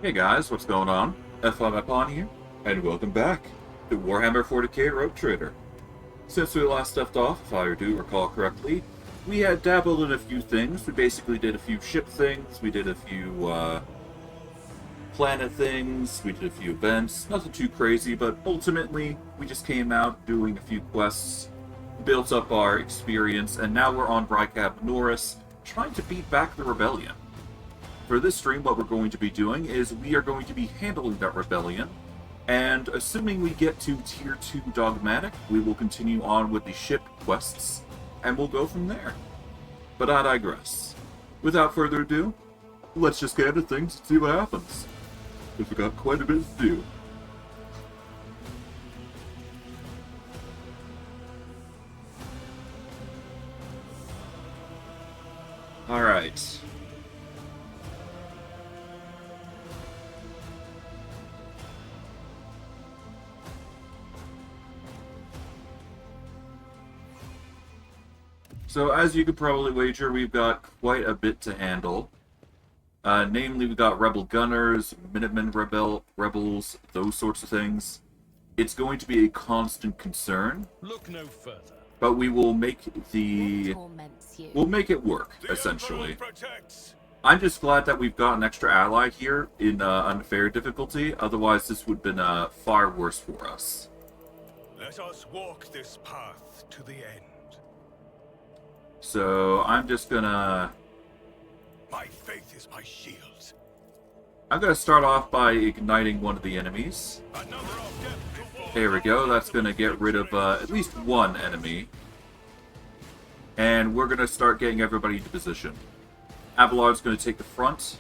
Hey guys, what's going on? F5 here, and welcome back to Warhammer 40k Rogue Trader. Since we last left off, if I do recall correctly, we had dabbled in a few things. We basically did a few ship things, we did a few planet things, we did a few events. Nothing too crazy, but ultimately we just came out doing a few quests, built up our experience, and now we're on Bricab Norris, trying to beat back the rebellion. For this stream, what we're going to be doing is we are going to be handling that rebellion, and assuming we get to Tier 2 Dogmatic, we will continue on with the ship quests, and we'll go from there. But I digress. Without further ado, let's just get into things and see what happens. We've got quite a bit to do. Alright. So, as you could probably wager, we've got quite a bit to handle. Namely, we've got Rebel Gunners, Minutemen Rebels, those sorts of things. It's going to be a constant concern. Look no further. But we will make we'll make it work, essentially. I'm just glad that we've got an extra ally here in unfair difficulty, otherwise this would have been far worse for us. Let us walk this path to the end. So, I'm just gonna... My faith is my shield. I'm gonna start off by igniting one of the enemies. There we go, that's gonna get rid of at least one enemy. And we're gonna start getting everybody into position. Abelard's gonna take the front.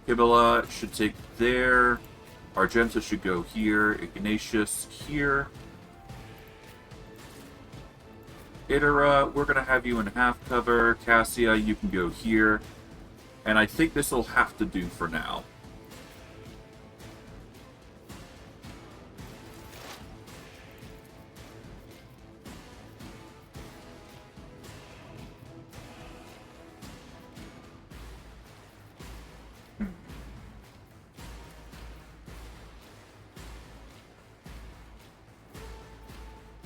Kibela should take there. Argenta should go here. Ignatious here. Itera, we're going to have you in half cover. Cassia, you can go here. And I think this will have to do for now.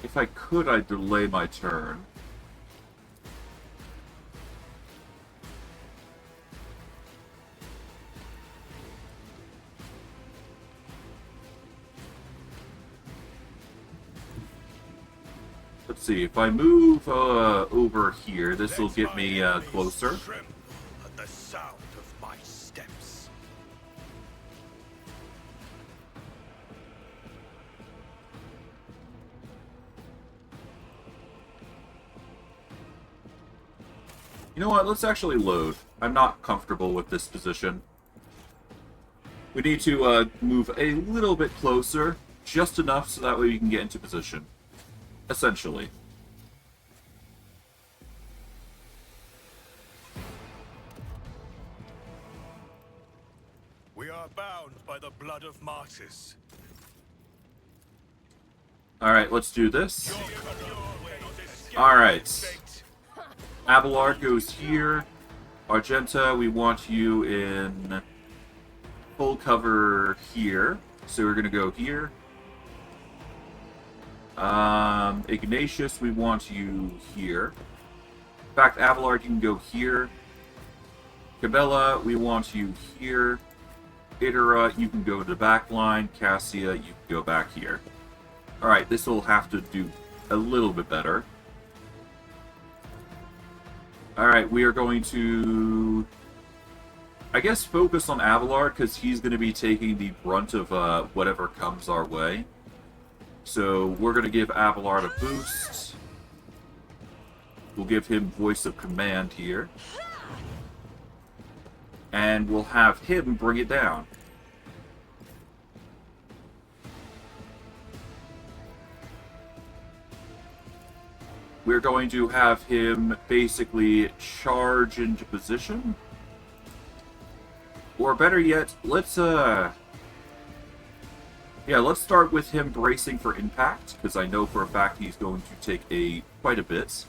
If I could, I'd delay my turn. Let's see, if I move over here, this will get me closer. At the sound of my steps. You know what, let's actually load. I'm not comfortable with this position. We need to move a little bit closer, just enough so that way we can get into position. Essentially. We are bound by the blood of martyrs. Alright, let's do this. Alright. Abelard goes here. Argenta, we want you in full cover here. So we're going to go here. Ignatius, we want you here. In fact, Abelard, you can go here. Cabela, we want you here. Itera, you can go to the back line. Cassia, you can go back here. Alright, this will have to do a little bit better. Alright, we are going to, I guess, focus on Abelard, because he's going to be taking the brunt of whatever comes our way. So we're going to give Abelard a boost. We'll give him Voice of Command here. And we'll have him bring it down. We're going to have him basically charge into position. Or better yet, let's start with him bracing for impact, because I know for a fact he's going to take quite a bit.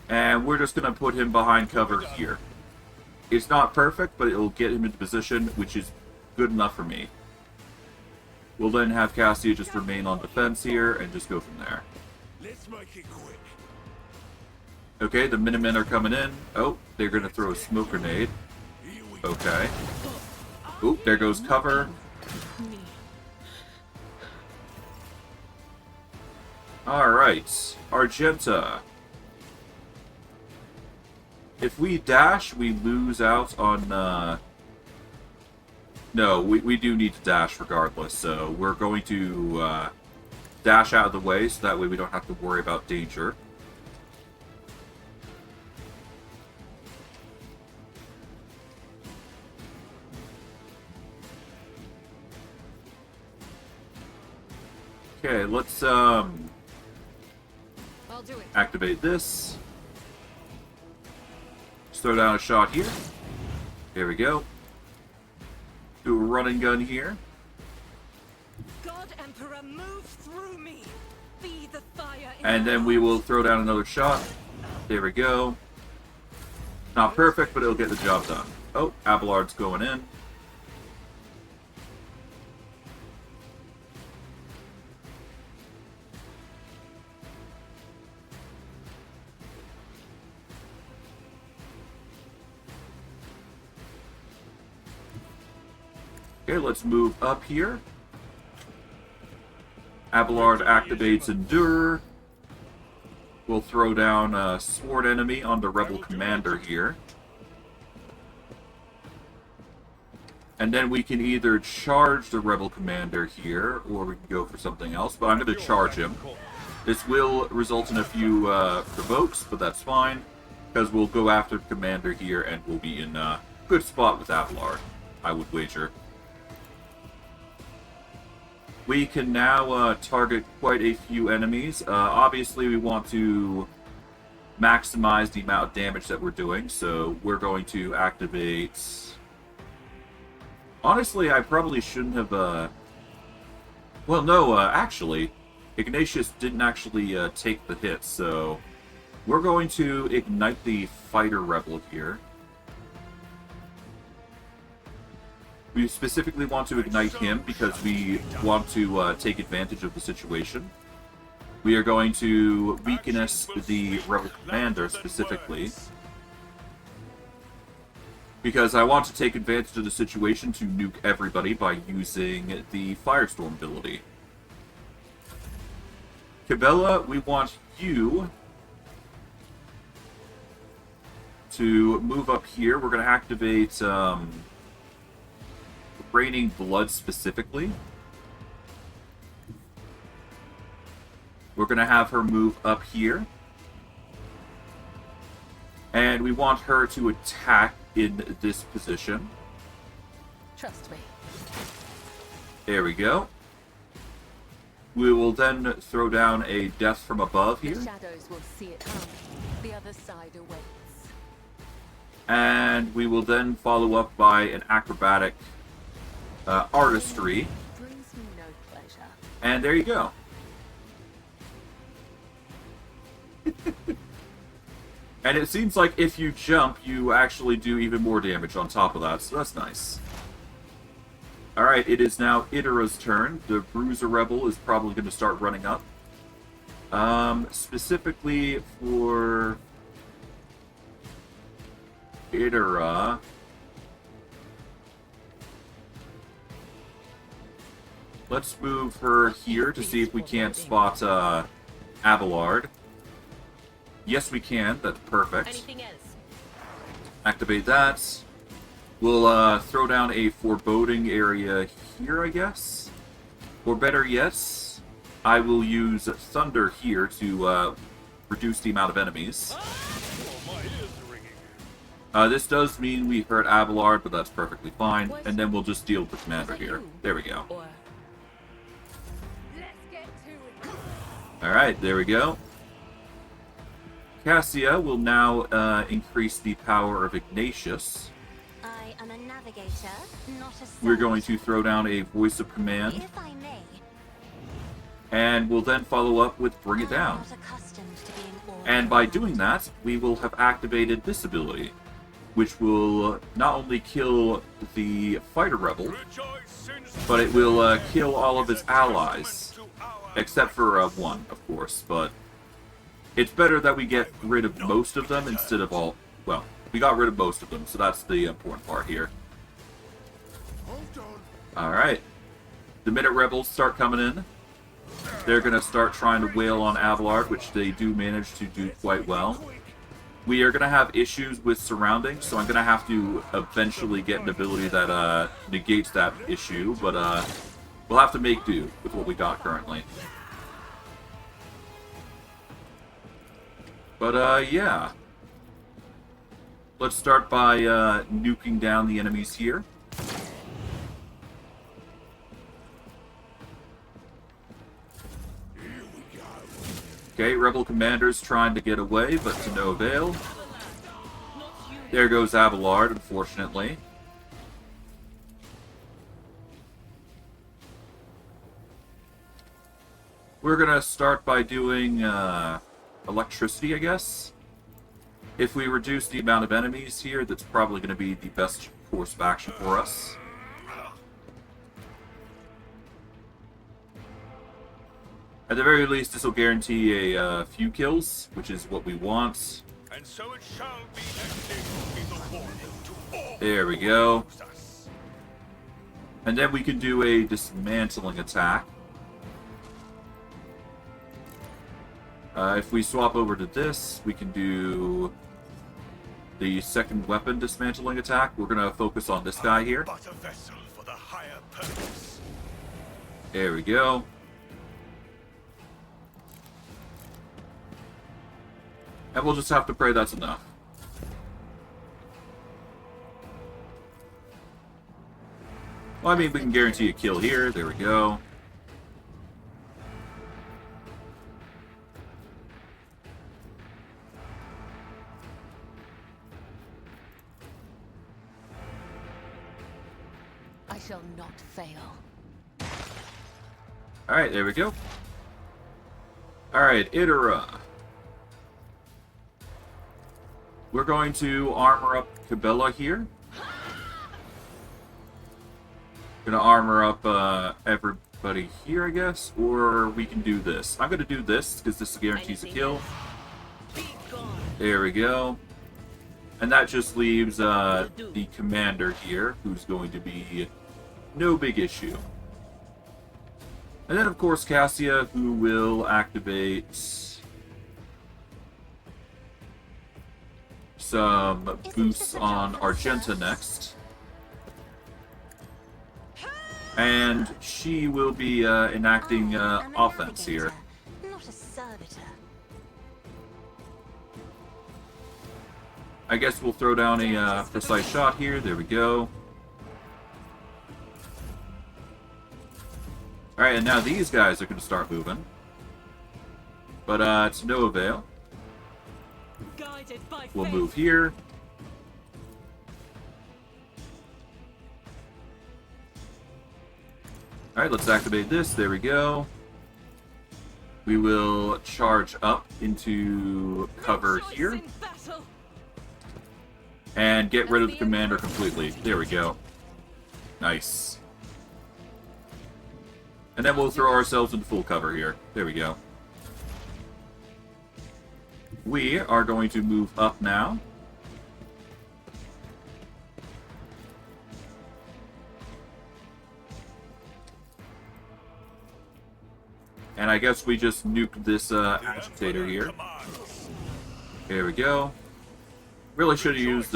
And we're just going to put him behind cover here. It's not perfect, but it'll get him into position, which is good enough for me. We'll then have Cassia just remain on defense here and just go from there. Let's make it quick. Okay, the Minutemen are coming in. Oh, they're going to throw a smoke grenade. Here we go. Okay. Oop, there goes cover. Alright, Argenta. If we dash, we lose out on, No, we do need to dash regardless, so we're going to, dash out of the way, so that way we don't have to worry about danger. Okay, let's, I'll do it. activate this. Just throw down a shot here. Here we go. Do a run and gun here. God Emperor, move through me. Be the fire in And my then we will throw down another shot. There we go. Not perfect, but it'll get the job done. Oh, Abelard's going in. Okay, let's move up here. Abelard activates Endure. We'll throw down a sword enemy on the rebel commander here. And then we can either charge the rebel commander here, or we can go for something else, but I'm going to charge him. This will result in a few provokes, but that's fine, because we'll go after the commander here, and we'll be in a good spot with Abelard, I would wager. We can now target quite a few enemies. Obviously, we want to maximize the amount of damage that we're doing, so we're going to activate... Honestly, I probably shouldn't have... Well, no, actually, Ignatious didn't actually take the hit, so we're going to ignite the fighter rebel here. We specifically want to ignite him because we want to take advantage of the situation. We are going to weakness the rebel commander specifically, because I want to take advantage of the situation to nuke everybody by using the Firestorm ability. Cabela, we want you to move up here. We're going to activate Raining Blood specifically. We're going to have her move up here. And we want her to attack in this position. Trust me. There we go. We will then throw down a Death from Above here. The shadows will see it come. The other side awaits. And we will then follow up by an Acrobatic Artistry. Brings me no pleasure. And there you go. And it seems like if you jump, you actually do even more damage on top of that, so that's nice. Alright, it is now Idara's turn. The Bruiser Rebel is probably going to start running up. Specifically for Idara... Let's move her here to see if we can't spot Abelard. Yes, we can. That's perfect. Anything else? Activate that. We'll throw down a foreboding area here, I guess. Or better yet, I will use Thunder here to reduce the amount of enemies. Oh, my ears are ringing. This does mean we hurt Abelard, but that's perfectly fine. And then we'll just deal with the commander here. There we go. Or let's get to it. Alright, there we go. Cassia will now increase the power of Ignatious. I am a navigator, not a We're going to throw down a Voice of Command, If I may, and we'll then follow up with Bring It I'm Down. not accustomed to being ordered. And by doing that, we will have activated this ability. which will not only kill the fighter rebel, but it will kill all of his allies, except for one, of course. But it's better that we get rid of most of them instead of all. Well, we got rid of most of them, so that's the important part here. Alright. The minute rebels start coming in, they're going to start trying to wail on Abelard, which they do manage to do quite well. We are going to have issues with surrounding, so I'm going to have to eventually get an ability that negates that issue, but we'll have to make do with what we got currently. But yeah. Let's start by nuking down the enemies here. Okay, rebel commanders trying to get away, but to no avail. There goes Abelard, unfortunately. We're gonna start by doing electricity, I guess. If we reduce the amount of enemies here, that's probably gonna be the best course of action for us. At the very least, this will guarantee a few kills, which is what we want. And so it shall be the warning to all. There we go. And then we can do a dismantling attack. If we swap over to this, we can do the second weapon dismantling attack. We're going to focus on this guy here. But a vessel for the higher purpose. There we go. And we'll just have to pray that's enough. Well, I mean, we can guarantee a kill here. There we go. I shall not fail. Alright, there we go. Alright, Idara. We're going to armor up Cabela here. Gonna armor up everybody here, I guess, or we can do this. I'm gonna do this because this guarantees a kill. There we go. And that just leaves the commander here, who's going to be no big issue. And then, of course, Cassia, who will activate some boosts on Argenta next. And she will be enacting offense here. Not a servitor. I guess we'll throw down a precise shot here. There we go. Alright, and now these guys are going to start moving. But it's no avail. We'll move here. Alright, let's activate this. There we go. We will charge up into cover here. And get rid of the commander completely. There we go. Nice. And then we'll throw ourselves into full cover here. There we go. We are going to move up now. And I guess we just nuked this agitator here. There we go. Really should have used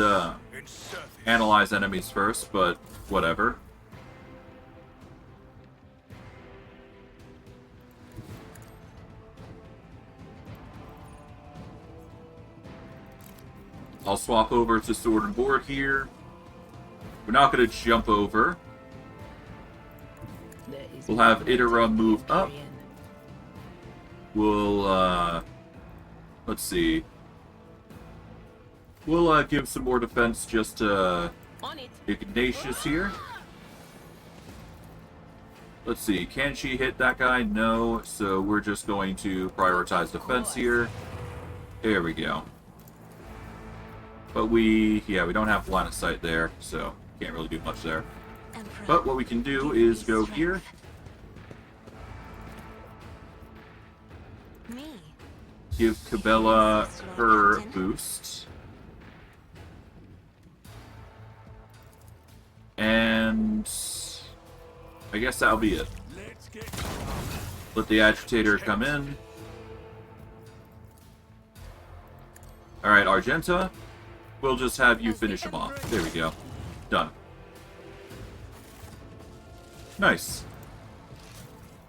analyze enemies first, but whatever. I'll swap over to sword and board here. We're not going to jump over. We'll have Idara move up. We'll, let's see. We'll give some more defense just to Ignatious here. Let's see, can she hit that guy? No, so we're just going to prioritize defense here. There we go. But we don't have line of sight there, so can't really do much there. Emperor, But what we can do give is me go strength. here, Me. give Cabela Yes, Lord her Captain. boost. And I guess that'll be it. Let's get Let the agitator come in. Alright, Argenta. We'll just have you finish him off. There we go. Done. Nice.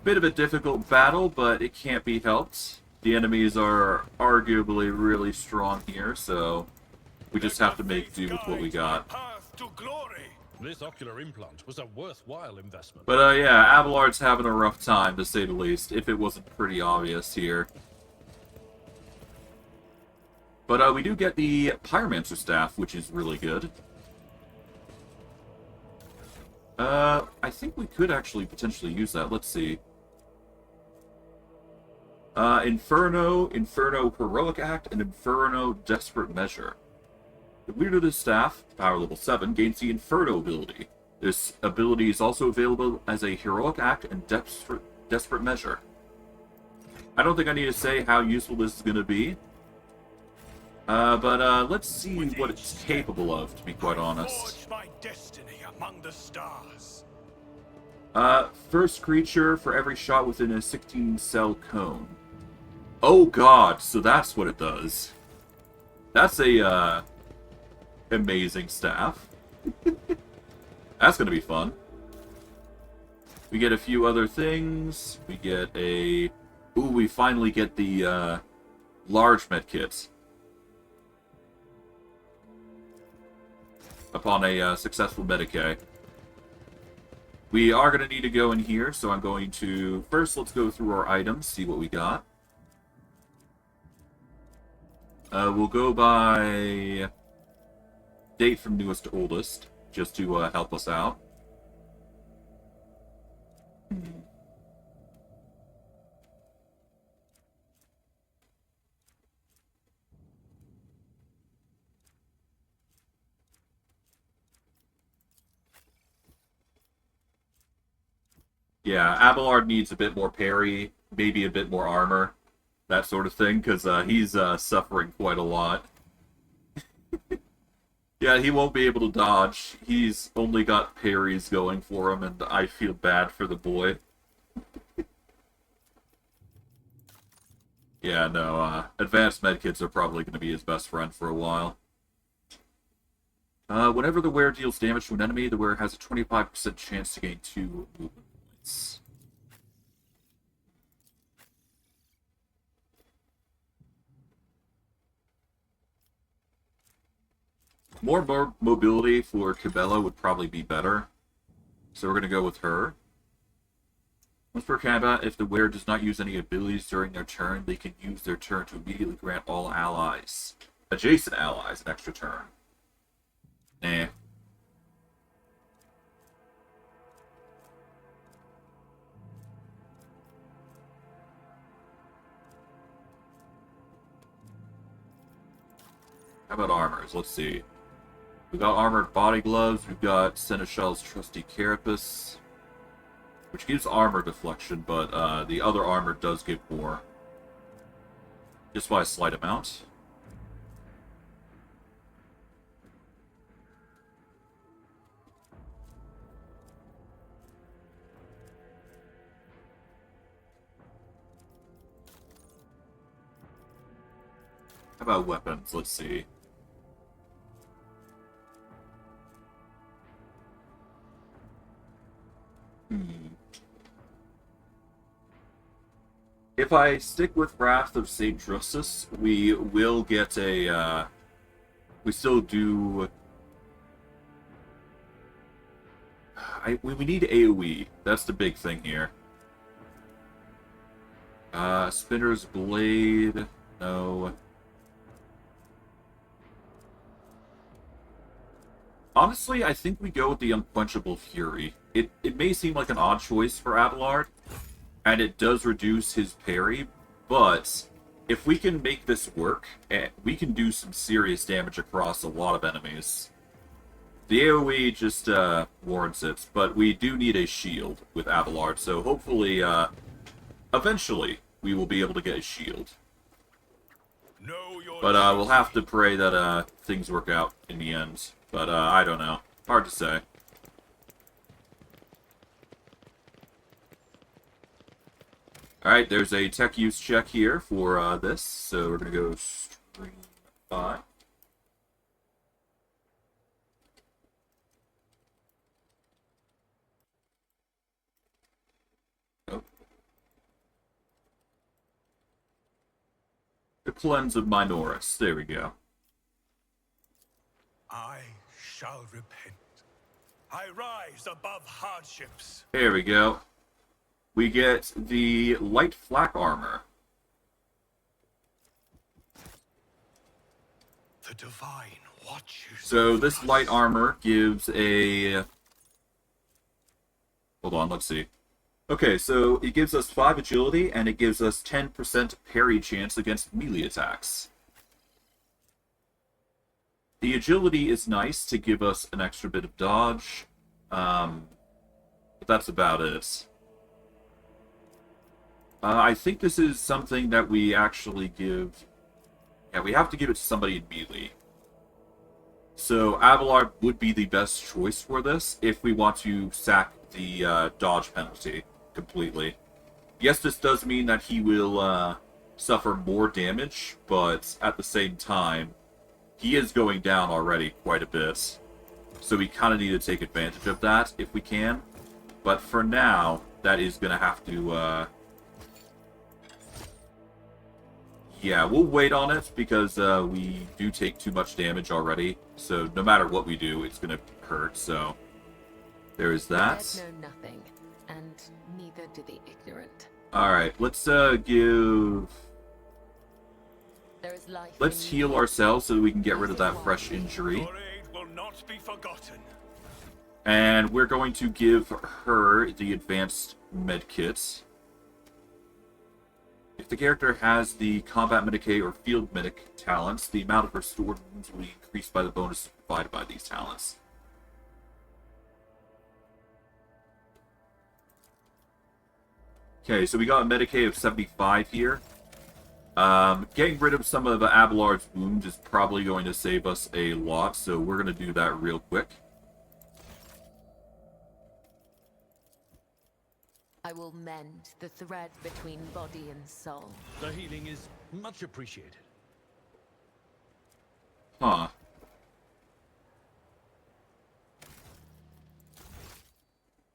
Bit of a difficult battle, but it can't be helped. The enemies are arguably really strong here, so we just have to make do with what we got. path to glory. This ocular implant was a worthwhile investment. But yeah, Abelard's having a rough time, to say the least, if it wasn't pretty obvious here. But we do get the Pyromancer Staff, which is really good. I think we could actually potentially use that. Let's see. Inferno, Heroic Act, and Inferno Desperate Measure. The wielder of this staff, power level 7, gains the Inferno ability. This ability is also available as a Heroic Act and Desperate Measure. I don't think I need to say how useful this is going to be. But let's see what it's capable of, to be quite honest. Forge my destiny among the stars. First creature for every shot within a 16-cell cone. Oh god, so that's what it does. That's a, amazing staff. That's gonna be fun. We get a few other things. We get a... Ooh, we finally get the, large medkit. Upon a, successful Medicae. We are going to need to go in here, so I'm going to... First, let's go through our items, see what we got. We'll go by... date from newest to oldest, just to help us out. Yeah, Abelard needs a bit more parry, maybe a bit more armor, that sort of thing, because he's suffering quite a lot. Yeah, he won't be able to dodge. He's only got parries going for him, and I feel bad for the boy. Yeah, no, advanced medkits are probably going to be his best friend for a while. Whenever the wearer deals damage to an enemy, the wearer has a 25% chance to gain 2 movement points. More mobility for Cabela would probably be better. So we're going to go with her. Once per combat, if the wearer does not use any abilities during their turn, they can use their turn to immediately grant all allies, adjacent allies, an extra turn. Nah. How about armors? Let's see. We've got armored body gloves, we've got Seneschal's trusty carapace, which gives armor deflection, but the other armor does give more. Just by a slight amount. How about weapons? Let's see. If I stick with Wrath of St. Drusus, we will get a, we still do... we need AoE. That's the big thing here. Spinner's Blade... No. Honestly, I think we go with the Unquenchable Fury. It may seem like an odd choice for Abelard, and it does reduce his parry, but if we can make this work, we can do some serious damage across a lot of enemies. The AoE just warrants it, but we do need a shield with Abelard, so hopefully, eventually, we will be able to get a shield. Know your But we'll have to pray that things work out in the end. But I don't know. Hard to say. Alright, there's a tech use check here for this, so we're going to go stream 5. Oh. The Cleanse of Minoris. There we go. I shall repent. I rise above hardships. There we go. We get the light flak armor. The divine watches. So this over light us. armor gives a... Hold on, let's see. Okay, so it gives us 5 agility, and it gives us 10% parry chance against melee attacks. The agility is nice to give us an extra bit of dodge, but that's about it. I think this is something that we actually give... Yeah, we have to give it to somebody in melee. So Abelard would be the best choice for this if we want to sack the dodge penalty completely. Yes, this does mean that he will suffer more damage, but at the same time, he is going down already quite a bit. So we kind of need to take advantage of that if we can. But for now, that is going to have to... Yeah, we'll wait on it because we do take too much damage already. So no matter what we do, it's going to hurt. So there is that. The dead know nothing, and neither do the ignorant. Alright, let's give... There is life Let's in heal you. ourselves so that we can get rid of that fresh injury. Your aid will not be forgotten. And we're going to give her the advanced medkit. If the character has the combat medic or field medic talents, the amount of restored wounds will be increased by the bonus provided by these talents. Okay, so we got a medic of 75 here. Getting rid of some of Abelard's wounds is probably going to save us a lot, so we're going to do that real quick. I will mend the thread between body and soul. The healing is much appreciated. Huh.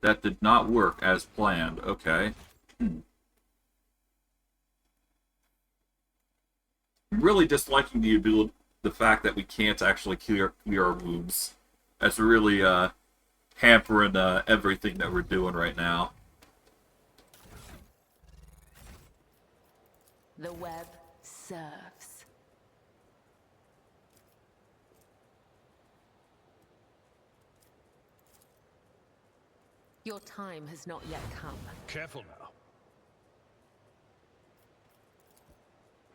That did not work as planned. Okay. I'm really disliking the fact that we can't actually clear our wounds. That's really hampering everything that we're doing right now. The web serves. Your time has not yet come. Careful now.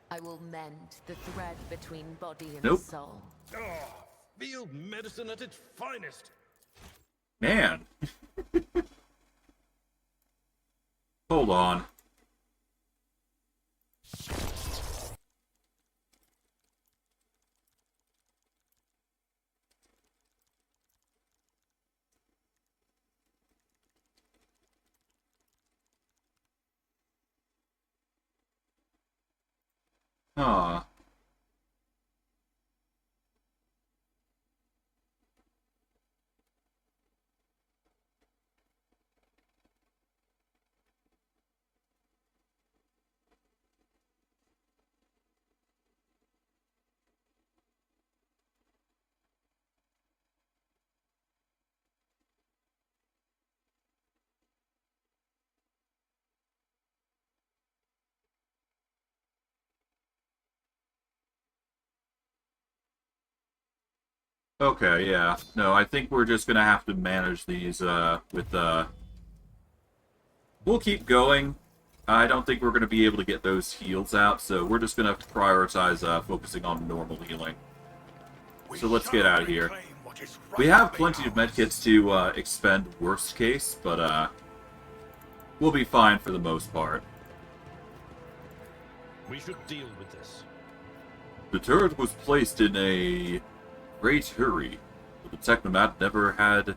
I will mend the thread between body and Nope. soul. Oh, field medicine at its finest. Man. Hold on. Huh. Okay, yeah. No, I think we're just gonna have to manage these, with, we'll keep going, I don't think we're going to be able to get those heals out, so we're just going to have to prioritize focusing on normal healing. So let's get out of here. We have plenty of medkits to expend worst case, but we'll be fine for the most part. We should deal with this. The turret was placed in a great hurry, but the Technomat never had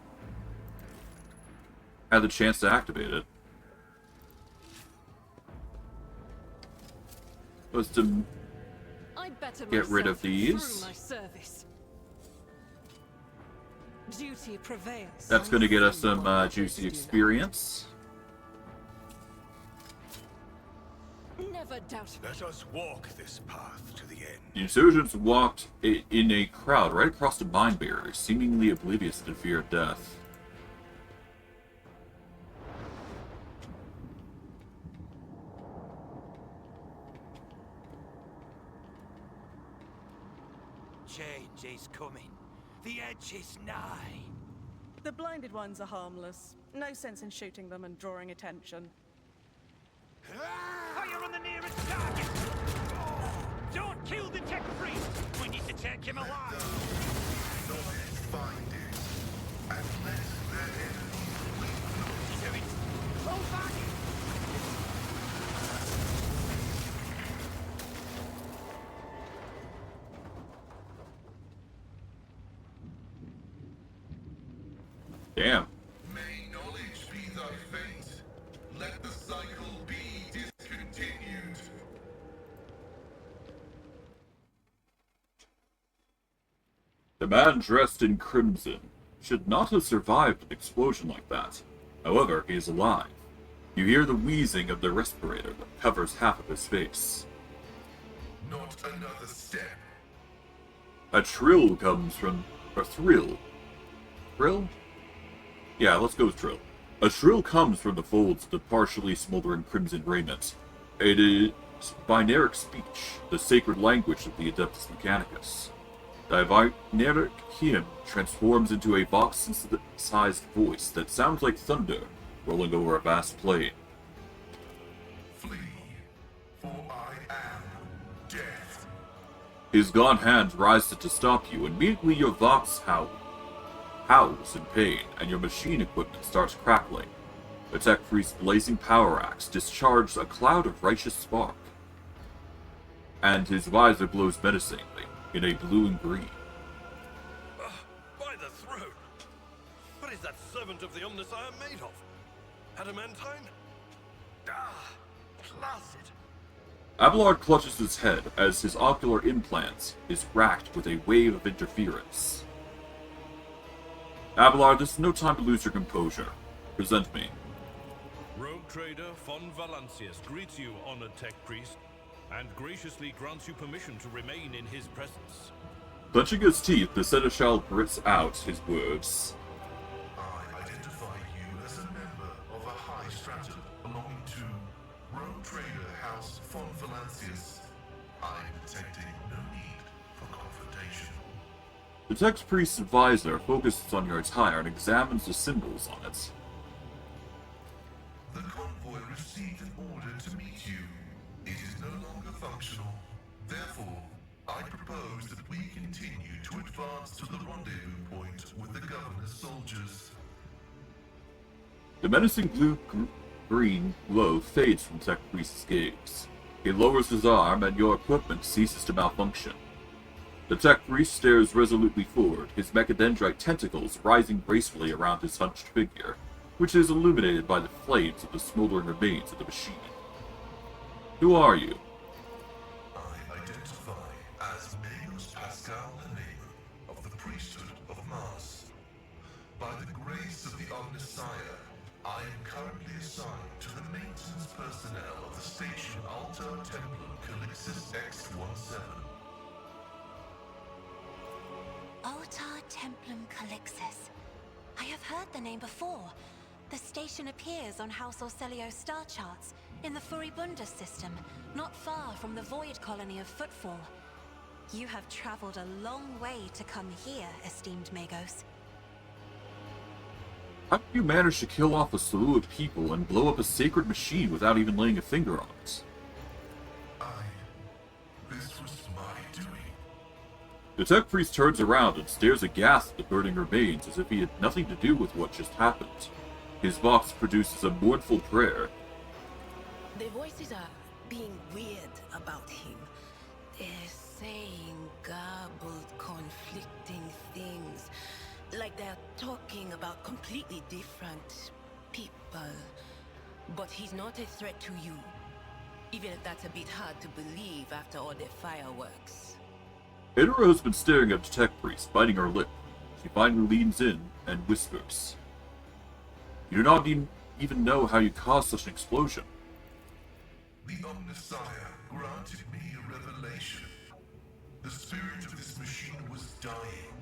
the chance to activate it. Was to I better get rid of myself these. through my service. Duty prevails. That's going to get us some juicy experience. Never doubt Let us walk this path to the end. The insurgents walked in a crowd right across the mine barrier, seemingly oblivious to the fear of death. Change is coming. The edge is nigh. The blinded ones are harmless. No sense in shooting them and drawing attention. Fire on the nearest target! Don't kill the tech priest! We need to take him alive! Hold back! Damn. May knowledge be thy fate. Let the cycle be discontinued. The man dressed in crimson should not have survived an explosion like that. However, he is alive. You hear the wheezing of the respirator that covers half of his face. Not another step. A trill comes from... a thrill. Thrill? Yeah, let's go with trill. A trill comes from the folds of the partially smoldering crimson raiment. It is binaric speech, the sacred language of the Adeptus Mechanicus. The binaric hymn transforms into a vox-sized voice that sounds like thunder rolling over a vast plain. Flee, for I am death. His gaunt hand rises to stop you, and immediately your vox howls in pain, and your machine equipment starts crackling. The tech priest's blazing power axe discharges a cloud of righteous spark, and his visor glows menacingly in a blue and green. By the throat! What is that servant of the Omnissiah made of? Adamantine? Ah, placid. Abelard clutches his head as his ocular implant is racked with a wave of interference. Abelard, this is no time to lose your composure. Present me. Rogue trader von Valancius greets you, honored tech priest, and graciously grants you permission to remain in his presence. Clenching his teeth, the seneschal grits out his words. I identify you as a member of a high stratum belonging to Rogue Trader House von Valancius. I am detecting no need for confrontation. The tech priest's visor focuses on your attire and examines the symbols on it. The convoy received an order to meet you. It is no longer functional. Therefore, I propose that we continue to advance to the rendezvous point with the governor's soldiers. The menacing blue-green glow fades from Tech Priest's gaze. He lowers his arm, and your equipment ceases to malfunction. The Tech Priest stares resolutely forward, his mechadendrite tentacles rising gracefully around his hunched figure, which is illuminated by the flames of the smoldering remains of the machine. Who are you? I identify as Magus Pascal Hane of the priesthood of Mars. By the grace of the Omnissiah, I am currently assigned to the maintenance personnel of the station Altar Templum Calixis X-17. Altar Templum Calixis. I have heard the name before. The station appears on House Orcelio's star charts in the Furibunda system, not far from the void colony of Footfall. You have traveled a long way to come here, esteemed Magos. How did you manage to kill off a slew of people and blow up a sacred machine without even laying a finger on it? This was my doing. The tech priest turns around and stares aghast at the burning remains as if he had nothing to do with what just happened. His vox produces a mournful prayer. The voices are being weird about him. They're saying garbled, conflicting things. Like they're talking about completely different people. But he's not a threat to you. Even if that's a bit hard to believe after all the fireworks. Idra has been staring at the tech priest, biting her lip. She finally leans in and whispers. You do not even know how you caused such an explosion. The Omnissiah granted me a revelation. The spirit of this machine was dying,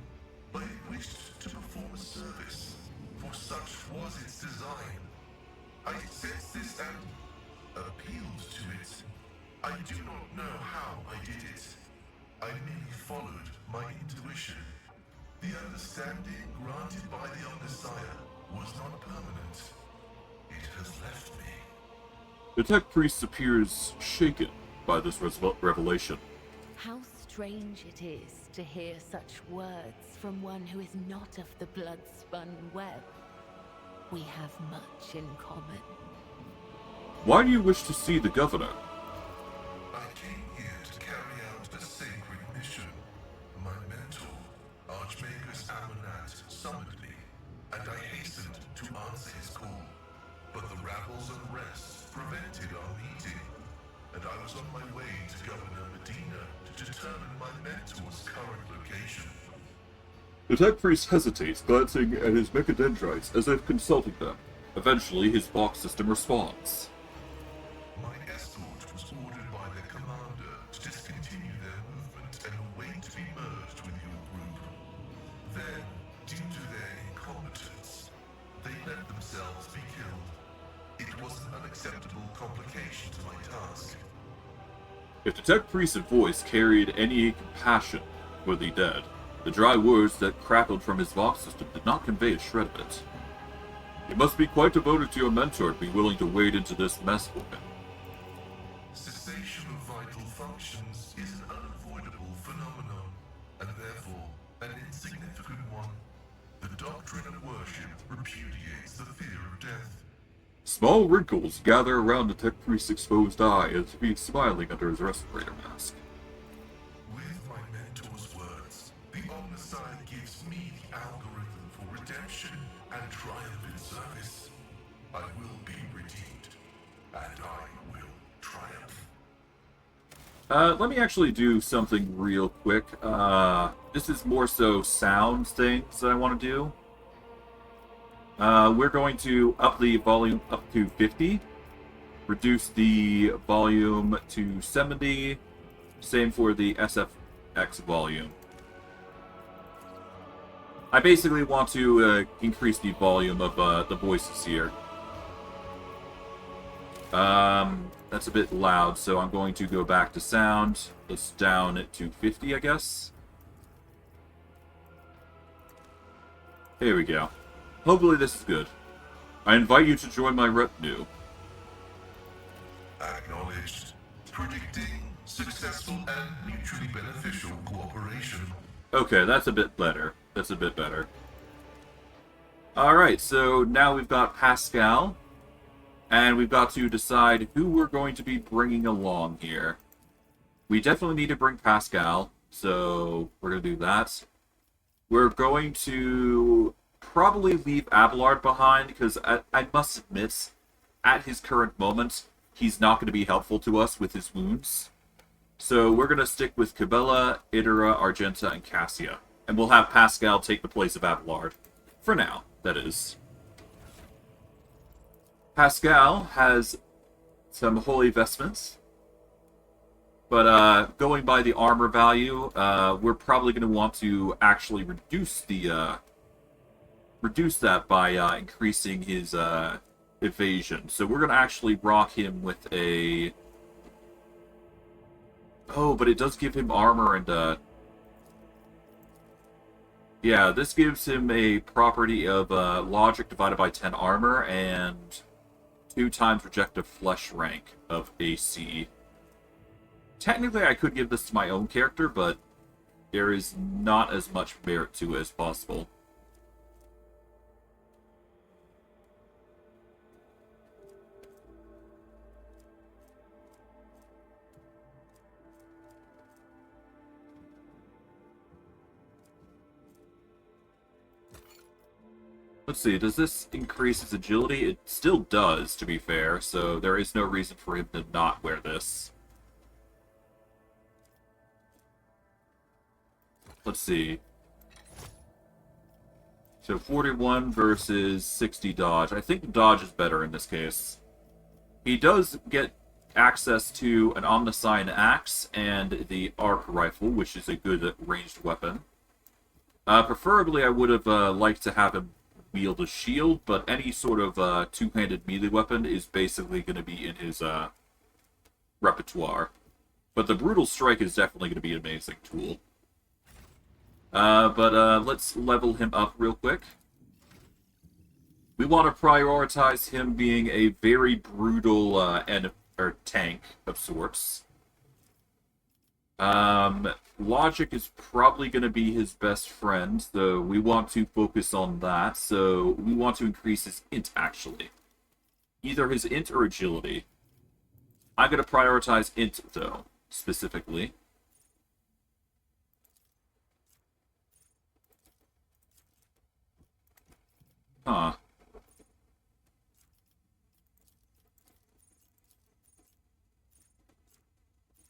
but it wished to perform a service, for such was its design. I sensed this and appealed to it. I do not know how I did it. I merely followed my intuition. The understanding granted by the Omnissiah was not permanent. It has left me. The tech priest appears shaken by this revelation. How strange it is to hear such words from one who is not of the blood-spun web. We have much in common. Why do you wish to see the governor? I came here to carry out a sacred mission. My mentor, Archmagus Amonat, summoned me, and I hastened to answer his call. But the rabble's unrest prevented our meeting, and I was on my way to Governor Medina to determine my mentor's current location. The tech priest hesitates, glancing at his mechadendrites as if consulting them. Eventually, his box system responds. My escort was ordered by their commander to discontinue their movement and await to be merged with your group. Then, due to their incompetence, they let themselves be killed. It was an unacceptable complication to my task. If the tech priest's voice carried any compassion for the dead, the dry words that crackled from his vox system did not convey a shred of it. You must be quite devoted to your mentor to be willing to wade into this mess for him. Cessation of vital functions is an unavoidable phenomenon, and therefore an insignificant one. The doctrine of worship repudiates the fear of death. Small wrinkles gather around the tech priest's exposed eye as if he's smiling under his respirator mask. With my mentor's words, the Omnissiah gives me the algorithm for redemption and triumphant service. I will be redeemed, and I will triumph. Let me actually do something real quick. This is more so sound things that I want to do. We're going to up the volume up to 50, reduce the volume to 70, same for the SFX volume. I basically want to increase the volume of the voices here. That's a bit loud, so I'm going to go back to sound. Let's down it to 50, I guess. Here we go. Hopefully this is good. I invite you to join my retinue. Acknowledged. Predicting successful and mutually beneficial cooperation. Okay, that's a bit better. That's a bit better. Alright, so now we've got Pascal. And we've got to decide who we're going to be bringing along here. We definitely need to bring Pascal, so we're going to do that. We're going to probably leave Abelard behind, because I must admit, at his current moment, he's not going to be helpful to us with his wounds. So we're going to stick with Cabela, Idra, Argenta, and Cassia. And we'll have Pascal take the place of Abelard. For now, that is. Pascal has some holy vestments. But going by the armor value, we're probably going to want to actually reduce that by increasing his evasion. So we're going to actually rock him with a... Oh, but it does give him armor and... Yeah, this gives him a property of logic divided by 10 armor and 2 times rejective flesh rank of AC. Technically, I could give this to my own character, but there is not as much merit to it as possible. Let's see, does this increase his agility? It still does, to be fair, so there is no reason for him to not wear this. Let's see. So 41 versus 60 dodge. I think dodge is better in this case. He does get access to an Omnissiah axe and the arc rifle, which is a good ranged weapon. Preferably, I would have liked to have him wield a shield, but any sort of two-handed melee weapon is basically going to be in his repertoire. But the Brutal Strike is definitely going to be an amazing tool. Let's level him up real quick. We want to prioritize him being a very brutal tank of sorts. Logic is probably going to be his best friend, though we want to focus on that, so we want to increase his int, actually. Either his int or agility. I'm going to prioritize int, though, specifically. Huh.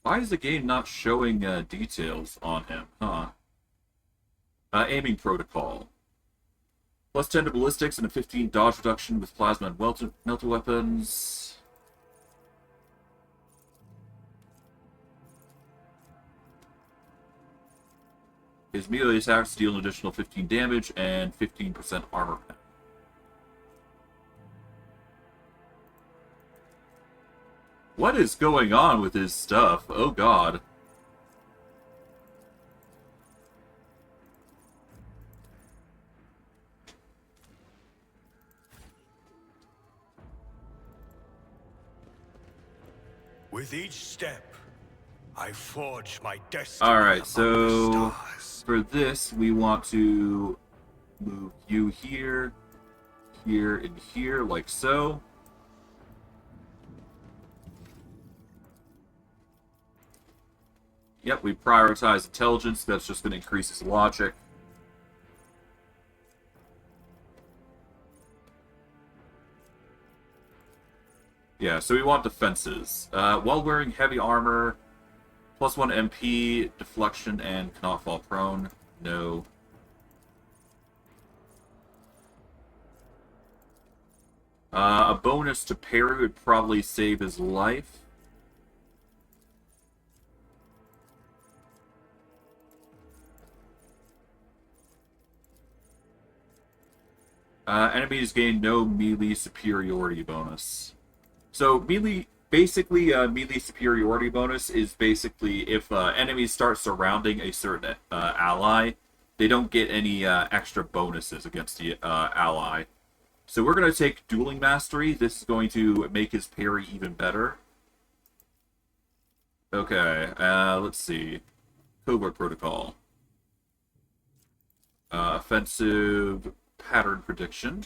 Why is the game not showing details on him? Huh. Aiming protocol. Plus 10 to ballistics and a 15 dodge reduction with plasma and melter weapons. His melee attacks deal an additional 15 damage and 15% armor pen. What is going on with his stuff? Oh god. With each step, I forge my destiny. Alright, among so the stars. for this, we want to move you here, here, and here, like so. Yep, we prioritize intelligence. That's just going to increase his logic. Yeah, so we want defenses. While wearing heavy armor, plus 1 MP, deflection, and cannot fall prone. No. A bonus to parry would probably save his life. Enemies gain no melee superiority bonus. So melee, basically, melee superiority bonus is basically if enemies start surrounding a certain ally, they don't get any extra bonuses against the ally. So we're going to take Dueling Mastery. This is going to make his parry even better. Okay, let's see. Covert Protocol. Offensive Pattern Prediction.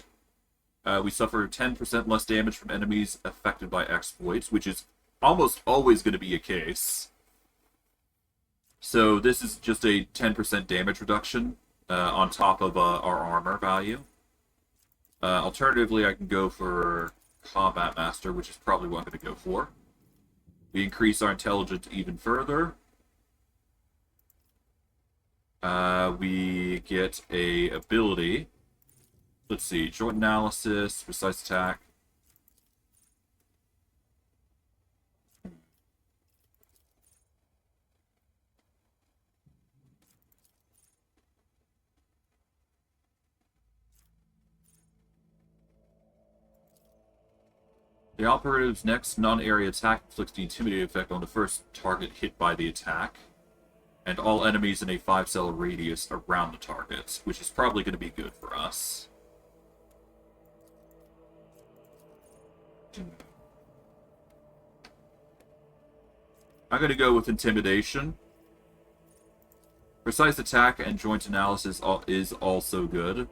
We suffer 10% less damage from enemies affected by exploits, which is almost always going to be a case. So this is just a 10% damage reduction on top of our armor value. Alternatively, I can go for Combat Master, which is probably what I'm going to go for. We increase our intelligence even further. We get a ability. Let's see, joint analysis, precise attack. The operative's next non-area attack inflicts the intimidating effect on the first target hit by the attack. And all enemies in a 5-cell radius around the targets, which is probably going to be good for us. I'm going to go with Intimidation. Precise attack and joint analysis is also good.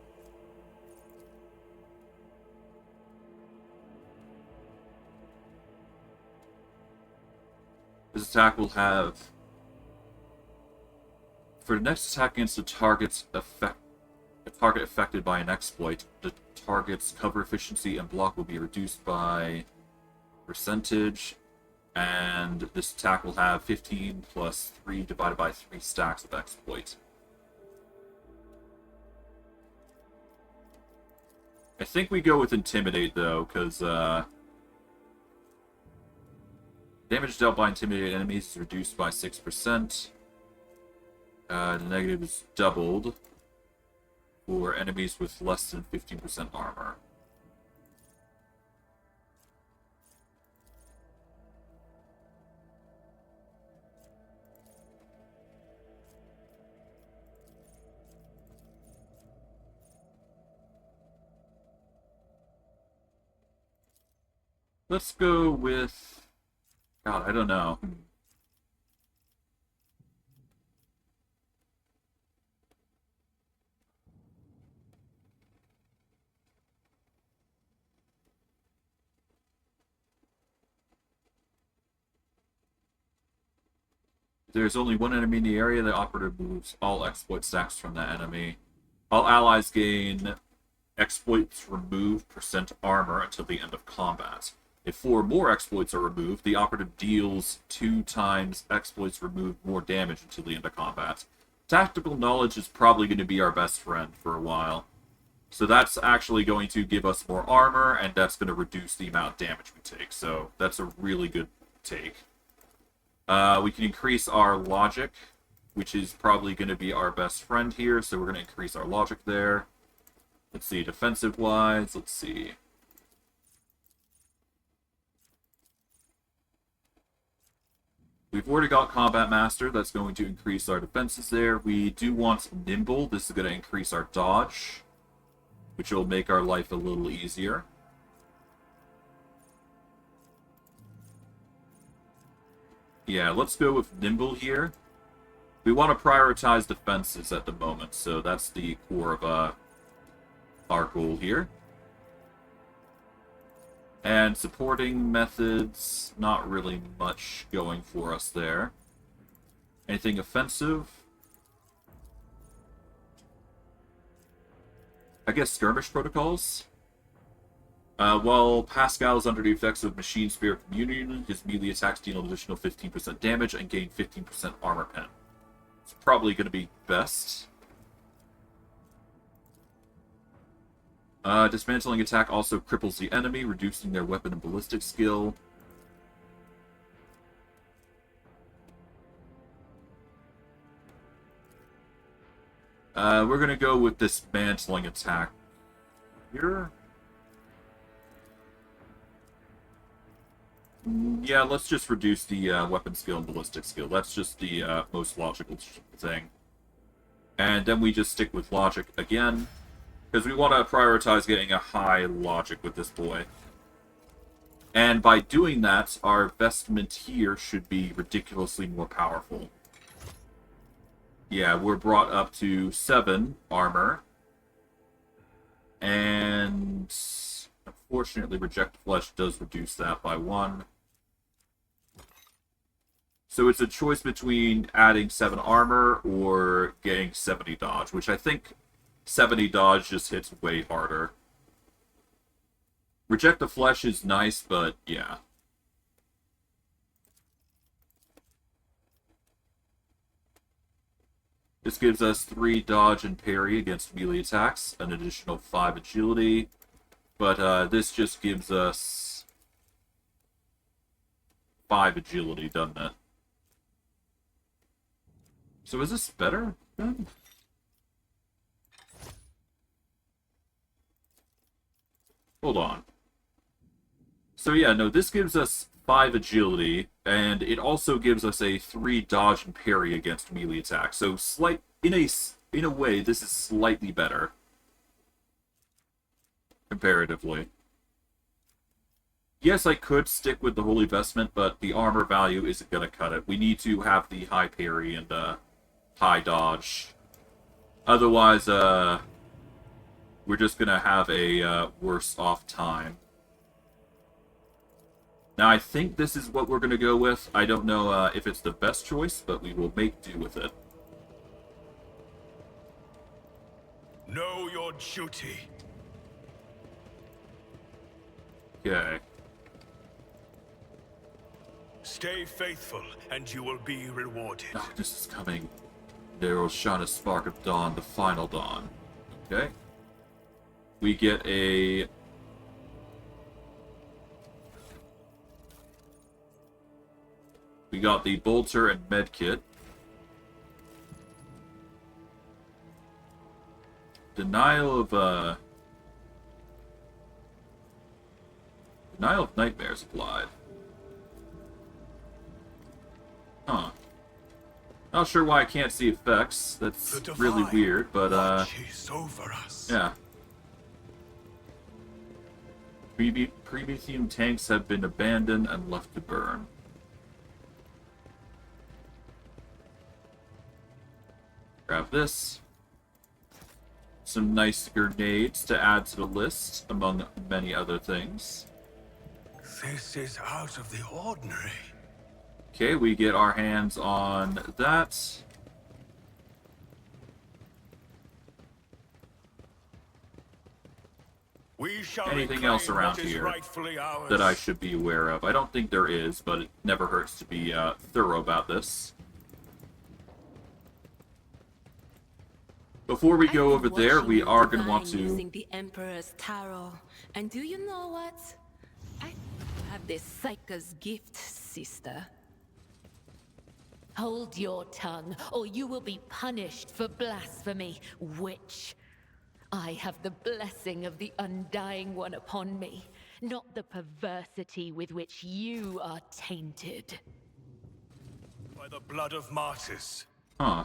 This attack will have... For the next attack against the target affected by an exploit, the target's cover efficiency and block will be reduced by percentage, and this attack will have 15 plus 3 divided by 3 stacks of exploit. I think we go with Intimidate, though, because damage dealt by intimidated enemies is reduced by 6%. The negative is doubled for enemies with less than 15% armor. Let's go with... God, I don't know. If there's only one enemy in the area, the operative moves all exploit stacks from that enemy. All allies gain exploits remove % armor until the end of combat. If 4 more exploits are removed, the operative deals 2 times exploits removed more damage until the end of combat. Tactical knowledge is probably going to be our best friend for a while. So that's actually going to give us more armor, and that's going to reduce the amount of damage we take. So that's a really good take. We can increase our logic, which is probably going to be our best friend here, so we're going to increase our logic there. Let's see, defensive-wise, let's see. We've already got Combat Master, that's going to increase our defenses there. We do want Nimble, this is going to increase our dodge, which will make our life a little easier. Yeah, let's go with Nimble here. We want to prioritize defenses at the moment, so that's the core of our goal here. And supporting methods, not really much going for us there. Anything offensive? I guess skirmish protocols? While Pascal is under the effects of Machine Spirit Communion, his melee attacks deal an additional 15% damage and gain 15% armor pen. It's probably going to be best. Dismantling attack also cripples the enemy, reducing their weapon and ballistic skill. We're going to go with dismantling attack here. Yeah, let's just reduce the weapon skill and ballistic skill. That's just the most logical thing. And then we just stick with logic again, because we want to prioritize getting a high logic with this boy. And by doing that, our vestment here should be ridiculously more powerful. Yeah, we're brought up to 7 armor. And unfortunately, Reject Flesh does reduce that by 1. So it's a choice between adding 7 armor or getting 70 dodge, which I think 70 dodge just hits way harder. Reject the Flesh is nice, but yeah. This gives us 3 dodge and parry against melee attacks, an additional 5 agility, but this just gives us 5 agility, doesn't it? So is this better then? Hold on. So yeah, no, this gives us 5 agility And it also gives us a 3 dodge and parry against melee attacks. So in a way, this is slightly better. Comparatively. Yes, I could stick with the Holy Vestment, but the armor value isn't going to cut it. We need to have the high parry and high dodge. Otherwise, we're just going to have a worse off time. Now, I think this is what we're going to go with. I don't know if it's the best choice, but we will make do with it. Know your duty. Okay. Stay faithful, and you will be rewarded. Darkness is coming. There will shine a spark of dawn, the final dawn. Okay. We get a... We got the bolter and medkit. Denial of nightmares applied. Huh. Not sure why I can't see effects. That's really weird, but over us. yeah. Premium tanks have been abandoned and left to burn. Grab this. Some nice grenades to add to the list, among many other things. This is out of the ordinary. Okay, we get our hands on that. We shall Anything else around what is here rightfully ours. that I should be aware of? I don't think there is, but it never hurts to be thorough about this. Before we go over there, we are going to want to... Using the Emperor's tarot. And do you know what? I have this Psyker's gift, sister. Hold your tongue, or you will be punished for blasphemy, witch. I have the blessing of the Undying One upon me, not the perversity with which you are tainted. By the blood of martyrs. Huh.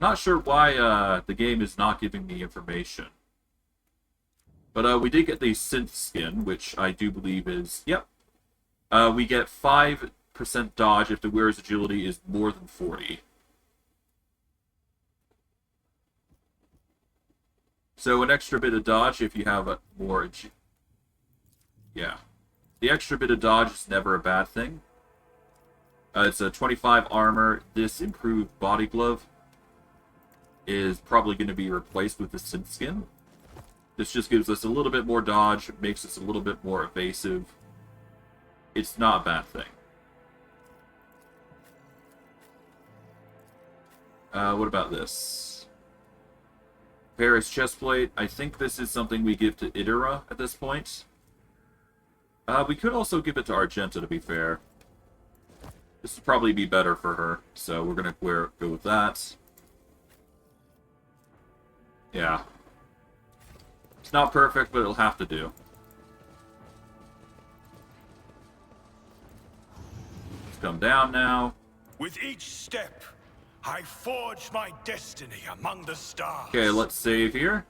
Not sure why the game is not giving me information. But we did get the synth skin, which I do believe is... Yep. We get 5% dodge if the wearer's agility is more than 40. So an extra bit of dodge if you have more... Yeah. The extra bit of dodge is never a bad thing. It's a 25 armor. This improved body glove is probably going to be replaced with the synth skin. This just gives us a little bit more dodge, makes us a little bit more evasive. It's not a bad thing. What about this? Paris chestplate. I think this is something we give to Idara at this point. We could also give it to Argenta, to be fair. This would probably be better for her, so we're going to go with that. Yeah. It's not perfect, but it'll have to do. Let's come down now. With each step, I forge my destiny among the stars. Okay, let's save here.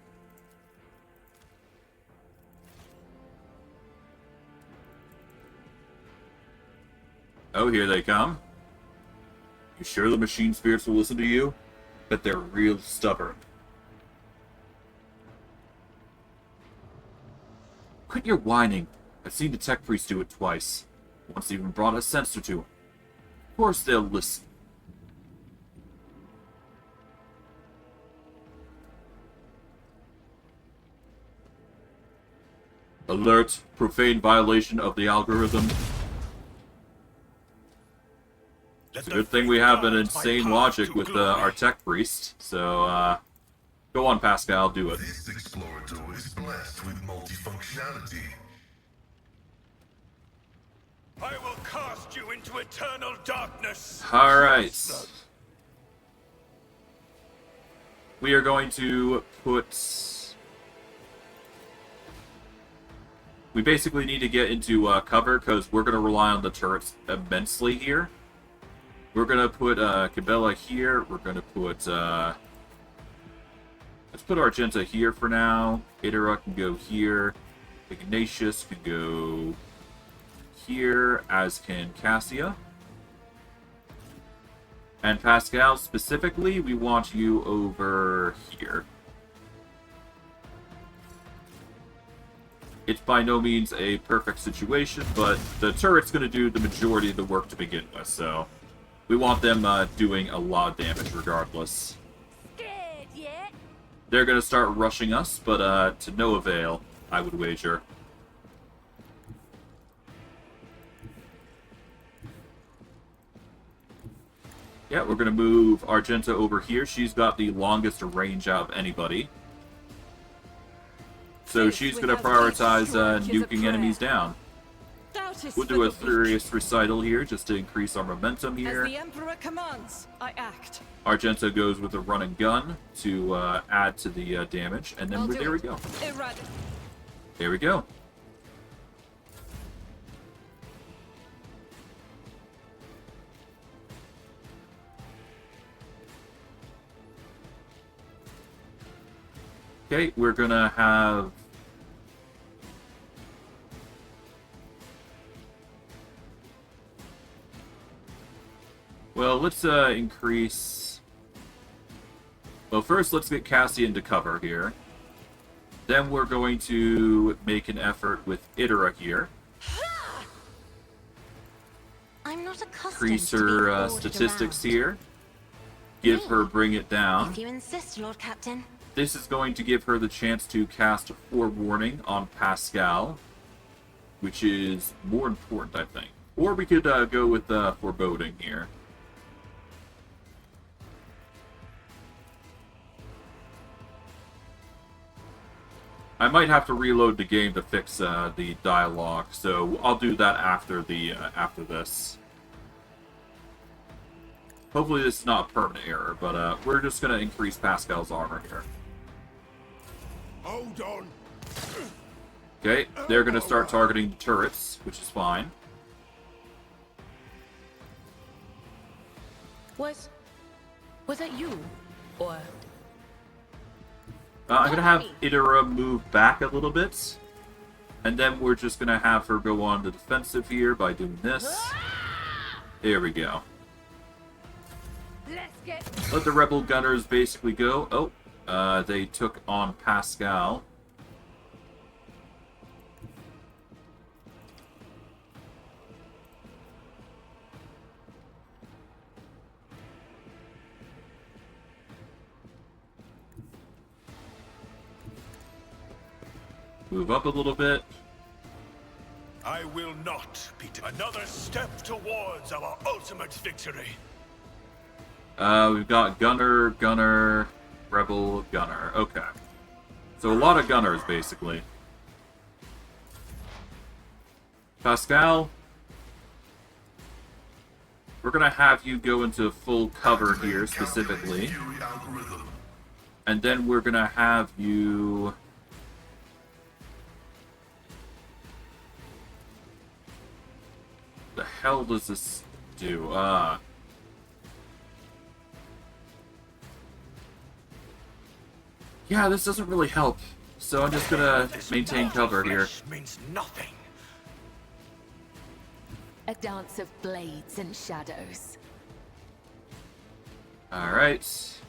Oh, here they come. You sure the machine spirits will listen to you? Bet they're real stubborn. Quit your whining. I've seen the tech priest do it twice. Once even brought a sensor to him. Of course they'll listen. Alert! Profane violation of the algorithm. It's a good thing we have an insane logic with our tech priest. So, go on, Pascal, do it. This explorator is blessed with multifunctionality. I will cast you into eternal darkness. Alright. We are going to put... We basically need to get into cover because we're going to rely on the turrets immensely here. We're going to put Cabela here. We're going to put... let's put Argenta here for now. Idara can go here. Ignatious can go here, as can Cassia. And Pascal, specifically, we want you over here. It's by no means a perfect situation, but the turret's going to do the majority of the work to begin with, so we want them doing a lot of damage regardless. Scared yet? They're going to start rushing us, but to no avail, I would wager. Yeah, we're going to move Argenta over here. She's got the longest range out of anybody. So she's going to prioritize nuking enemies down. We'll do a furious recital here just to increase our momentum here. As the Emperor commands, I act. Argenta goes with a run and gun to add to the damage, and then there we go. There we go. Okay, we're gonna have... Well, let's increase... Well, first let's get Cassie into cover here. Then we're going to make an effort with Idara here. I'm not accustomed Increase to being her ordered statistics around. here. Give her Bring It Down. If you insist, Lord Captain. This is going to give her the chance to cast Forewarning on Pascal, which is more important, I think. Or we could go with Foreboding here. I might have to reload the game to fix the dialogue, so I'll do that after after this. Hopefully this is not a permanent error, but we're just going to increase Pascal's armor here. Hold on. Okay, they're going to start targeting the turrets, which is fine. Was that you? Or... I'm going to have Idara move back a little bit. And then we're just going to have her go on the defensive here by doing this. There we go. Let's get... Let the rebel gunners basically go. Oh, they took on Pascal. Move up a little bit. I will not be another step towards our ultimate victory. We've got Gunner, Rebel, Gunner. Okay. So a lot of Gunners, basically. Pascal, we're going to have you go into full cover here, specifically. And then we're going to have you... The hell does this do? Yeah, this doesn't really help. So I'm just gonna maintain cover here. Means nothing. a dance of blades and shadows. Alright.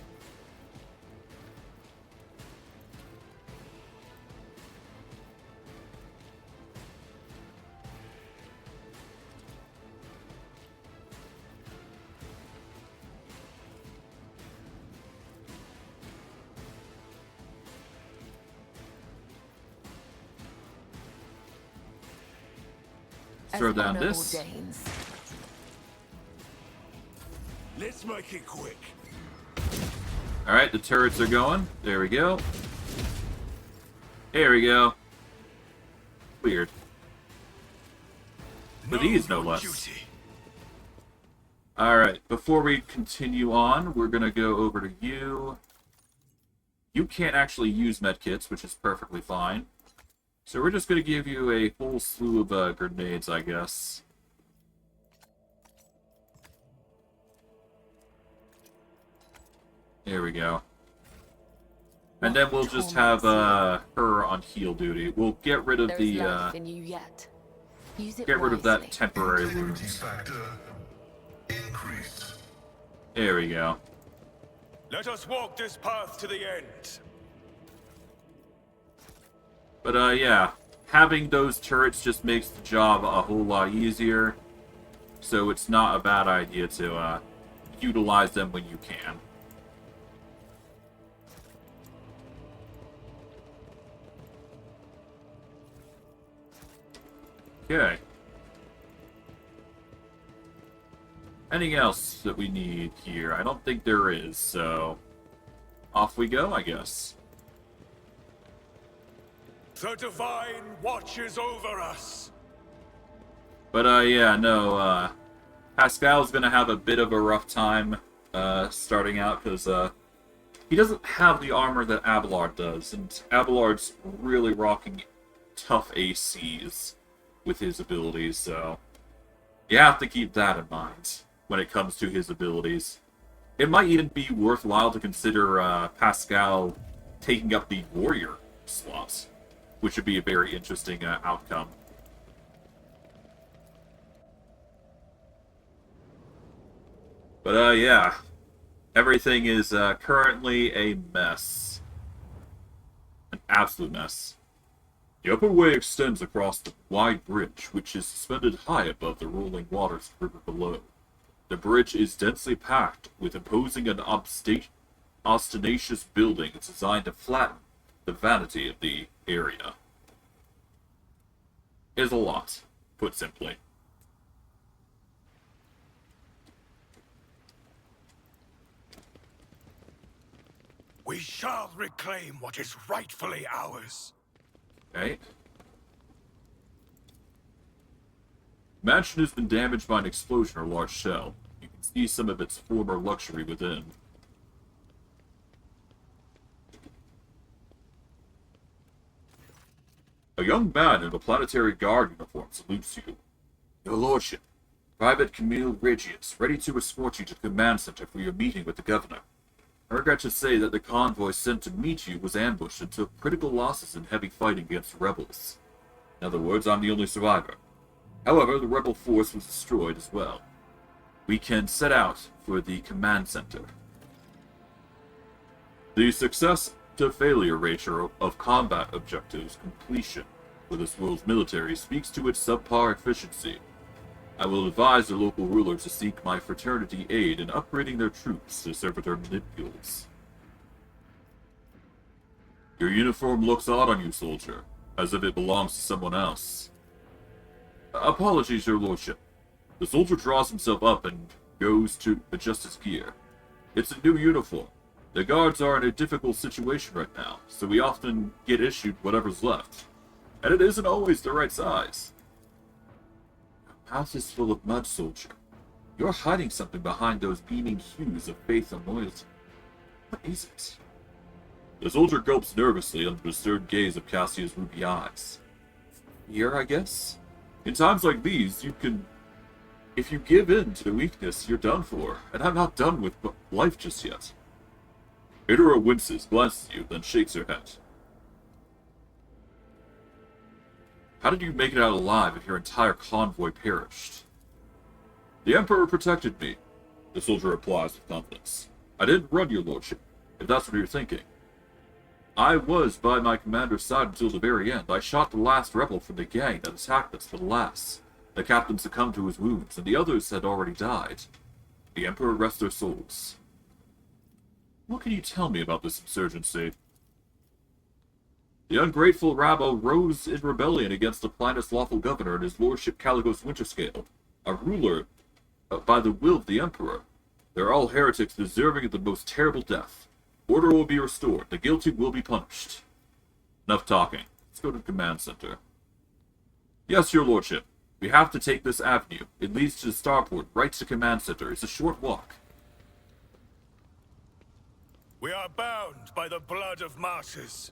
Throw down this. Let's make it quick. Alright, the turrets are going. There we go. There we go. Weird. But these, no less. Alright, before we continue on, we're gonna go over to you. You can't actually use medkits, which is perfectly fine. So we're just going to give you a whole slew of grenades, I guess. There we go. And then we'll just have her on heal duty. We'll get rid of There's the life in you yet. Use it get rid of that wisely. temporary Integrity wounds. factor increased. There we go. Let us walk this path to the end. But yeah, having those turrets just makes the job a whole lot easier. So it's not a bad idea to utilize them when you can. Okay. Anything else that we need here? I don't think there is, so off we go, I guess. The Divine watches over us. But yeah, no, Pascal's gonna have a bit of a rough time starting out, because he doesn't have the armor that Abelard does, and Abelard's really rocking tough ACs with his abilities, so you have to keep that in mind when it comes to his abilities. It might even be worthwhile to consider Pascal taking up the warrior slot, which would be a very interesting outcome. But yeah, everything is currently a mess. An absolute mess. The upper way extends across the wide bridge, which is suspended high above the rolling waters river below. The bridge is densely packed with imposing and ostentatious buildings designed to flatten the vanity of the area. Is a lot, put simply. We shall reclaim what is rightfully ours. Okay. Mansion has been damaged by an explosion or large shell. You can see some of its former luxury within. A young man in a planetary guard uniform salutes you. Your Lordship, Private Camille Regius, ready to escort you to the command center for your meeting with the governor. I regret to say that the convoy sent to meet you was ambushed and took critical losses in heavy fighting against rebels. In other words, I'm the only survivor. However, the rebel force was destroyed as well. We can set out for the command center. The success to failure ratio of combat objectives completion for this world's military speaks to its subpar efficiency. I will advise the local rulers to seek my fraternity aid in upgrading their troops to servitor manipules. Your uniform looks odd on you, soldier, as if it belongs to someone else. Apologies, your lordship. The soldier draws himself up and goes to adjust his gear. It's a new uniform. The guards are in a difficult situation right now, so we often get issued whatever's left. And it isn't always the right size. Your mouth is full of mud, soldier. You're hiding something behind those beaming hues of faith and loyalty. What is it? The soldier gulps nervously under the stern gaze of Cassia's ruby eyes. Fear, I guess? In times like these, you can... If you give in to weakness, you're done for, and I'm not done with life just yet. Idora winces, glances at you, then shakes her head. How did you make it out alive if your entire convoy perished? The Emperor protected me, the soldier replies with confidence. I didn't run, your lordship, if that's what you're thinking. I was by my commander's side until the very end. I shot the last rebel from the gang that attacked us, but alas, the captain succumbed to his wounds, and the others had already died. The Emperor rest their souls. What can you tell me about this insurgency? The ungrateful rabble rose in rebellion against the planet's lawful governor and his lordship Caligos Winterscale, a ruler by the will of the Emperor. They're all heretics deserving of the most terrible death. Order will be restored. The guilty will be punished. Enough talking. Let's go to the command center. Yes, your lordship. We have to take this avenue. It leads to the starport, right to command center. It's a short walk. We are bound by the blood of martyrs.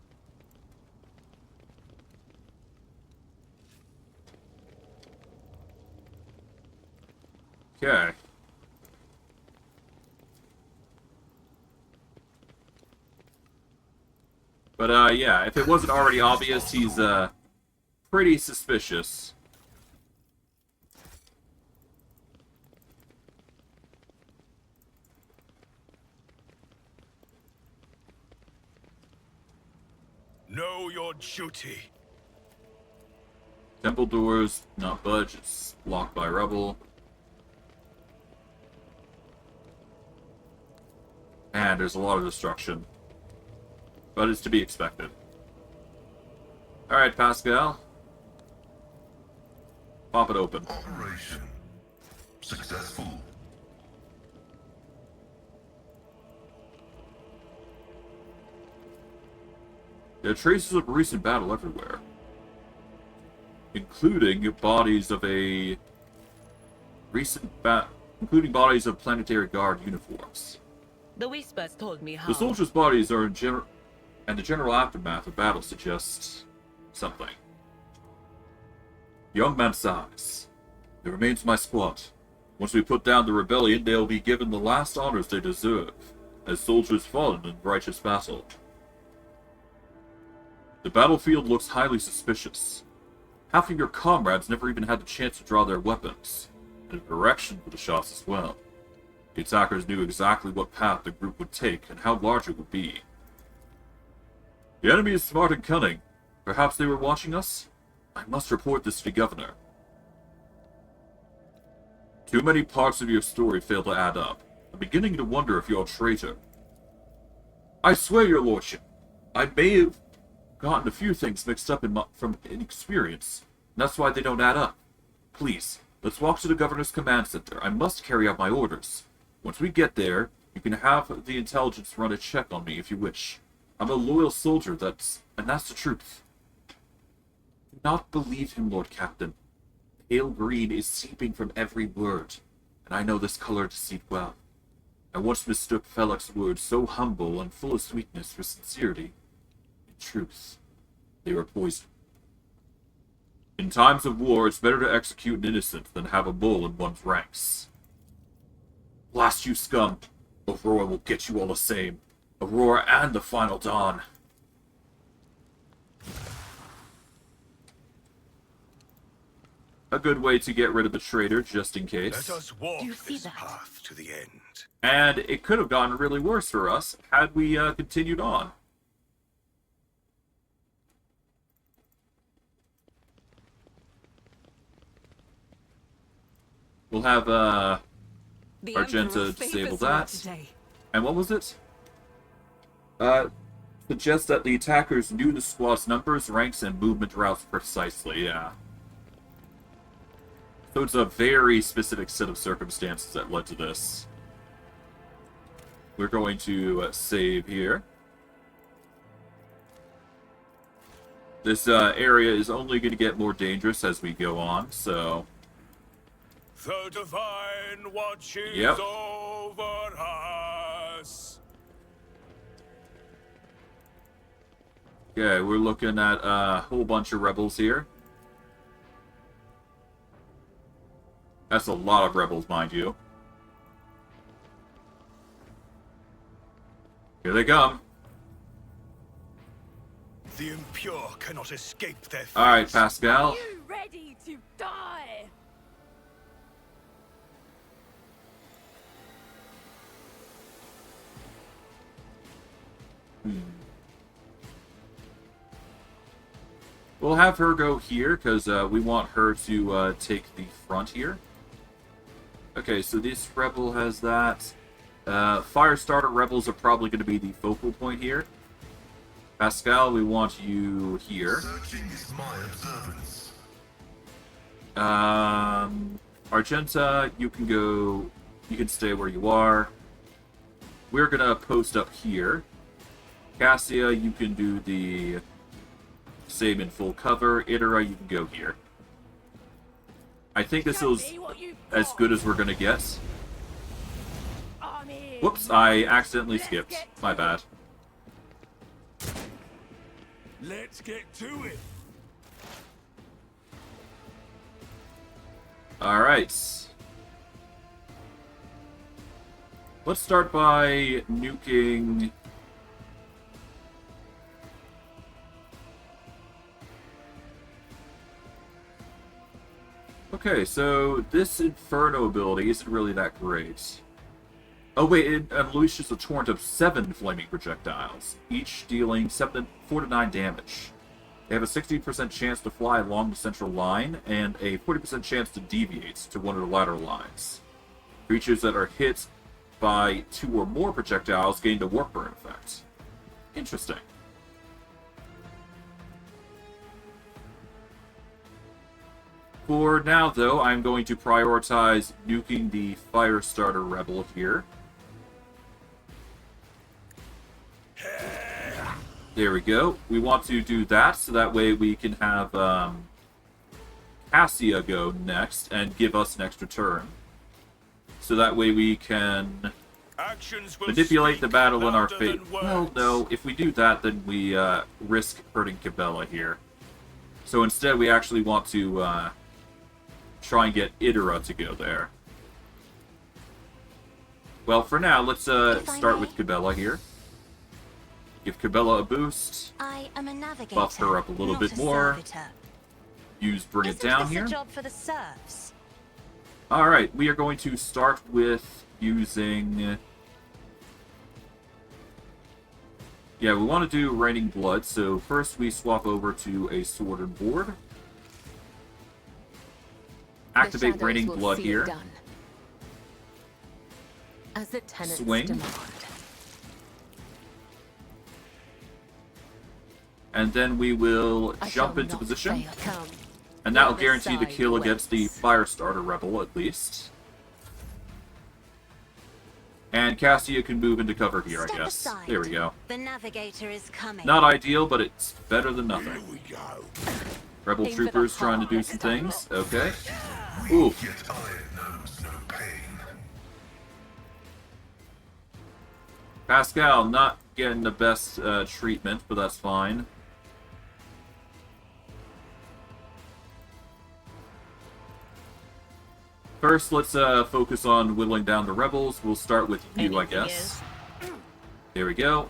Okay. But, yeah, if it wasn't already obvious, he's, pretty suspicious. Know your duty. Temple doors, not budge, it's blocked by rubble. And there's a lot of destruction. But it's to be expected. Alright, Pascal. Pop it open. Operation successful. There are traces of recent battle everywhere. Including bodies of bodies of Planetary Guard uniforms. The Whispers told me how. The soldiers' bodies are and the general aftermath of battle suggests something. Young man's size. The remains of my squad. Once we put down the rebellion, they'll be given the last honors they deserve, as soldiers fallen in righteous battle. The battlefield looks highly suspicious. Half of your comrades never even had the chance to draw their weapons, and a direction for the shots as well. The attackers knew exactly what path the group would take and how large it would be. The enemy is smart and cunning. Perhaps they were watching us? I must report this to the governor. Too many parts of your story fail to add up. I'm beginning to wonder if you're a traitor. I swear, your lordship, I may have gotten a few things mixed up from inexperience, and that's why they don't add up. Please, let's walk to the governor's command center. I must carry out my orders. Once we get there, you can have the intelligence run a check on me if you wish. I'm a loyal soldier, and that's the truth. Do not believe him, Lord Captain. Pale green is seeping from every word, and I know this color deceit well. I once mistook Felix's words so humble and full of sweetness for sincerity. In truth, they were poison. In times of war, it's better to execute an innocent than have a bull in one's ranks. Blast you, scum! Aurora will get you all the same. Aurora and the Final Dawn. A good way to get rid of the traitor, just in case. Let us walk Do you see this that? path to the end. And it could have gotten really worse for us had we continued on. We'll have The Argenta Emperor disable favors me that. today. And what was it? Suggests that the attackers knew the squad's numbers, ranks, and movement routes precisely, yeah. So it's a very specific set of circumstances that led to this. We're going to save here. This area is only going to get more dangerous as we go on, so... The divine watches Yep. over us. Okay, we're looking at a whole bunch of rebels here. That's a lot of rebels, mind you. Here they come. The impure cannot escape their fate. Alright, Pascal. You ready to die? We'll have her go here, because we want her to take the front here. Okay, so this rebel has that. Firestarter rebels are probably going to be the focal point here. Pascal, we want you here. Searching is my observance. Argenta, you can stay where you are. We're going to post up here. Cassia, you can do the same in full cover. Itera, you can go here. I think this is as good as we're gonna get. Whoops, I accidentally skipped. My bad. Let's get to it. Alright. Let's start by nuking... Okay, so this Inferno ability isn't really that great. Oh wait, it unleashes a torrent of 7 flaming projectiles, each dealing 4 to 9 damage. They have a 60% chance to fly along the central line, and a 40% chance to deviate to one of the lateral lines. Creatures that are hit by 2 or more projectiles gain the warp burn effect. Interesting. For now, though, I'm going to prioritize nuking the Firestarter Rebel here. There we go. We want to do that, so that way we can have Cassia go next and give us an extra turn. So that way we can manipulate the battle in our favor. Well, no, if we do that, then we risk hurting Cabela here. So instead, we actually want to try and get Idra to go there. Well, for now, let's start with Cabela here. Give Cabela a boost. I am a navigator, buff her up a little bit more. Use Bring It Down here. Job for the serfs? Alright, we are going to start with using... Yeah, we want to do Raining Blood, so first we swap over to a Sword and Board. Activate Raining Blood here. As the tenants Swing. demand. And then we will jump into position. And that will guarantee the kill against the Firestarter Rebel, at least. And Cassia can move into cover here, I guess. Aside. There we go. The navigator is coming. Not ideal, but it's better than nothing. Here we go. Rebel Aim for the troopers trying to do heart. some things. Okay. Ooh. Yet iron knows no pain. Pascal not getting the best treatment, but that's fine. First, let's focus on whittling down the rebels. We'll start with you, I guess. There we go.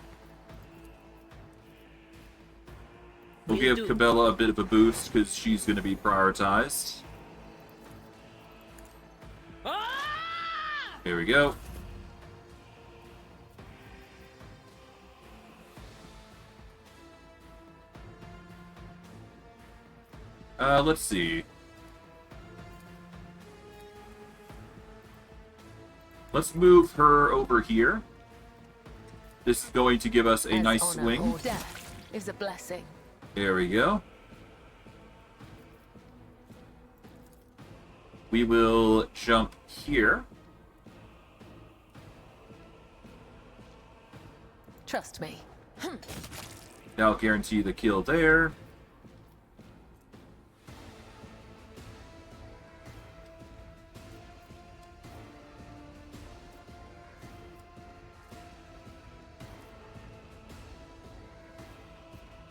We'll give Cabela a bit of a boost, because she's going to be prioritized. There we go. Let's see. Let's move her over here. This is going to give us a nice swing. Or death is a blessing. There we go. We will jump here. Trust me. That'll guarantee the kill there.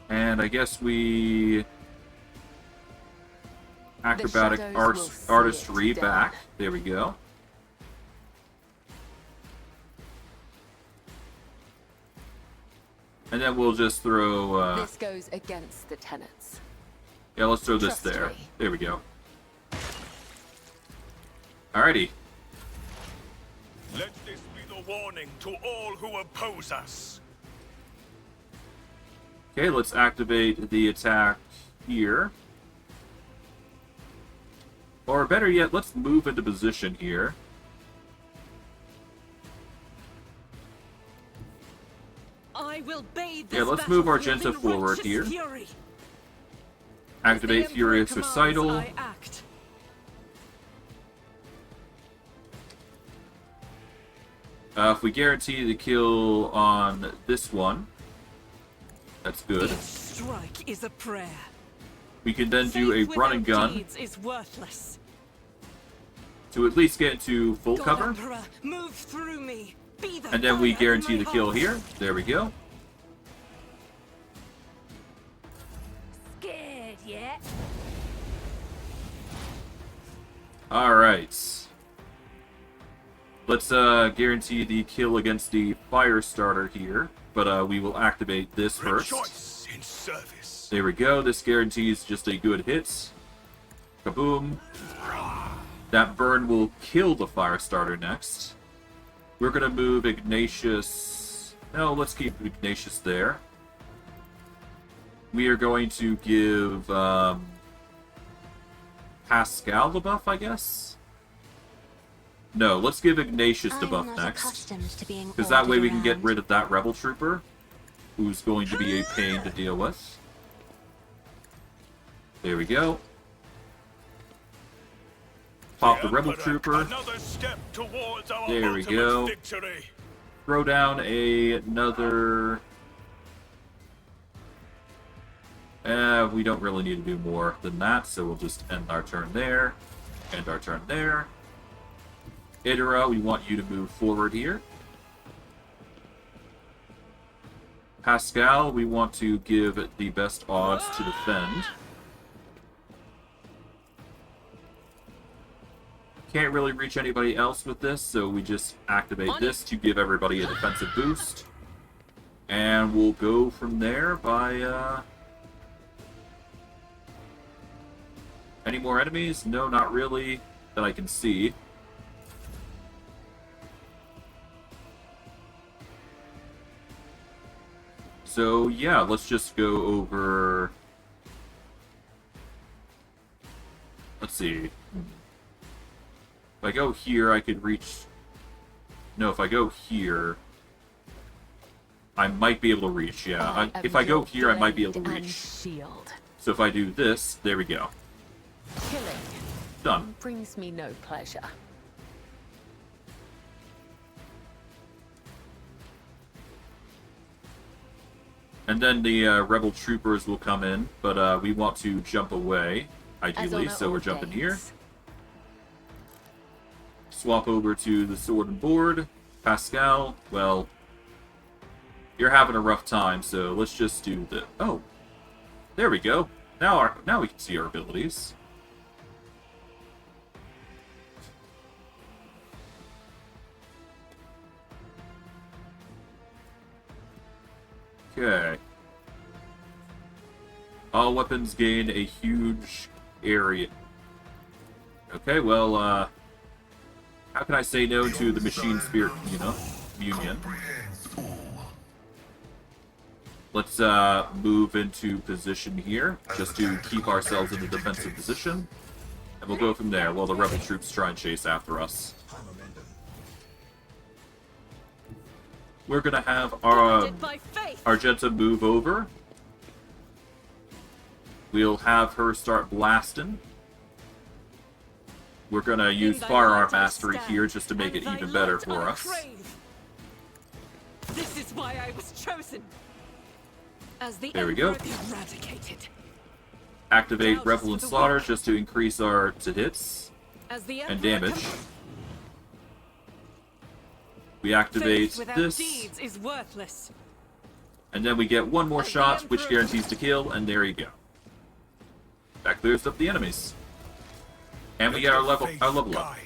And I guess we acrobatic artistry back. There we go. And then we'll just throw... this goes against the tenets. Yeah, let's throw this Trust there. me. There we go. Alrighty. Let this be the warning to all who oppose us. Okay, let's activate the attack here. Or better yet, let's move into position here. I will bathe this Yeah, let's move battlefield Argenta in forward righteous here. fury. Activate As the Furious Emperor Recital. commands, I act. If we guarantee the kill on this one, that's good. Each strike is a prayer. We can then do a Faith run and without gun deeds is worthless. to at least get into full God cover. Emperor, move through me. Be the And then we fire guarantee in the my kill heart. here. There we go. Scared yet? Alright. Let's guarantee the kill against the fire starter here, but we will activate this first. Rejoice in service. There we go. This guarantees just a good hit. Kaboom. That burn will kill the fire starter next. We're gonna move Ignatius. No, let's keep Ignatius there. We are going to give Pascal the buff, I guess? No, let's give Ignatius the buff next. Because that way we can get rid of that rebel trooper, who's going to be a pain to deal with. There we go. Pop the rebel trooper. Another step towards our There we ultimate go. victory. Throw down another... we don't really need to do more than that, so we'll just end our turn there. End our turn there. Idra, we want you to move forward here. Pascal, we want to give it the best odds to defend. Can't really reach anybody else with this, so we just activate this to give everybody a defensive boost. And we'll go from there by, any more enemies? No, not really, that I can see. So, yeah, let's just go over... Let's see. If I go here, I could reach... No, if I go here... I might be able to reach, yeah. If I go here, I might be able to reach. So if I do this, there we go. Killing Done. brings me no pleasure. And then the rebel troopers will come in, but we want to jump away, ideally, so we're jumping here. Swap over to the sword and board. Pascal, well, you're having a rough time, so let's just do the... Oh, there we go. Now we can see our abilities. Okay. All weapons gain a huge area. Okay, well, how can I say no to the Machine Spirit, Union? Let's move into position here, just to keep ourselves in a defensive position. And we'll go from there while the rebel troops try and chase after us. We're gonna have our Argenta move over. We'll have her start blasting. We're gonna use Firearm Mastery here just to make it even better for us. This is why I was chosen. As the There we go. Eradicated. Activate Revel and Slaughter just to increase our hits As the and damage. We activate this, deeds is worthless. and then we get one more shot, which guarantees to kill, and there you go. That clears up the enemies. And we get our level up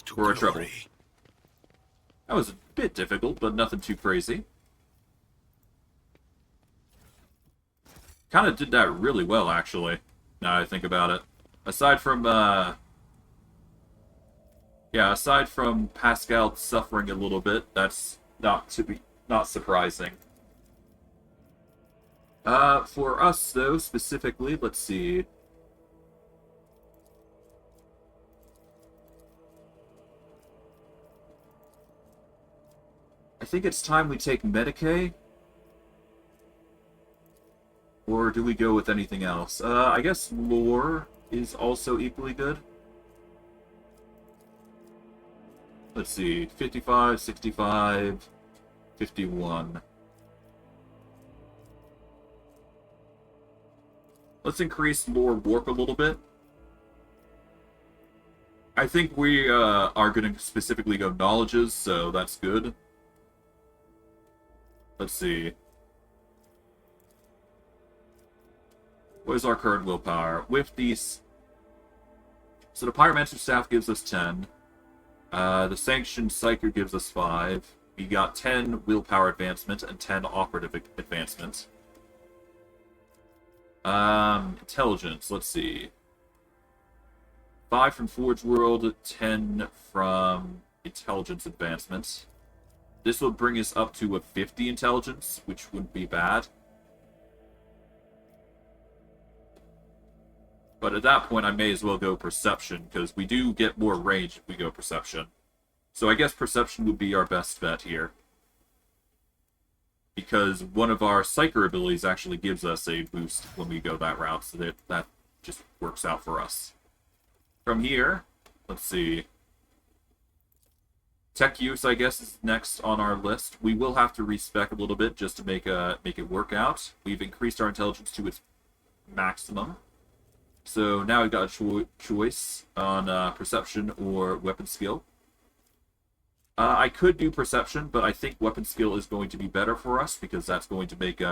for a trouble. That was a bit difficult, but nothing too crazy. Kind of did that really well, actually, now I think about it. Aside from, aside from Pascal suffering a little bit, that's not surprising. For us, though, specifically, let's see. I think it's time we take Medicaid. Or do we go with anything else? I guess Lore is also equally good. Let's see, 55, 65, 51. Let's increase Lore Warp a little bit. I think we are going to specifically go Knowledges, so that's good. Let's see. What is our current willpower? With these... So the Pyromancer Staff gives us 10. The Sanctioned Psyker gives us 5. We got 10 willpower advancement and 10 operative advancement. Intelligence, let's see. 5 from Forge World, 10 from intelligence advancement. This will bring us up to a 50 intelligence, which wouldn't be bad. But at that point, I may as well go Perception, because we do get more range if we go Perception. So I guess Perception would be our best bet here. Because one of our Psyker abilities actually gives us a boost when we go that route, so that just works out for us. From here, let's see. Tech use, I guess, is next on our list. We will have to respec a little bit just to make it work out. We've increased our intelligence to its maximum. So now we've got a choice on perception or weapon skill. I could do perception, but I think weapon skill is going to be better for us because that's going to make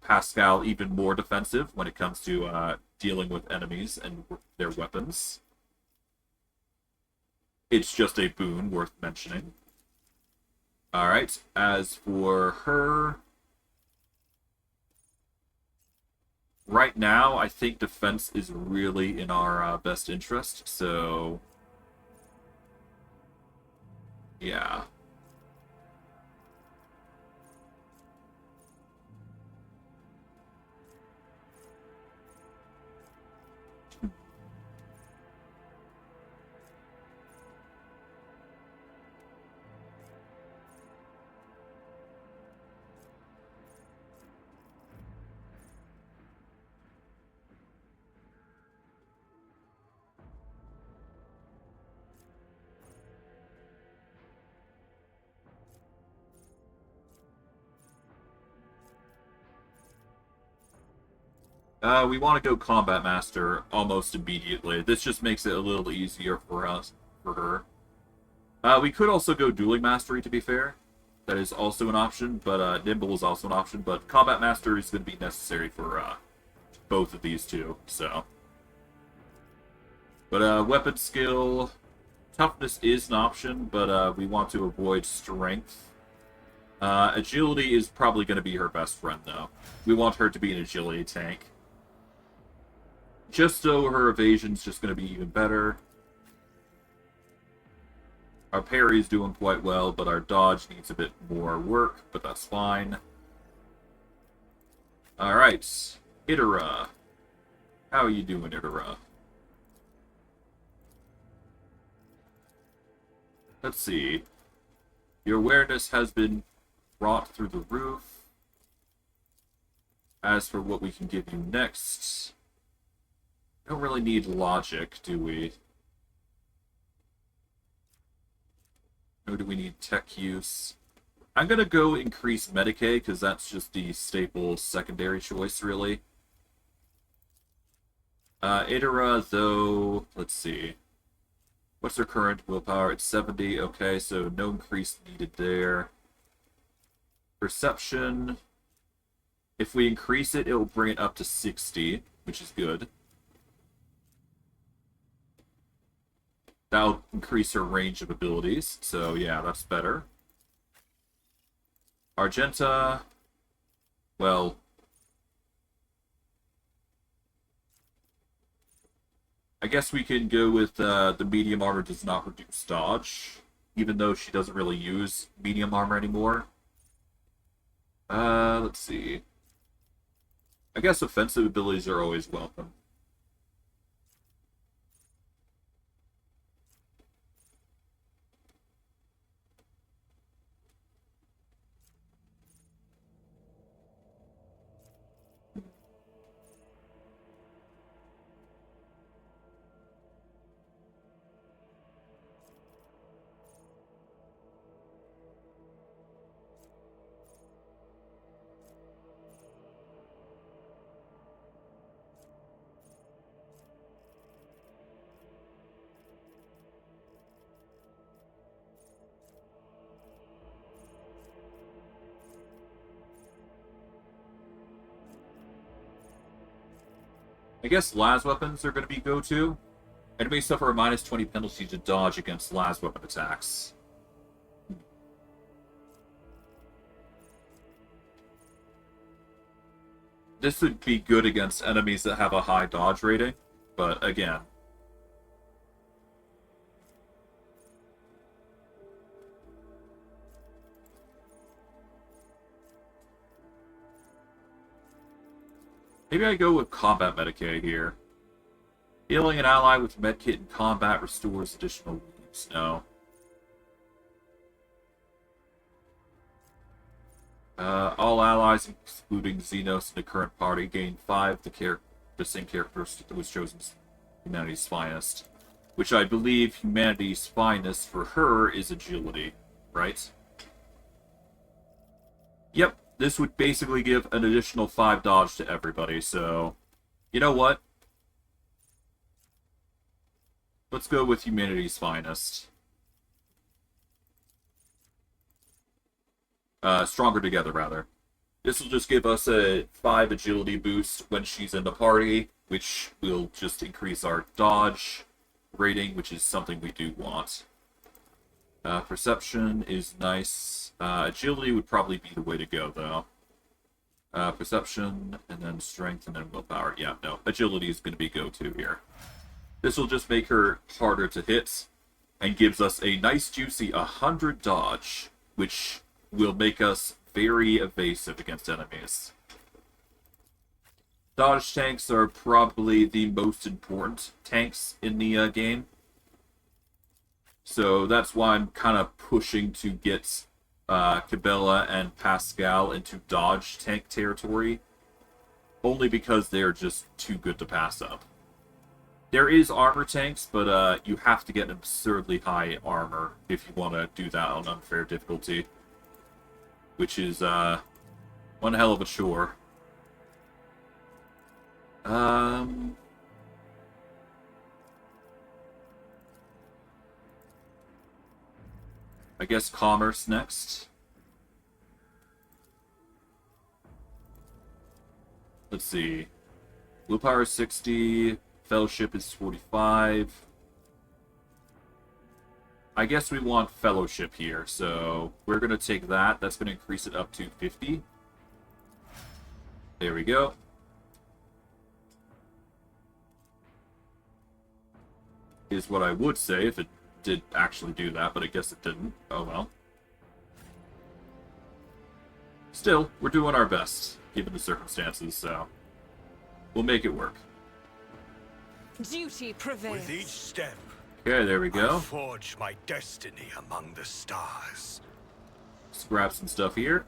Pascal even more defensive when it comes to dealing with enemies and their weapons. It's just a boon worth mentioning. Alright, as for her... Right now, I think defense is really in our best interest, so... Yeah. We want to go Combat Master almost immediately. This just makes it a little easier for us, for her. We could also go Dueling Mastery, to be fair. That is also an option, but Nimble is also an option, but Combat Master is going to be necessary for both of these two, so. But weapon skill, toughness is an option, but we want to avoid strength. Agility is probably going to be her best friend, though. We want her to be an agility tank. Just so her evasion's just going to be even better. Our parry's doing quite well, but our dodge needs a bit more work, but that's fine. Alright, Itera. How are you doing, Itera? Let's see. Your awareness has been brought through the roof. As for what we can give you next... We don't really need logic, do we? Nor do we need tech use. I'm gonna go increase Medicaid, because that's just the staple secondary choice, really. Itera, though, let's see. What's her current willpower? It's 70, okay, so no increase needed there. Perception. If we increase it, it will bring it up to 60, which is good. That'll increase her range of abilities, so yeah, that's better. Argenta, well... I guess we can go with the medium armor does not reduce dodge, even though she doesn't really use medium armor anymore. Let's see. I guess offensive abilities are always welcome. I guess las weapons are going to be go-to. Enemies suffer a -20 penalty to dodge against las weapon attacks. This would be good against enemies that have a high dodge rating, but again... Maybe I go with combat medikit here. Healing an ally with medkit in combat restores additional wounds. No. All allies, including Xenos in the current party, gain 5 the same characteristic that was chosen as Humanity's Finest. Which I believe Humanity's Finest for her is agility, right? Yep, this would basically give an additional 5 dodge to everybody, so... You know what? Let's go with Humanity's Finest. Stronger Together, rather. This will just give us a 5 agility boost when she's in the party, which will just increase our dodge rating, which is something we do want. Perception is nice. Agility would probably be the way to go, though. Perception, and then strength, and then willpower. Yeah, no. Agility is going to be go-to here. This will just make her harder to hit, and gives us a nice juicy 100 dodge, which will make us very evasive against enemies. Dodge tanks are probably the most important tanks in the game. So that's why I'm kind of pushing to get Cabela and Pascal into dodge tank territory. Only because they're just too good to pass up. There is armor tanks, but you have to get absurdly high armor if you want to do that on unfair difficulty. Which is one hell of a chore. I guess commerce next. Let's see. Willpower is 60. Fellowship is 45. I guess we want Fellowship here, so we're going to take that. That's going to increase it up to 50. There we go. Is what I would say if it did actually do that, but I guess it didn't. Oh well. Still, we're doing our best, given the circumstances, so we'll make it work. Duty prevails. With each step, Okay, there we go. I forge my destiny among the stars. Let's grab some stuff here.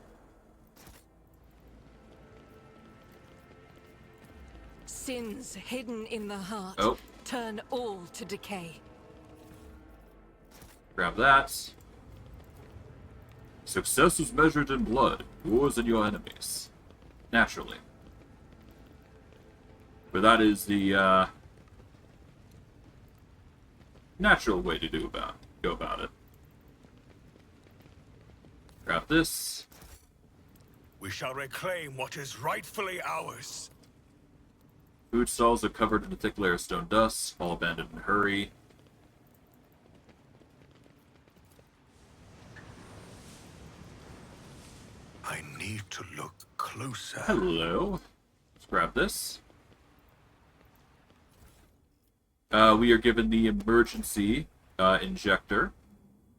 Sins hidden in the heart turn all to decay. Grab that. Success is measured in blood, yours and your enemies. Naturally. But that is the natural way to go about it. Grab this. We shall reclaim what is rightfully ours. Food stalls are covered in a thick layer of stone dust, all abandoned in a hurry. I need to look closer. Hello. Let's grab this. We are given the emergency injector.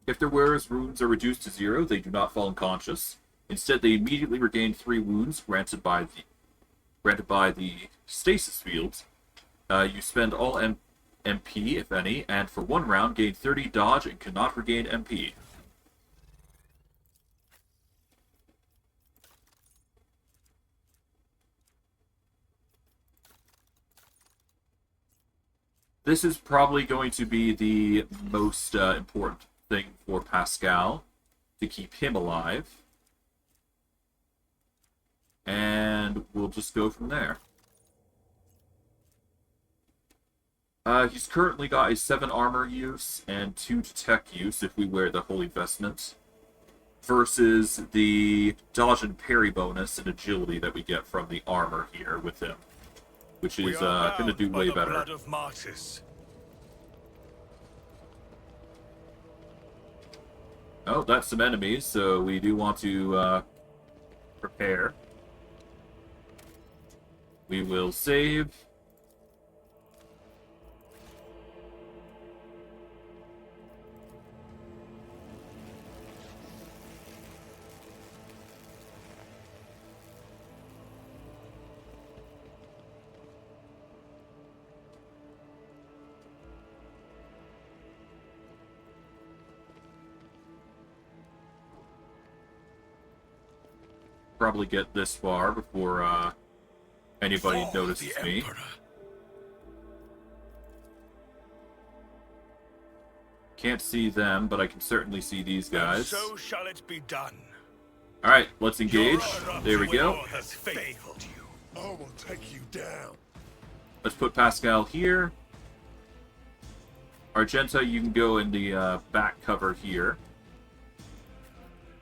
If their wearer's wounds are reduced to 0, they do not fall unconscious. Instead, they immediately regain 3 wounds granted by the stasis field. You spend all MP, if any, and for 1 round gain 30 dodge and cannot regain MP. This is probably going to be the most important thing for Pascal, to keep him alive. And we'll just go from there. He's currently got a 7 armor use and 2 detect use if we wear the Holy Vestment, versus the dodge and parry bonus and agility that we get from the armor here with him, which is going to do way better. Blood of martyrs. Oh, that's some enemies, so we do want to prepare. We will save. Probably get this far before anybody For notices the me. Emperor. Can't see them, but I can certainly see these guys. So shall it be done. Alright, let's engage. Your There we go. Lord has failed you. I will take you down. Let's put Pascal here. Argenta, you can go in the back cover here.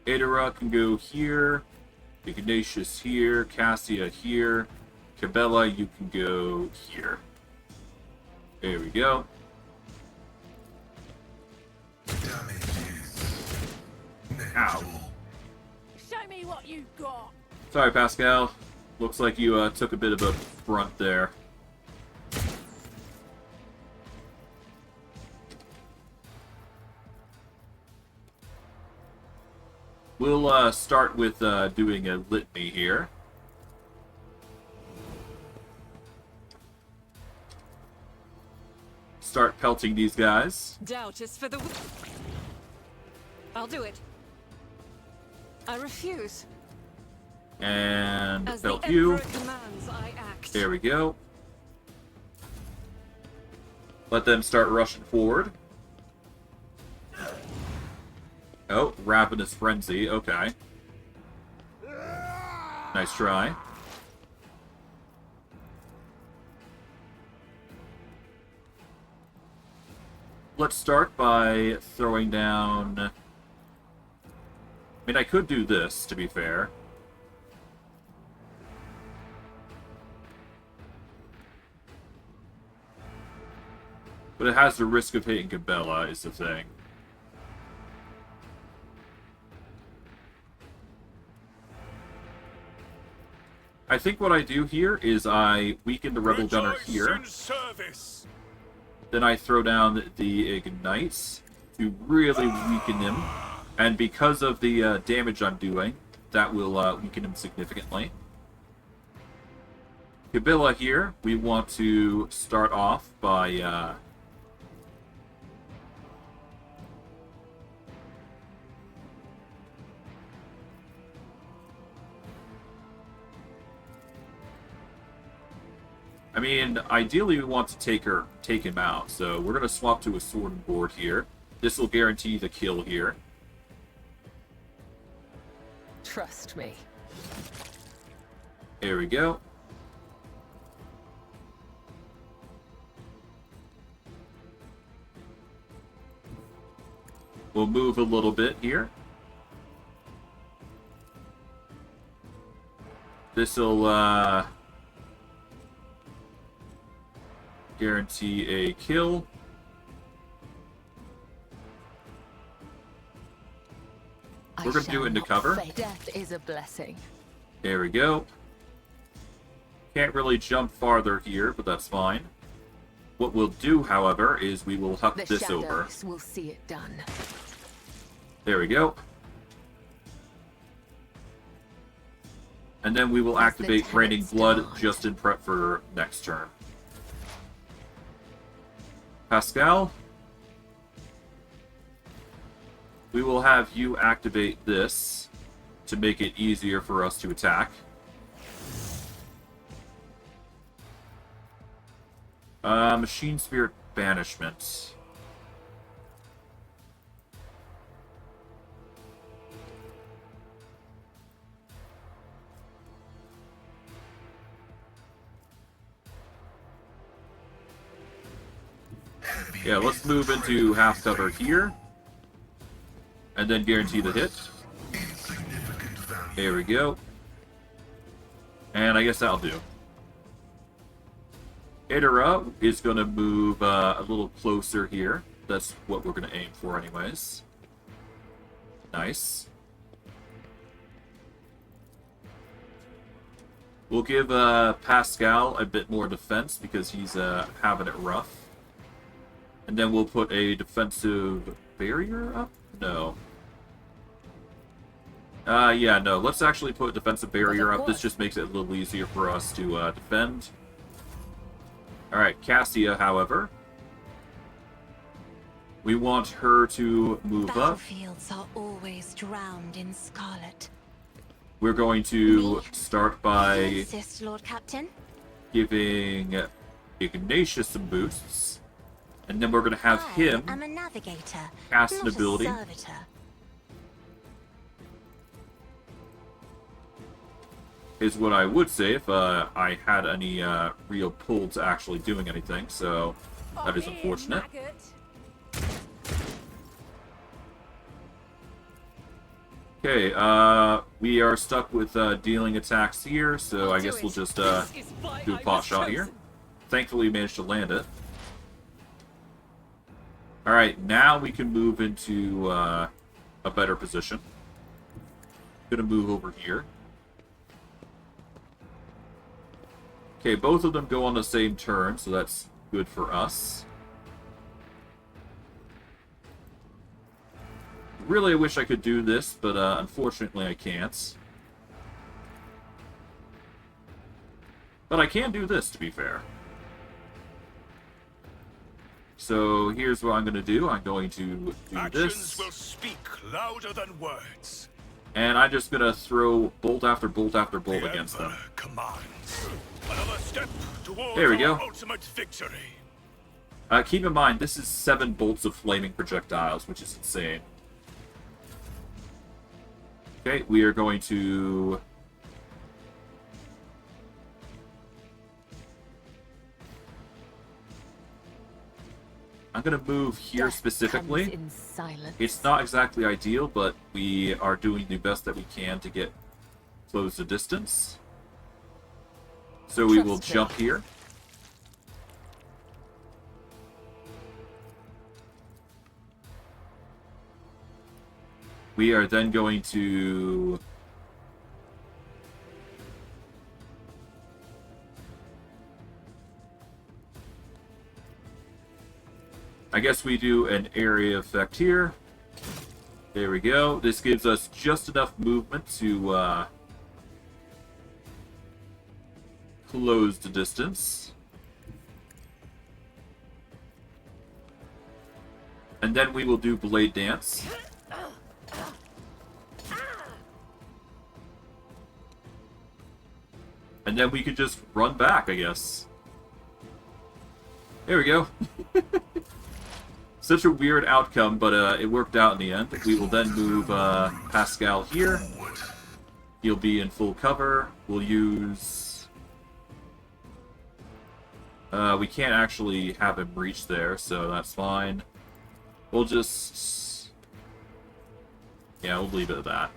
Adara can go here. Ignatious here. Cassia here. Cabela, you can go here. There we go. Damage is Ow. negligible. Show me what you got. Sorry, Pascal. Looks like you took a bit of a brunt there. We'll start with doing a litany here. Start pelting these guys. Doubt is for the... I'll do it. I refuse. And As the pelt you. Emperor commands, I act. There we go. Let them start rushing forward. Oh, Ravenous Frenzy. Okay. Nice try. Let's start by throwing down... I mean, I could do this, to be fair. But it has the risk of hitting Cabela, is the thing. I think what I do here is I weaken the Rebel Gunner Rejoice here. in service. Then I throw down the Ignites to really weaken him. And because of the damage I'm doing, that will weaken him significantly. Cabela here, we want to start off by... I mean, ideally we want to take him out, so we're going to swap to a sword and board here. This will guarantee the kill here. Trust me. There we go. We'll move a little bit here. This'll guarantee a kill. We're going to do it into cover. Death is a blessing. There we go. Can't really jump farther here, but that's fine. What we'll do, however, is we will huck The this over. shadows will see it done. There we go. And then we will activate Raining tenants Blood demand. just in prep for next turn. Pascal, we will have you activate this to make it easier for us to attack. Machine Spirit Banishment. Yeah, let's move into half cover here. And then guarantee the hit. Insignificant value. There we go. And I guess that'll do. Adara is going to move a little closer here. That's what we're going to aim for anyways. Nice. We'll give Pascal a bit more defense because he's having it rough. And then we'll put a defensive barrier up? No. Yeah, no. Let's actually put a defensive barrier up. This just makes it a little easier for us to defend. Alright, Cassia, however. We want her to move up. Battlefields are always drowned in scarlet. We're going to start by Insist, Lord Captain. giving Ignatious some boosts. And then we're going to have him I'm a navigator, cast not an ability. a servitor. Is what I would say if I had any real pull to actually doing anything, so that is unfortunate. Okay, we are stuck with dealing attacks here, so I guess we'll just do a pot shot here. Thankfully, we managed to land it. Alright, now we can move into a better position. Gonna move over here. Okay, both of them go on the same turn, so that's good for us. Really, I wish I could do this, but unfortunately I can't. But I can do this, to be fair. So here's what I'm going to do. I'm going to do Actions this. will speak louder than words. And I'm just going to throw bolt after bolt after bolt The against them. Emperor commands. Another step towards There we go. our ultimate victory. Keep in mind, this is 7 bolts of flaming projectiles, which is insane. Okay, we are going to... I'm going to move here specifically. It's not exactly ideal, but we are doing the best that we can to get close the distance. So we will jump here. We are then going to... I guess we do an area effect here. There we go. This gives us just enough movement to close the distance. And then we will do Blade Dance. And then we could just run back, I guess. There we go. Such a weird outcome, but it worked out in the end. We will then move Pascal here. He'll be in full cover. We'll use... we can't actually have him reach there, so that's fine. We'll just... yeah, we'll leave it at that.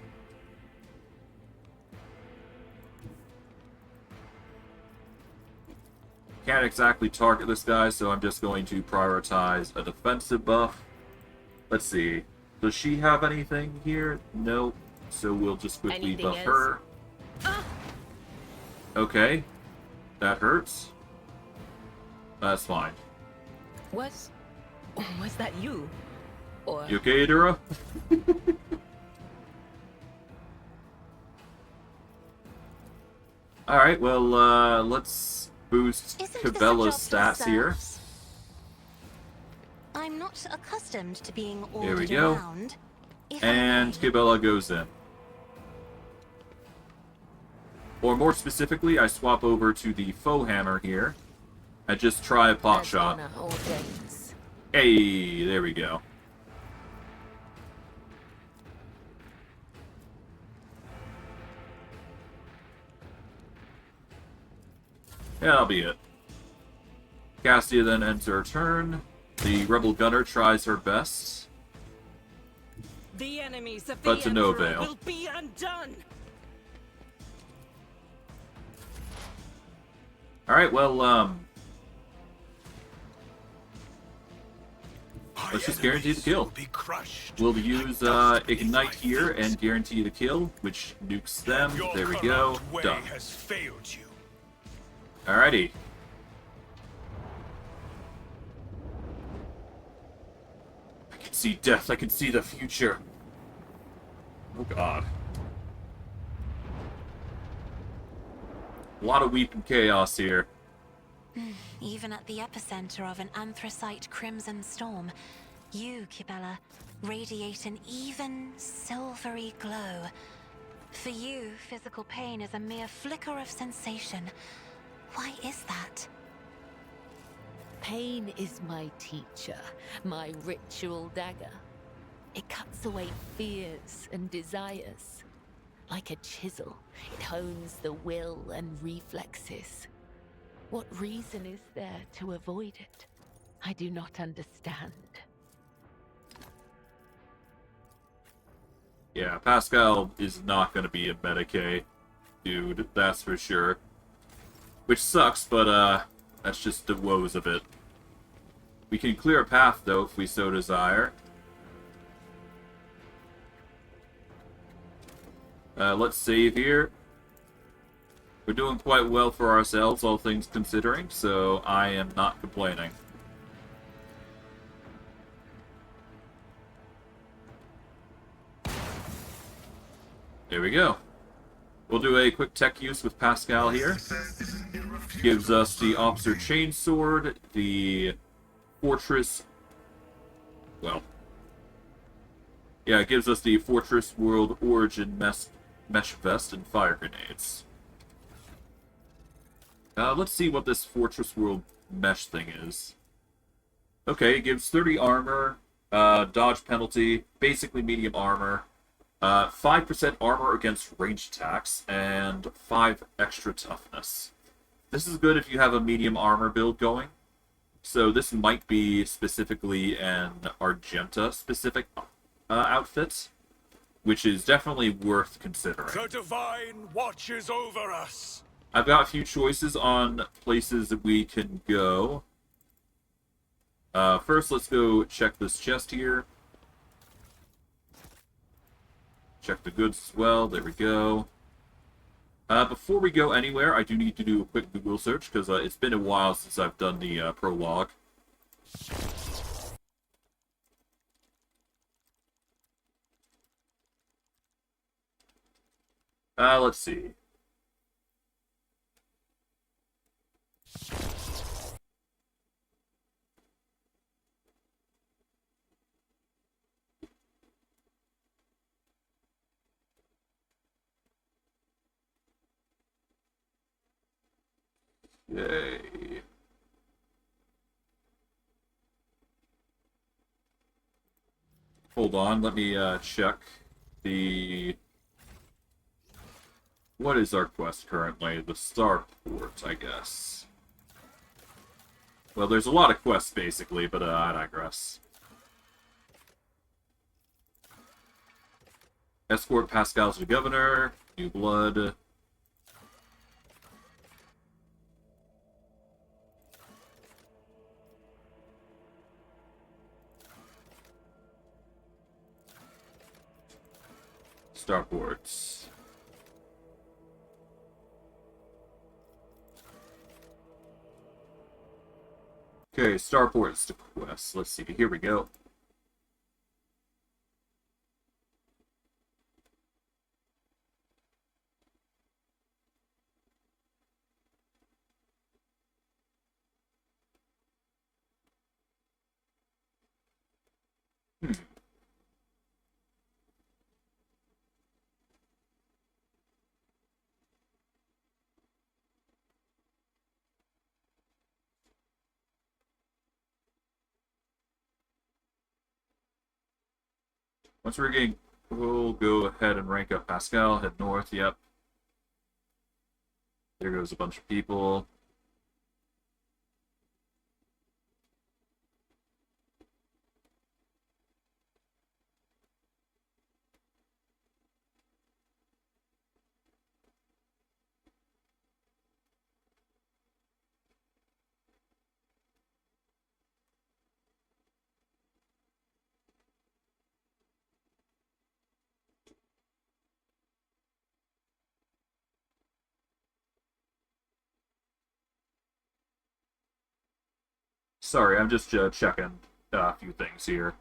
Can't exactly target this guy, so I'm just going to prioritize a defensive buff. Let's see. Does she have anything here? Nope. So we'll just quickly buff her. Okay. That hurts. That's fine. Was that you? Or You okay, Dura? Alright, well, let's boost Isn't Cabela's this a job for stats here. serfs? I'm not accustomed to being There we ordered go. around. If I And may. Cabela goes in. Or more specifically, I swap over to the faux hammer here. I just try a pot as shot. honor ordains. Hey, there we go. Yeah, that'll be it. Cassia then ends her turn. The Rebel Gunner tries her best. The enemies of But the to no Emperor avail. will be undone. Alright, well, I let's just guarantee the kill. Will be crushed. We'll use Ignite here and guarantee the kill, which nukes them. Your There we go. corrupt way Done. has failed you. Alrighty. I can see death. I can see the future. Oh god. A lot of weeping chaos here. Even at the epicenter of an anthracite crimson storm, you, Kibella, radiate an even, silvery glow. For you, physical pain is a mere flicker of sensation. Why is that? Pain is my teacher, my ritual dagger. It cuts away fears and desires. Like a chisel, it hones the will and reflexes. What reason is there to avoid it? I do not understand. Yeah, Pascal is not going to be a Medicaid dude, that's for sure. Which sucks, but that's just the woes of it. We can clear a path, though, if we so desire. Let's save here. We're doing quite well for ourselves, all things considering, so I am not complaining. There we go. We'll do a quick tech use with Pascal here. Gives us the Officer Chainsword, the Fortress... Well... Yeah, it gives us the Fortress World Origin Mesh Vest and Fire Grenades. Let's see what this Fortress World Mesh thing is. Okay, it gives 30 armor, dodge penalty, basically medium armor, 5% armor against ranged attacks, and 5 extra toughness. This is good if you have a medium armor build going. So this might be specifically an Argenta-specific outfit, which is definitely worth considering. The Divine watches over us. I've got a few choices on places that we can go. First, let's go check this chest here. Check the goods as well. There we go. Before we go anywhere, I do need to do a quick Google search, because it's been a while since I've done the prologue. Let's see. Yay. Hold on, let me check the... What is our quest currently? The Starport, I guess. Well, there's a lot of quests, basically, but I digress. Escort Pascal to the Governor. New Blood. Starports. Okay, Starports to quest. Let's see. Here we go. Once we're getting, we'll go ahead and rank up Pascal, head north, yep. There goes a bunch of people. Sorry, I'm just checking a few things here.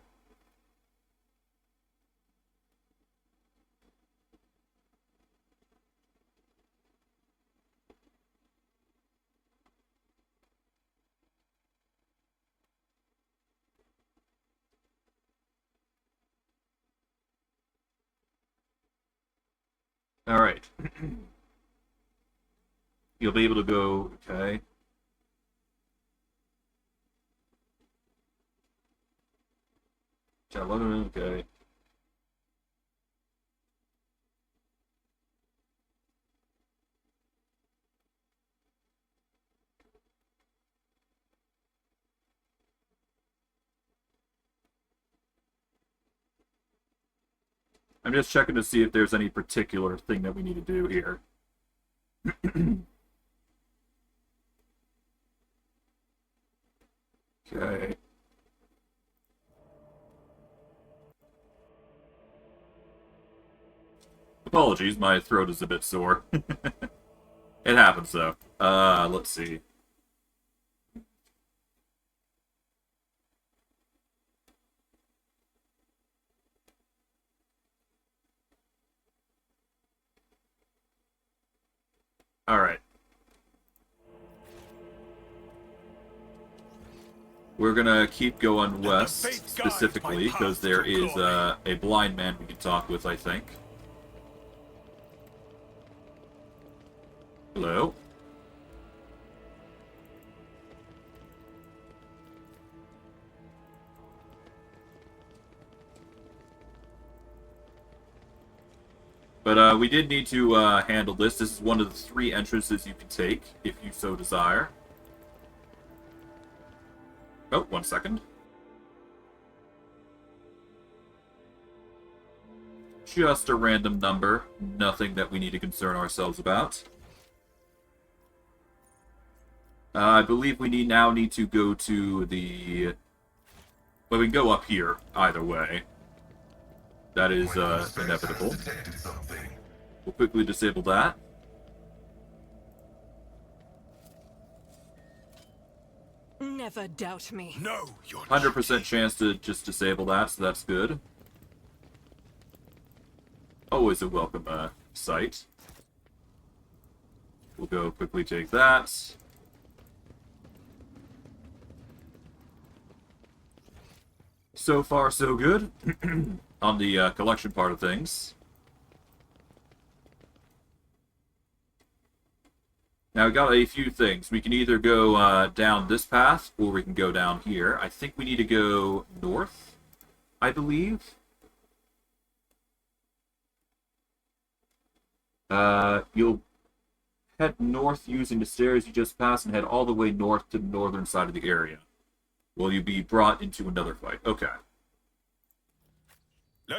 Alright. You'll be able to go... Okay. Okay. I'm just checking to see if there's any particular thing that we need to do here. Okay. Apologies, my throat is a bit sore. It happens, though. Let's see. Alright. We're gonna keep going west, specifically, because there is a blind man we can talk with, I think. Hello? But we did need to handle this. This is one of the 3 entrances you can take, if you so desire. Oh, 1 second. Just a random number. Nothing that we need to concern ourselves about. I believe we now need to go to the... Well, we can go up here, either way. That is inevitable. We'll quickly disable that. Never doubt me. No, you're 100% chance to just disable that, so that's good. Always a welcome sight. We'll go quickly take that. So far, so good. On the collection part of things. Now, we got a few things. We can either go down this path, or we can go down here. I think we need to go north, I believe. You'll head north using the stairs you just passed and head all the way north to the northern side of the area. Will you be brought into another fight? Okay.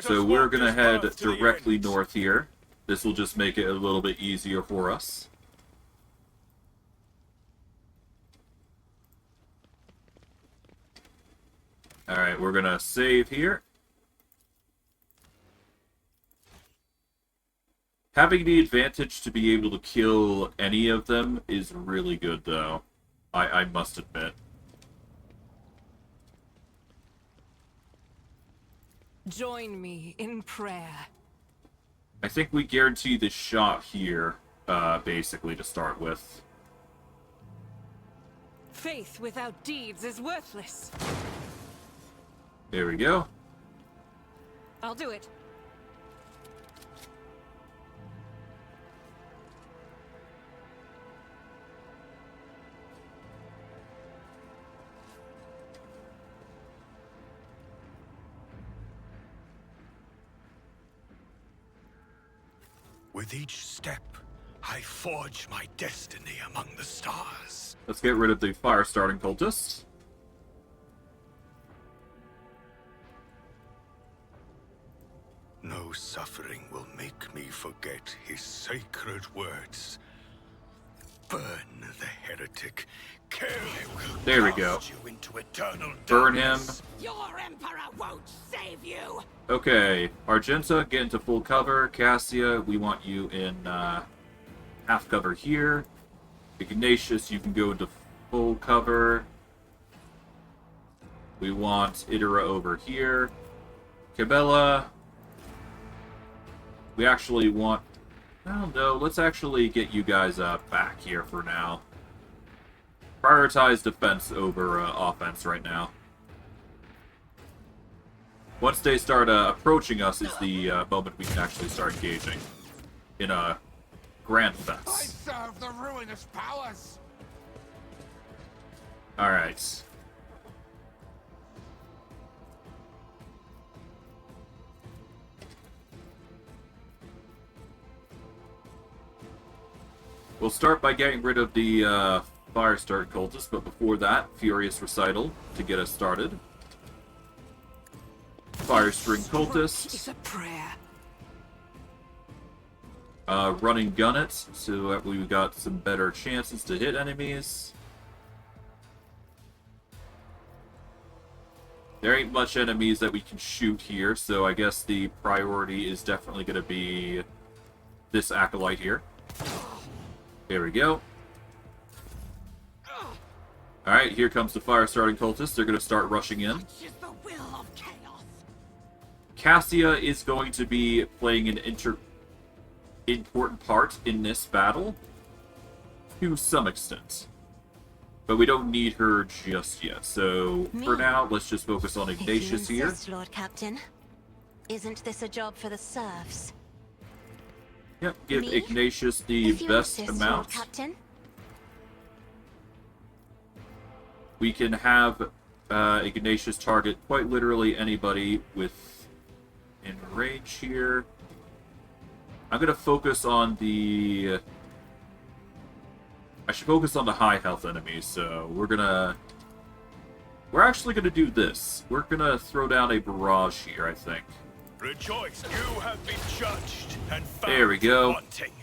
So we're going to head directly north here. This will just make it a little bit easier for us. Alright, we're going to save here. Having the advantage to be able to kill any of them is really good, though. I must admit. Join me in prayer. I think we guarantee the shot here, basically, to start with. Faith without deeds is worthless. There we go. I'll do it. With each step, I forge my destiny among the stars. Let's get rid of the fire-starting cultist. No suffering will make me forget his sacred words. Burn the heretic. Kill him. There we go. You into eternal Burn him. darkness. Your emperor won't save you! Okay, Argenta, get into full cover. Cassia, we want you in half cover here. Ignatius, you can go into full cover. We want Idra over here. Cabela. We actually want... I don't know. Let's actually get you guys back here for now. Prioritize defense over offense right now. Once they start approaching us is the moment we can actually start engaging in a grand I defense. serve the ruinous powers. Alright. We'll start by getting rid of the Firestart cultists, but before that, Furious Recital to get us started. Firestring cultists. It's a prayer. Running gun it, so that we've got some better chances to hit enemies. There ain't much enemies that we can shoot here, so I guess the priority is definitely going to be this Acolyte here. There we go. Alright, here comes the fire-starting cultists. They're going to start rushing in. The will of chaos. Cassia is going to be playing an important part in this battle, to some extent. But we don't need her just yet, so for now, let's just focus on Ignatious if you here. insist, Lord Captain. Isn't this a job for the serfs? Yep, give Me? Ignatious the If you best insist, amount. Lord Captain. We can have Ignatius target quite literally anybody with in range here. I'm gonna focus on the... I should focus on the high health enemies, so we're actually gonna do this. We're gonna throw down a barrage here, I think. Rejoice, you have been judged and found There we go. wanting.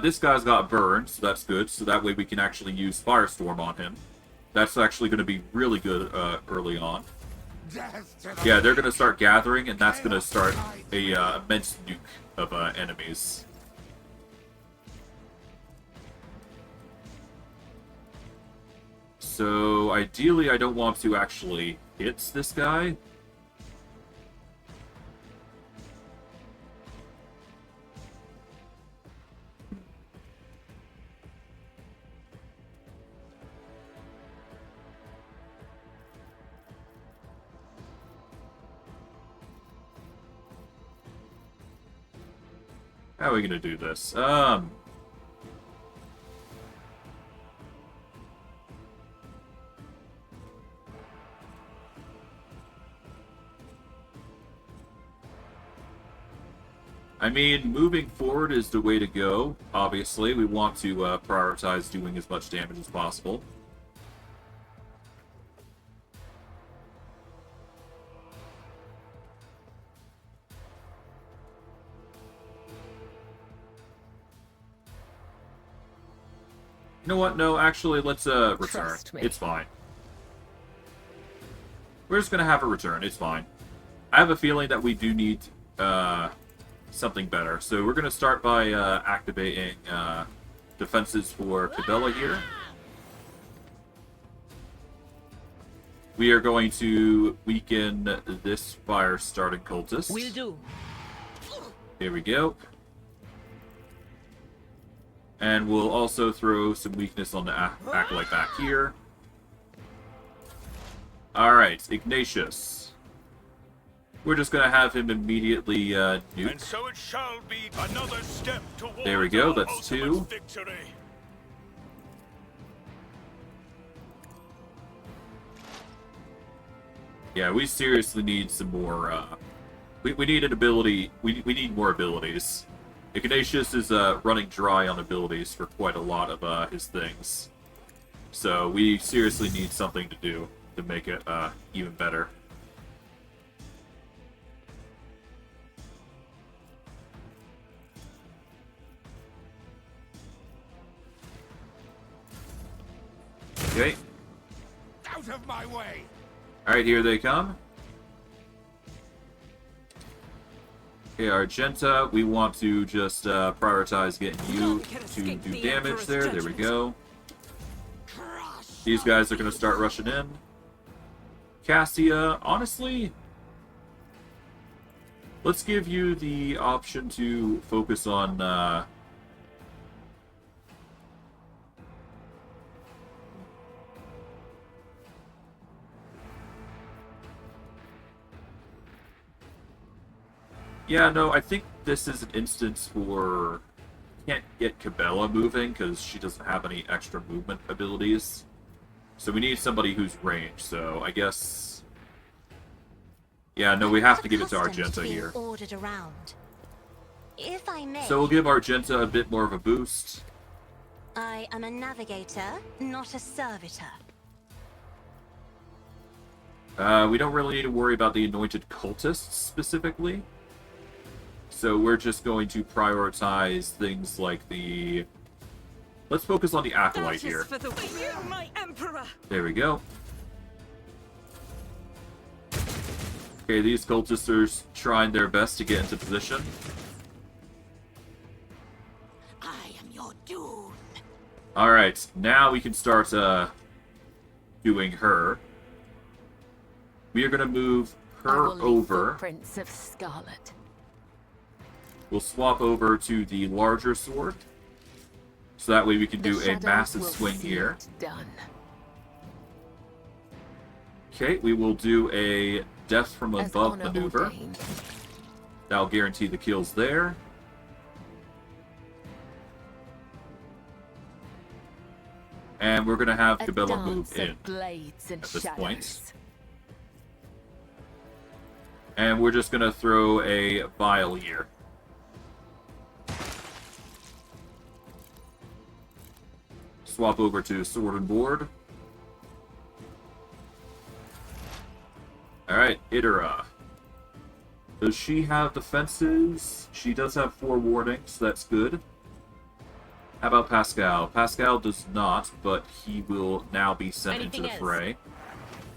This guy's got burned, so that's good. So that way we can actually use Firestorm on him. That's actually going to be really good early on. Yeah, they're going to start gathering, and that's going to start a immense nuke of enemies. So, ideally, I don't want to actually hit this guy. How are we gonna do this? I mean, moving forward is the way to go. Obviously, we want to prioritize doing as much damage as possible. You know what? No, actually, let's return. Trust me. It's fine. We're just gonna have a return. It's fine. I have a feeling that we do need something better. So we're gonna start by activating defenses for Cabela here. We are going to weaken this fire-starting cultist. Will do. Here we go. And we'll also throw some weakness on the Acolyte back here. Alright, Ignatius. We're just going to have him immediately nuke. And so it shall be another step towards There we go, our that's ultimate 2. victory. Yeah, we seriously need some more, we need an ability, we need more abilities. Ignatius is running dry on abilities for quite a lot of his things. So we seriously need something to do to make it even better. Okay. Out of my way! Alright, here they come. Okay, Argenta, we want to just prioritize getting you to do damage there. There we go. These guys are going to start rushing in. Cassia, honestly, let's give you the option to focus on... Yeah, no, I think this is an instance for... Can't get Cabela moving because she doesn't have any extra movement abilities. So we need somebody who's ranged, so I guess... Yeah, no, we have to give it to Argenta here. Ordered around. If I may, So we'll give Argenta a bit more of a boost. I am a navigator, not a servitor. We don't really need to worry about the anointed cultists specifically. So we're just going to prioritize things like the... Let's focus on the Acolyte here. For the you, my emperor. There we go. Okay, these cultists are trying their best to get into position. I am your doom. Alright, now we can start doing her. We are going to move her over. Prince of Scarlet. We'll swap over to the larger sword. So that way we can do a massive swing here. Done. Okay, we will do a death from above maneuver. That'll guarantee the kills there. And we're going to have Cabela move in at this point. And we're just going to throw a vial here. Swap over to sword and board. Alright, Idara. Does she have defenses? She does have 4 warnings, so that's good. How about Pascal? Pascal does not, but he will now be sent into the fray.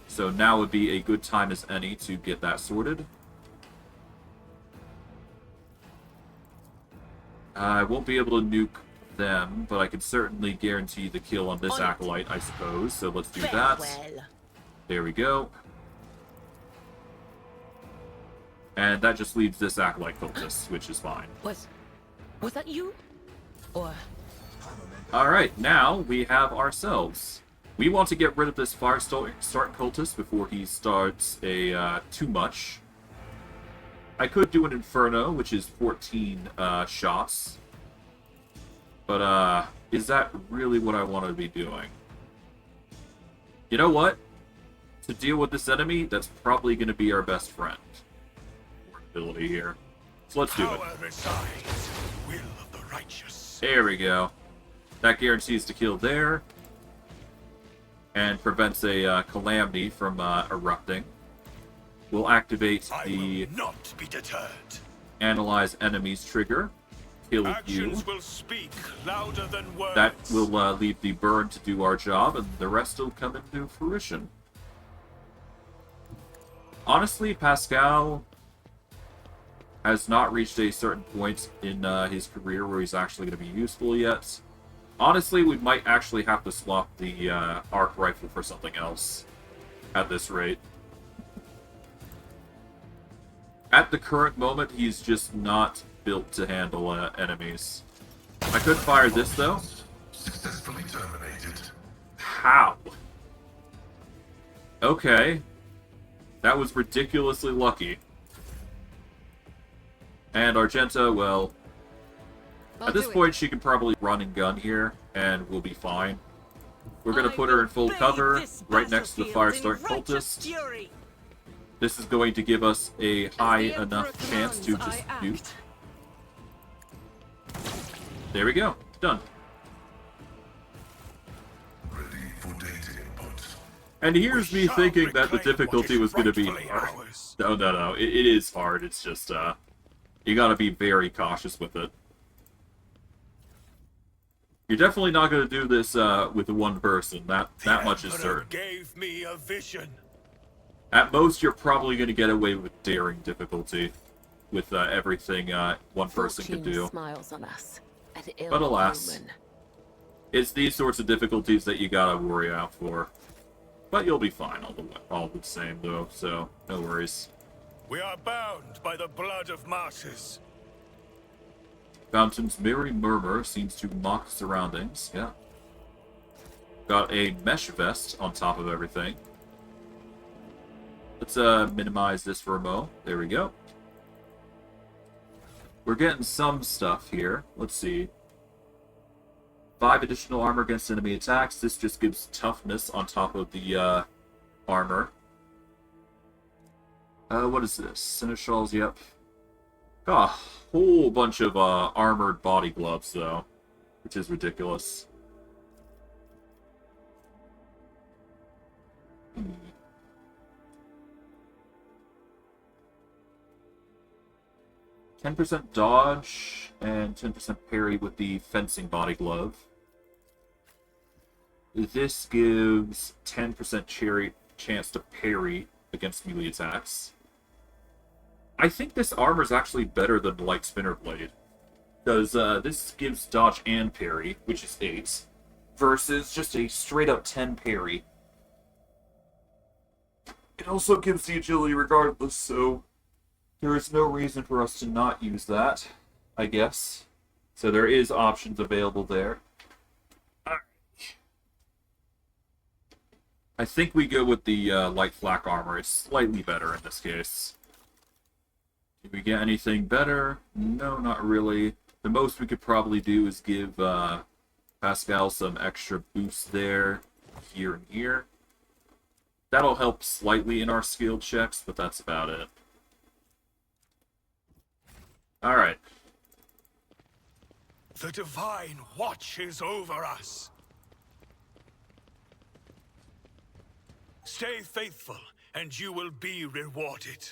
So now would be a good time as any to get that sorted. I won't be able to nuke them, but I can certainly guarantee the kill on this Acolyte, I suppose. So let's do that. There we go. And that just leaves this Acolyte cultist, which is fine. Was that you? Or... Alright, now we have ourselves. We want to get rid of this Firestark cultist before he starts too much. I could do an Inferno, which is 14 shots. But, is that really what I want to be doing? You know what? To deal with this enemy, that's probably going to be our best friend. Ability here. So let's do it. Will of the righteous. There we go. That guarantees to kill there. And prevents a calamity from erupting. We'll activate the not be deterred. Analyze enemies trigger. Kill Actions you. will speak louder than words. That will leave the burn to do our job, and the rest will come into fruition. Honestly, Pascal has not reached a certain point in his career where he's actually going to be useful yet. Honestly, we might actually have to swap the arc rifle for something else at this rate. At the current moment, he's just not built to handle enemies. I could fire this, though. Successfully terminated. How? Okay. That was ridiculously lucky. And Argenta, well... At this point, she can probably run and gun here, and we'll be fine. We're going to put her in full cover, right next to the Firestark cultist. This is going to give us a high enough chance to just nuke. There we go. Done. Ready for data input. And here's me thinking that the difficulty was going to be hard. No. It is hard. It's just, you gotta be very cautious with it. You're definitely not going to do this with one person. That much is certain. Gave me a vision. At most, you're probably going to get away with daring difficulty with everything one person can do. Smiles on us, But alas. It's these sorts of difficulties that you gotta worry out for. But you'll be fine all the same, though, so no worries. We are bound by the blood of martyrs. Fountain's merry murmur seems to mock surroundings, yeah. Got a mesh vest on top of everything. Let's minimize this for a mo. There we go. We're getting some stuff here. Let's see. 5 additional armor against enemy attacks. This just gives toughness on top of the armor. What is this? Seneschals, yep. Got a whole bunch of armored body gloves, though, which is ridiculous. 10% dodge and 10% parry with the fencing body glove. This gives 10% chance to parry against melee attacks. I think this armor is actually better than the light spinner blade, because this gives dodge and parry, which is 8, versus just a straight up 10 parry. It also gives the agility regardless, so there is no reason for us to not use that, I guess. So there is options available there. I think we go with the light flak armor. It's slightly better in this case. Did we get anything better? No, not really. The most we could probably do is give Pascal some extra boost there, here and here. That'll help slightly in our skill checks, but that's about it. Alright. The divine watches over us. Stay faithful, and you will be rewarded.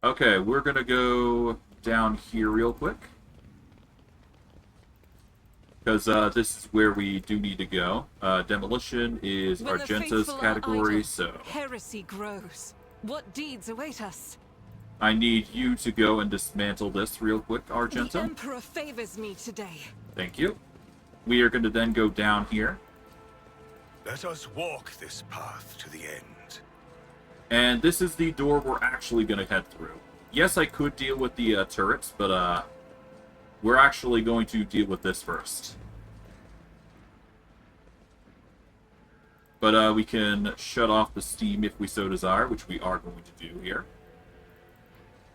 Okay, we're gonna go down here real quick. Because this is where we do need to go. Demolition is When the Argenta's faithful are category, idle, so heresy grows. What deeds await us? I need you to go and dismantle this real quick, The Argenta. Emperor favors me today. Thank you. We are going to then go down here. Let us walk this path to the end. And this is the door we're actually going to head through. Yes, I could deal with the turrets, but we're actually going to deal with this first. But we can shut off the steam if we so desire, which we are going to do here.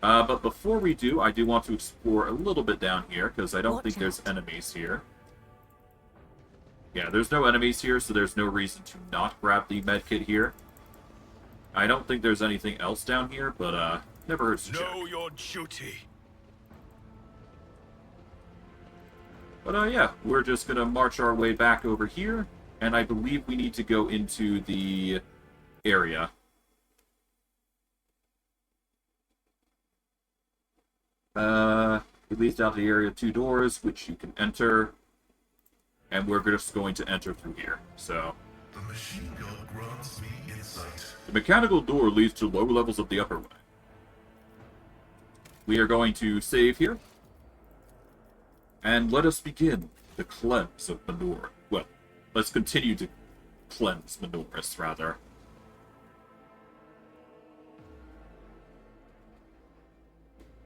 But before we do, I do want to explore a little bit down here, because I don't think there's enemies here. Yeah, there's no enemies here, so there's no reason to not grab the medkit here. I don't think there's anything else down here, but never hurts to check. Know your duty. But yeah, we're just gonna march our way back over here, and I believe we need to go into the area. It leads down to the area of 2 doors, which you can enter, and we're just going to enter through here. So The machine gun grants me insight. the mechanical door leads to lower levels of the upper way. We are going to save here. And let us begin the cleanse of Menor. Well, let's continue to cleanse Menoris, rather.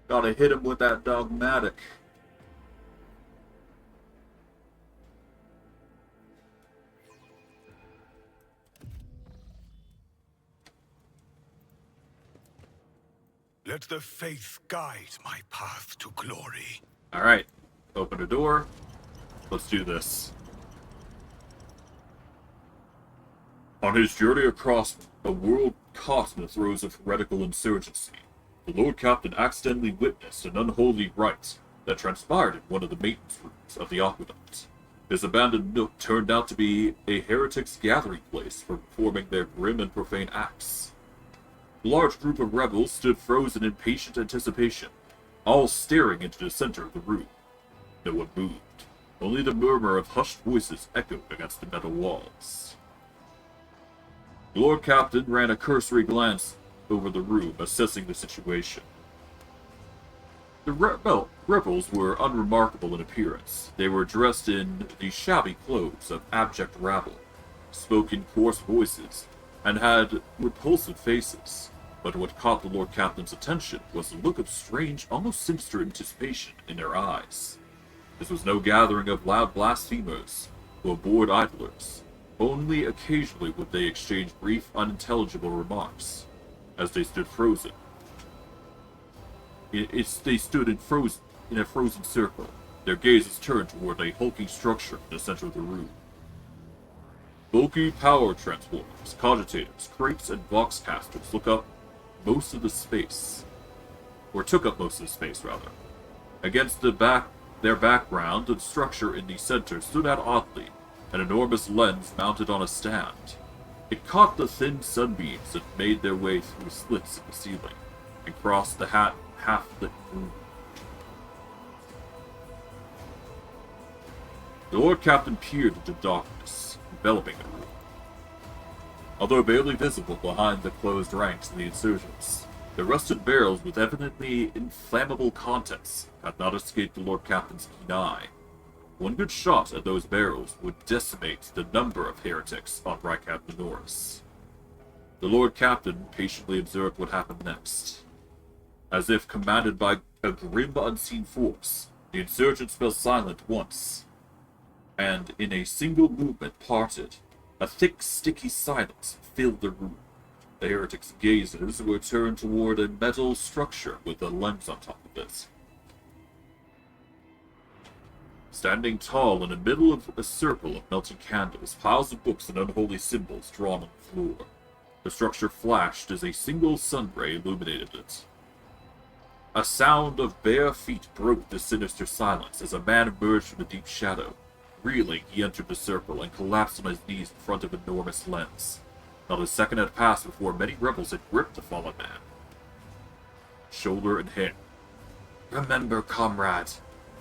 Gotta hit him with that dogmatic. Let the faith guide my path to glory. Alright, open a door. Let's do this. On his journey across a world caught in the throes of heretical insurgency, the Lord Captain accidentally witnessed an unholy rite that transpired in one of the maintenance rooms of the aqueduct. This abandoned nook turned out to be a heretics' gathering place for performing their grim and profane acts. A large group of rebels stood frozen in patient anticipation, all staring into the center of the room. No one moved. Only the murmur of hushed voices echoed against the metal walls. The Lord Captain ran a cursory glance over the room, assessing the situation. The rebels were unremarkable in appearance. They were dressed in the shabby clothes of abject rabble, spoke in coarse voices, and had repulsive faces. But what caught the Lord Captain's attention was a look of strange, almost sinister anticipation in their eyes. This was no gathering of loud blasphemers or bored idlers. Only occasionally would they exchange brief, unintelligible remarks, as they stood frozen. They stood in a frozen circle, their gazes turned toward a hulking structure in the center of the room. Bulky power transformers, cogitators, crates, and voxcasters took up most of the space. Against their background, the structure in the center stood out oddly, an enormous lens mounted on a stand. It caught the thin sunbeams that made their way through slits in the ceiling, and crossed the half-lit room. The Lord Captain peered into darkness, enveloping the room. Although barely visible behind the closed ranks of the insurgents, the rusted barrels with evidently inflammable contents had not escaped the Lord Captain's keen eye. One good shot at those barrels would decimate the number of heretics on Rycat Minoris. The Lord Captain patiently observed what happened next. As if commanded by a grim unseen force, the insurgents fell silent once, and in a single movement parted. A thick, sticky silence filled the room. The heretics' gazes were turned toward a metal structure with a lens on top of it. Standing tall in the middle of a circle of melting candles, piles of books and unholy symbols drawn on the floor. The structure flashed as a single sun ray illuminated it. A sound of bare feet broke the sinister silence as a man emerged from the deep shadow. Reeling, he entered the circle and collapsed on his knees in front of an enormous lens. Not a second had passed before many rebels had gripped the fallen man, shoulder and hand. Remember, comrade,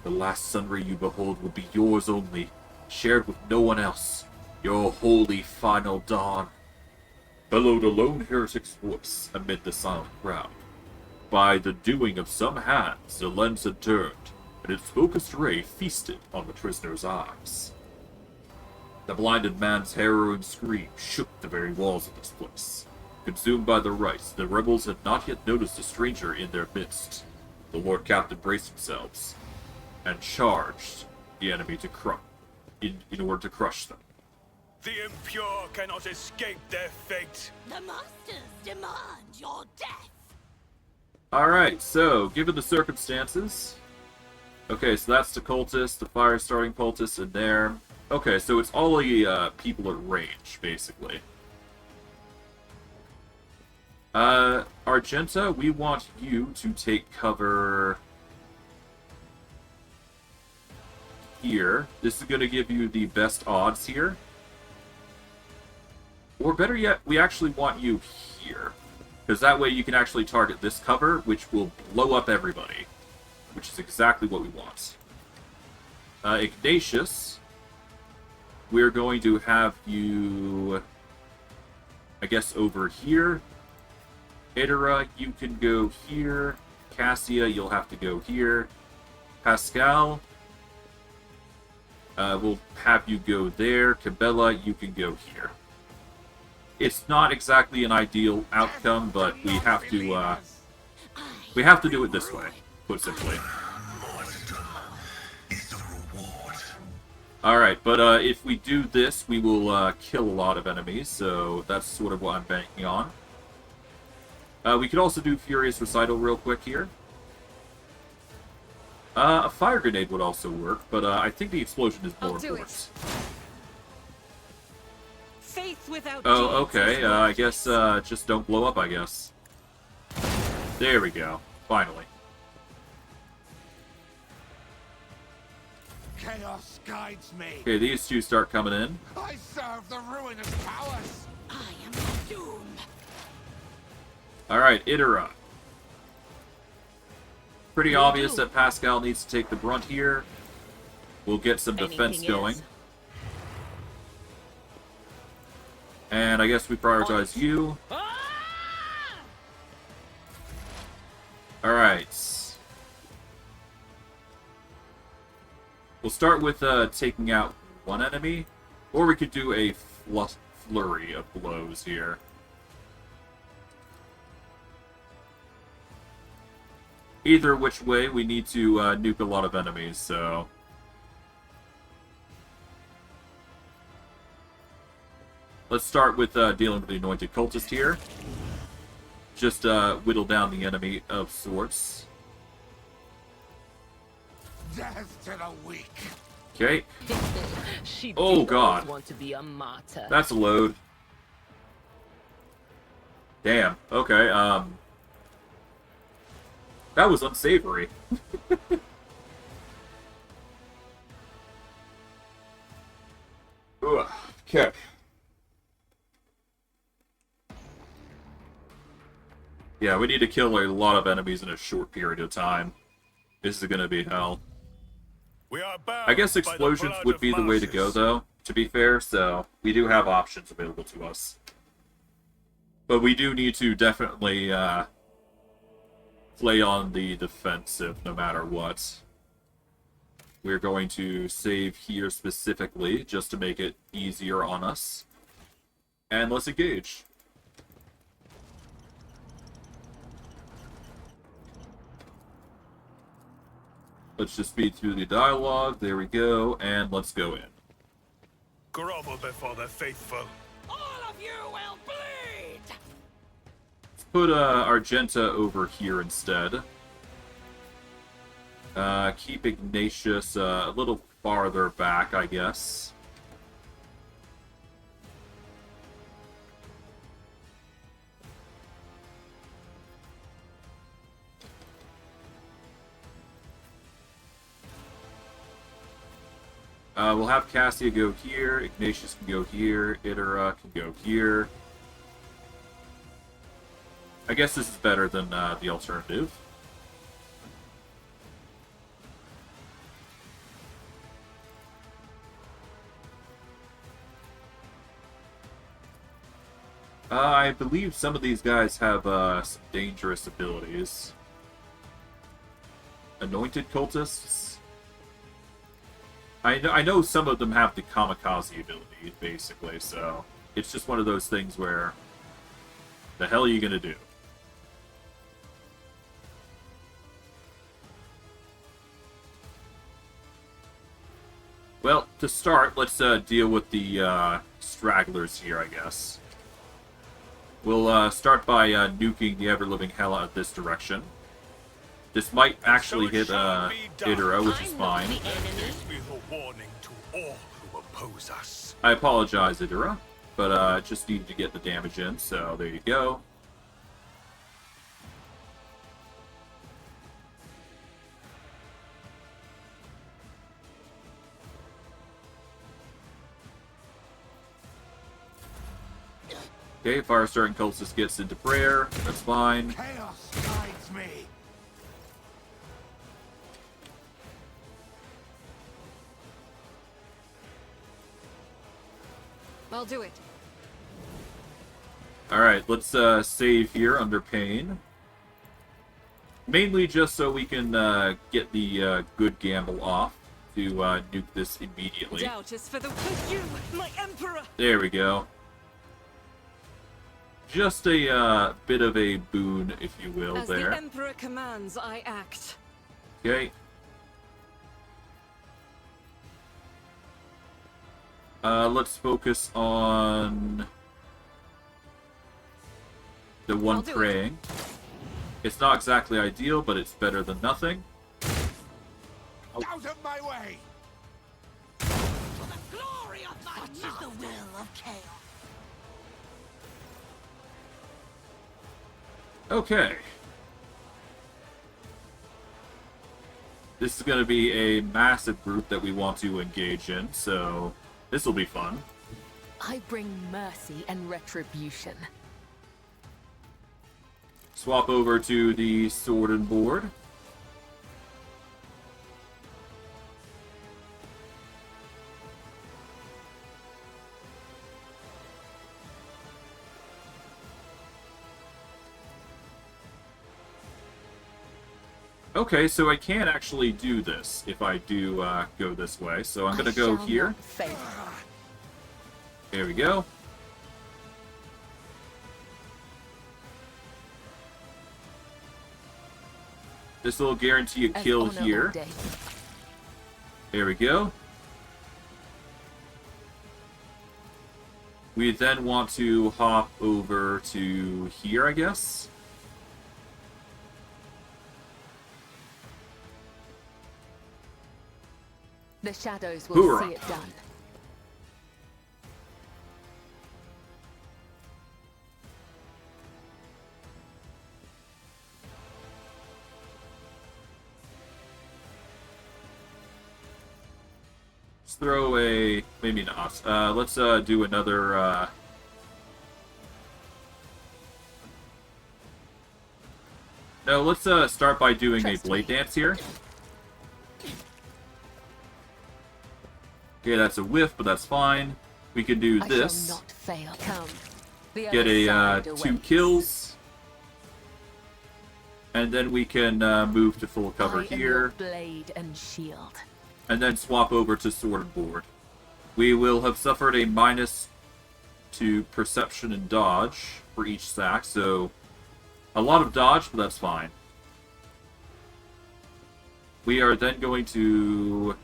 the last sunray you behold will be yours only, shared with no one else. Your holy final dawn. Bellowed a lone heretic's voice amid the silent crowd. By the doing of some hands, the lens had turned, and its focused ray feasted on the prisoner's eyes. The blinded man's harrowing scream shook the very walls of this place. Consumed by the rites, the rebels had not yet noticed a stranger in their midst. The Lord Captain braced themselves and charged the enemy in order to crush them. The impure cannot escape their fate. The masters demand your death. Alright, so, given the circumstances... Okay, so that's the cultist, the fire-starting cultist in there. Okay, so it's all the people at range, basically. Argenta, we want you to take cover... here. This is going to give you the best odds here. Or better yet, we actually want you here. Because that way you can actually target this cover, which will blow up everybody. Which is exactly what we want. Ignatious, we're going to have you, I guess, over here. Itera, you can go here. Cassia, you'll have to go here. Pascal, we'll have you go there. Cabela, you can go here. It's not exactly an ideal outcome, but we have to do it this way, put simply. Alright, but if we do this, we will kill a lot of enemies, so that's sort of what I'm banking on. We could also do Furious Recital real quick here. A fire grenade would also work, but I think the explosion is more important. Faith without Oh, deeds okay. is I guess just don't blow up, I guess. There we go. Finally. Chaos guides me. Okay, these two start coming in. I serve the ruinous powers. I am the doom. Alright, Itera. Pretty obvious that Pascal needs to take the brunt here. We'll get some defense Anything going. is. And I guess we prioritize you. Alright. We'll start with taking out one enemy, or we could do a flurry of blows here. Either which way, we need to nuke a lot of enemies, so... Let's start with dealing with the Anointed Cultist here. Just whittle down the enemy of sorts. Death to the weak. Okay. She Oh god. want to be a martyr. That's a load. Damn. Okay, that was unsavory. Ugh. Okay. Yeah, we need to kill a lot of enemies in a short period of time. This is gonna be hell. We are bound I guess by the explosions blood would of be the way to go, Marsus. though, to be fair, so we do have options available to us. But we do need to definitely play on the defensive no matter what. We're going to save here specifically, just to make it easier on us. And let's engage. Let's just speed through the dialogue. There we go, and let's go in. Grovel before the faithful. All of you will bleed! Let's put Argenta over here instead. Keep Ignatius a little farther back, I guess. We'll have Cassia go here, Ignatius can go here, Itera can go here. I guess this is better than the alternative. I believe some of these guys have some dangerous abilities. Anointed cultists? I know some of them have the kamikaze ability, basically, so it's just one of those things where the hell are you gonna do? Well, to start, let's deal with the stragglers here, I guess. We'll start by nuking the ever-living hell out of this direction. This might actually hit Itera, which is fine. This be the warning to all who oppose us. I apologize, Itera, but just needed to get the damage in, so there you go. Okay, Firestarting Cultist gets into prayer. That's fine. Chaos guides me. I'll do it. Alright, let's save here under pain. Mainly just so we can get the good gamble off to nuke this immediately. Doubt is for you, my emperor. There we go. Just a bit of a boon, if you will, As there. the emperor commands, I act. Okay. Let's focus on the one I'll do it. praying. It's not exactly ideal, but it's better than nothing. Out of my way! For the glory of my Such is the will of chaos. Okay. This is going to be a massive group that we want to engage in, so this will be fun. I bring mercy and retribution. Swap over to the sword and board. Okay, so I can actually do this if I do go this way. So I'm gonna go here. There we go. This will guarantee a kill here. There we go. We then want to hop over to here, I guess. The shadows will Hoorah. see it done. Let's throw a... maybe not. Let's do another... No, let's start by doing a blade dance here. Okay, that's a whiff, but that's fine. We can do this. I shall not fail. Come. The Get other a side 2 awaits. kills. And then we can move to full cover I am your here. blade and shield. And then swap over to sword and board. We will have suffered a minus to perception and dodge for each stack, so a lot of dodge, but that's fine. We are then going to...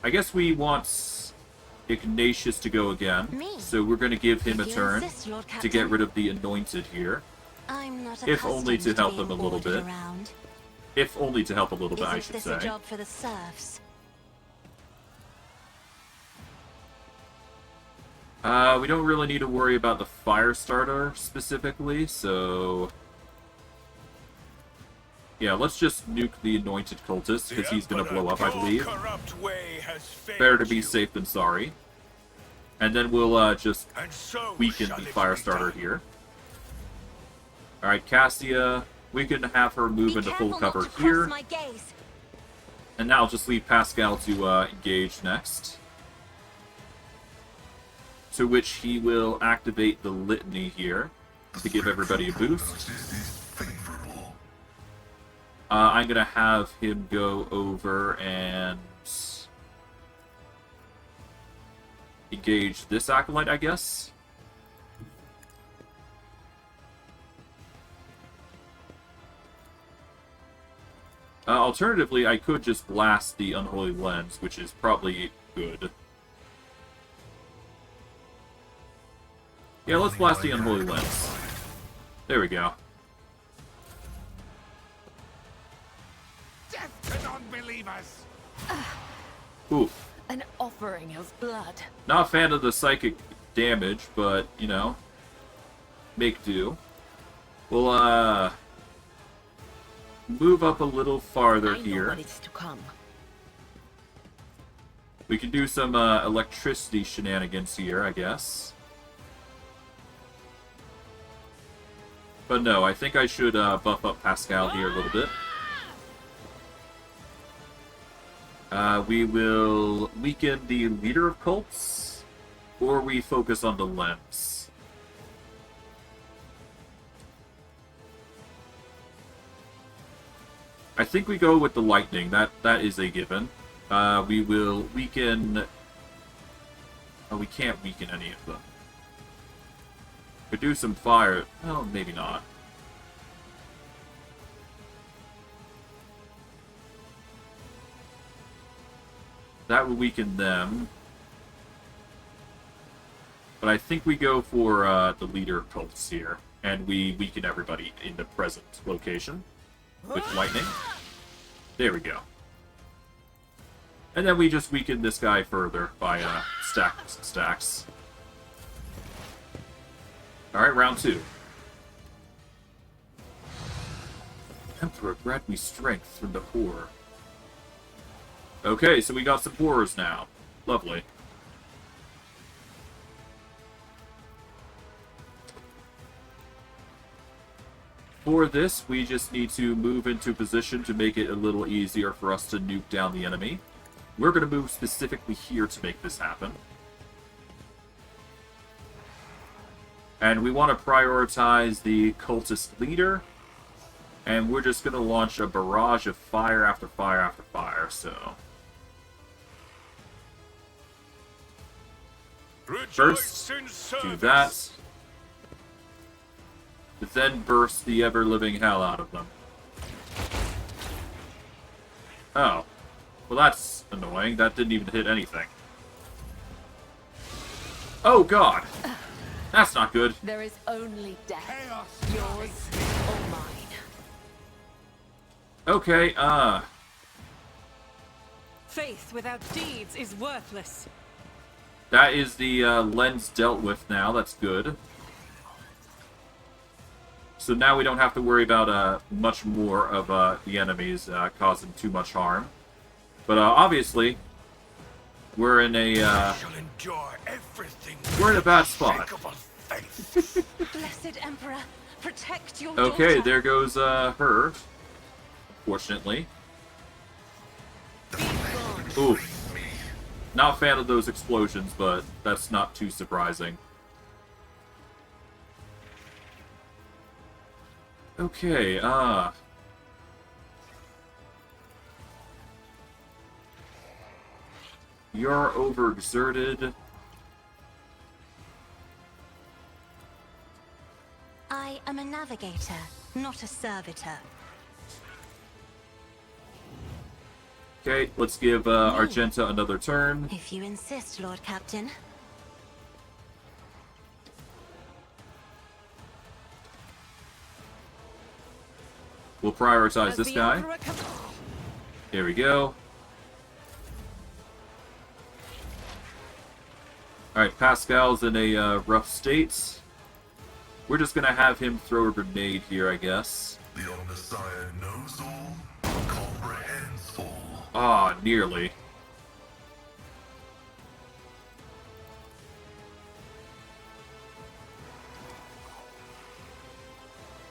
I guess we want Ignatious to go again, so we're going to give him a If you turn insist, Lord to Captain. get rid of the Anointed here. I'm not If only to accustomed help being them a little ordered bit. around. If only to help a little bit, I Isn't should this say. a job for the serfs? We don't really need to worry about the fire starter specifically, so... yeah, let's just nuke the Anointed Cultist, because he's going to blow up, I believe. Better to be safe than sorry. And then we'll just weaken the fire starter here. Alright, Cassia, we can have her move into full cover here. My gaze. And now I'll just leave Pascal to engage next. To which he will activate the Litany here to give everybody a boost. I'm going to have him go over and engage this Acolyte, I guess. Alternatively, I could just blast the Unholy Lens, which is probably good. Yeah, let's blast the Unholy Lens. There we go. Death to non-believers! Oof. An offering of blood. Not a fan of the psychic damage, but, you know, make do. We'll, move up a little farther I know here. what is to come. We can do some electricity shenanigans here, I guess. But no, I think I should buff up Pascal here a little bit. We will weaken the leader of cults, or we focus on the lens. I think we go with the lightning. That is a given. We will weaken... oh, we can't weaken any of them. Could do some fire. Oh, maybe not. That would weaken them. But I think we go for the leader of cults here. And we weaken everybody in the present location. With lightning. There we go. And then we just weaken this guy further by stacks. Alright, round 2. Emperor, grant me strength from the horror. Okay, so we got some horrors now. Lovely. For this, we just need to move into position to make it a little easier for us to nuke down the enemy. We're going to move specifically here to make this happen. And we want to prioritize the cultist leader. And we're just going to launch a barrage of fire after fire after fire, so... First, do that. Then burst the ever-living hell out of them. Oh. Well, that's annoying. That didn't even hit anything. Oh, God! That's not good. There is only death. Yours or mine. Okay, Faith without deeds is worthless. that is the lens dealt with now. That's good. So now we don't have to worry about much more of the enemies causing too much harm. But obviously, we're in a we're in a bad spot. Blessed Emperor, protect your Okay, daughter. there goes her. Fortunately. Ooh. Not a fan of those explosions, but that's not too surprising. Okay, you're overexerted. I am a navigator, not a servitor. Okay, let's give Argenta another turn. If you insist, Lord Captain. We'll prioritize As this the guy. Emperor com- Here we go. Alright, Pascal's in a rough state. We're just gonna have him throw a grenade here, I guess. The Omnissiah knows all, comprehends all. Ah, nearly.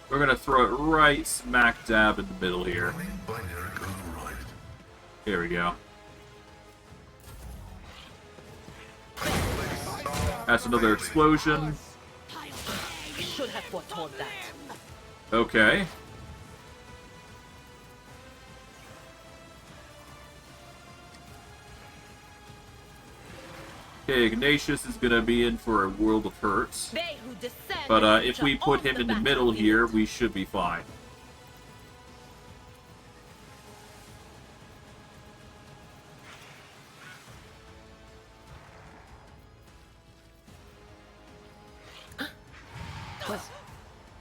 We're gonna throw it right smack dab in the middle here. Running binary override. Here we go. That's another explosion. Should have foretold that. Okay. Okay, Ignatious is gonna be in for a world of hurts. They who descend But if we put on him in the the middle battlefield. here, we should be fine.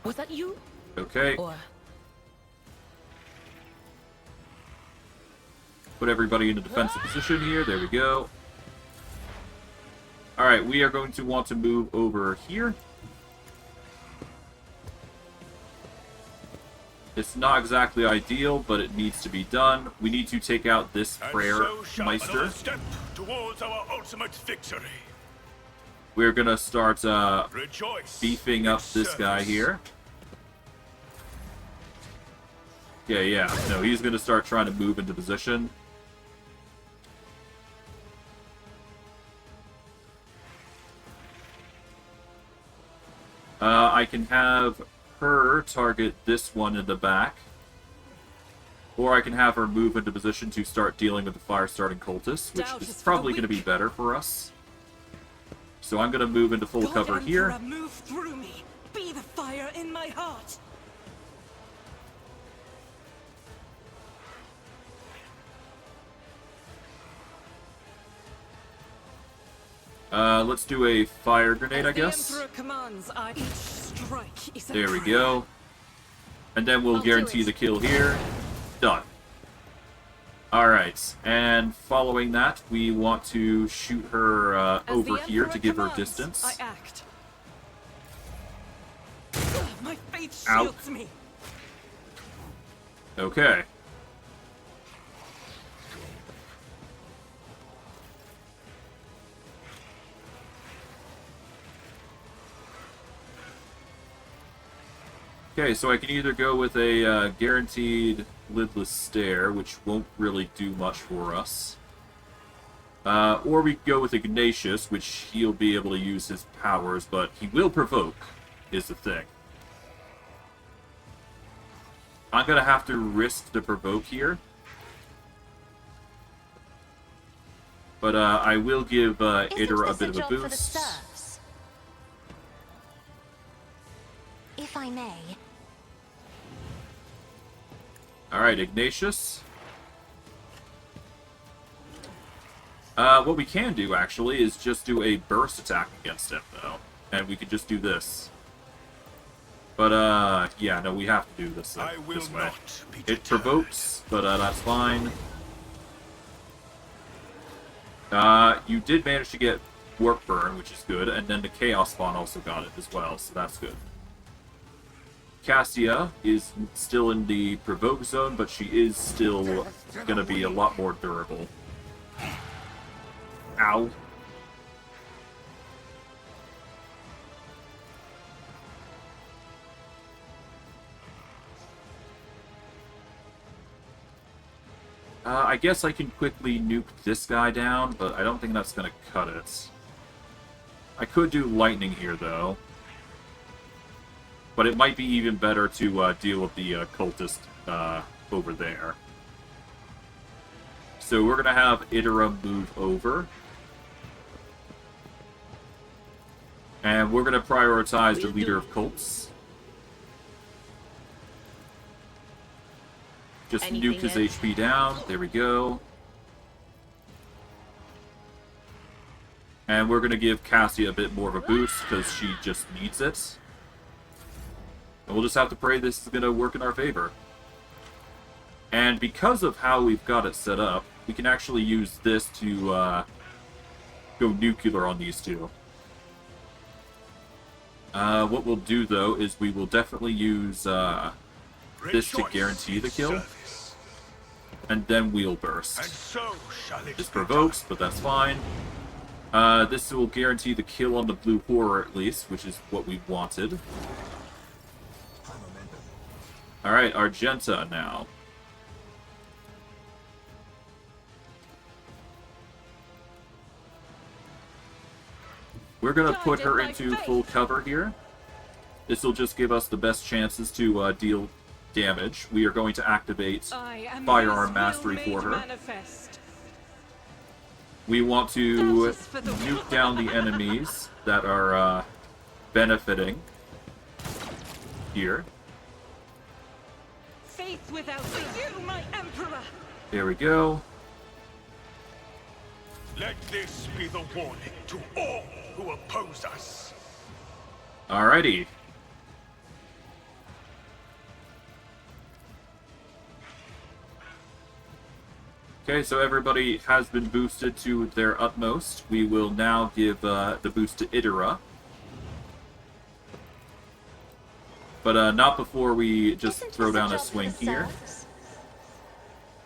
Was that you? Okay. Or Put everybody in a defensive position here. There we go. Alright, we are going to want to move over here. It's not exactly ideal, but it needs to be done. We need to take out this prayer meister. Step towards our ultimate victory. We're gonna start Rejoice beefing up this guy here. Yeah. No, he's gonna start trying to move into position. I can have her target this one in the back. Or I can have her move into position to start dealing with the fire-starting cultists, which Doubt is is for the probably going to be weak. better for us. So I'm going to move into full God cover Emperor, here. move through me. Be the fire in my heart. Let's do a fire grenade, As I guess. The Emperor commands, each strike is a There we prayer. go. And then we'll I'll do guarantee it. the kill here. Done. Alright, and following that, we want to shoot her As over the here to Emperor give her commands, distance. I act. My faith Ow. shields me. Okay. Okay, so I can either go with a guaranteed lidless stare, which won't really do much for us. Or we can go with Ignatius, which he'll be able to use his powers, but he will provoke. is the thing. I'm gonna have to risk the provoke here. But I will give Idra a bit of a For the boost. serfs? If I may. Alright, Ignatious. What we can do, actually, is just do a burst attack against him, though. And we could just do this. But, yeah, no, we have to do this this way. It provokes, but that's fine. You did manage to get Warp Burn, which is good, and then the Chaos Spawn also got it as well, so that's good. Cassia is still in the provoke zone, but she is still gonna be a lot more durable. Ow. I guess I can quickly nuke this guy down, but I don't think that's gonna cut it. I could do lightning here, though. But it might be even better to deal with the cultist over there. So we're gonna have Idra move over. And we're gonna prioritize the leader of cults. Just nuke his HP down. There we go. And we're going to give Cassia a bit more of a boost because she just needs it. And we'll just have to pray this is going to work in our favor. And because of how we've got it set up, we can actually use this to go nuclear on these two. What we'll do, though, is we will definitely use this to guarantee the kill. And then Wheel Burst. This provokes, but that's fine. This will guarantee the kill on the Blue Horror at least, which is what we wanted. Alright, Argenta now. We're gonna put her into full cover here. This will just give us the best chances to deal damage. We are going to activate Firearm Mastery for her. We want to nuke down the enemies that are benefiting here. Faith without you, my emperor. There we go. Let this be the warning to all who oppose us. Alrighty. Okay, so everybody has been boosted to their utmost. We will now give the boost to Idra. But not before we just throw down a swing here.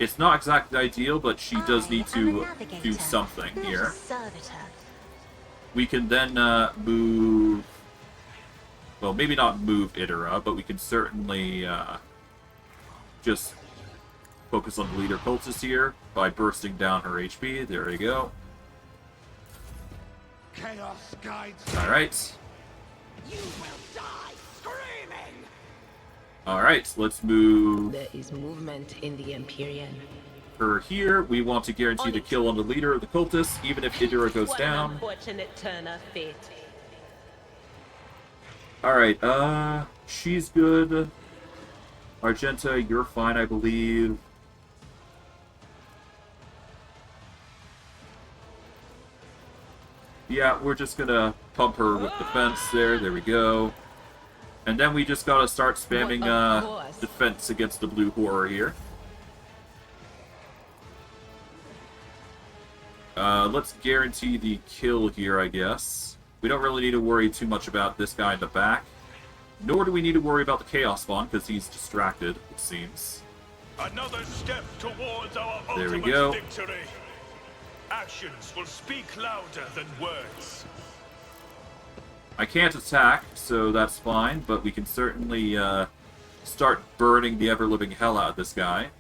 It's not exactly ideal, but she does need to do something here. We can then move... Well, maybe not move Idra, but we can certainly just focus on the leader cultist here by bursting down her HP. There you go. Chaos guides. Alright. You will die screaming. Alright, let's move There is movement in the Empyrean. her here. We want to guarantee the kill on the leader of the cultists, even if Idra goes down. Unfortunate turn of fate. Alright, she's good. Argenta, you're fine, I believe. Yeah, we're just gonna pump her with defense there. There we go. And then we just gotta start spamming defense against the Blue Horror here. Let's guarantee the kill here, I guess. We don't really need to worry too much about this guy in the back. Nor do we need to worry about the Chaos Spawn, because he's distracted, it seems. Another step towards our There we ultimate go. victory. Actions will speak louder than words. I can't attack, so that's fine, but we can certainly start burning the ever-living hell out of this guy.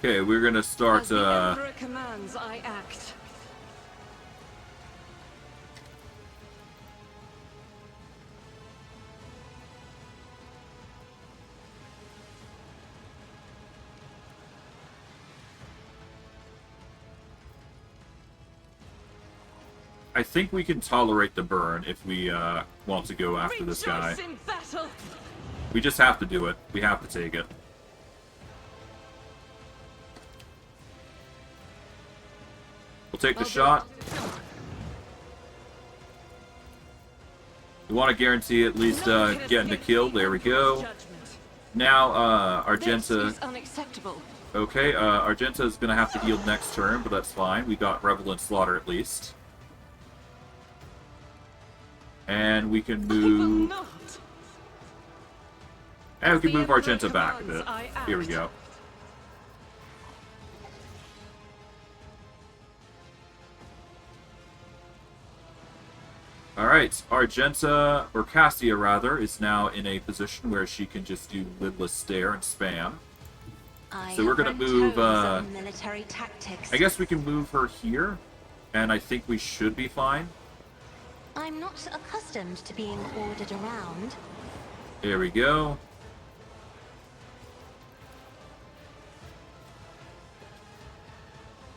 Okay, we're gonna start, As the Emperor commands, I act. I think we can tolerate the burn if we want to go after this guy. Rejoice in battle! We just have to do it. We have to take it. We'll take the shot. We want to guarantee at least getting a kill. There we go. Now, Argenta... Unacceptable. Okay, Argenta is going to have to yield next turn, but that's fine. We got Revelant Slaughter at least. And we can move... And we can move Argenta back a bit. Here we go. Alright, Argenta, or Cassia rather, is now in a position where she can just do lidless stare and spam. So we're gonna move, military tactics. I guess we can move her here, and I think we should be fine. I'm not accustomed to being ordered around. There we go.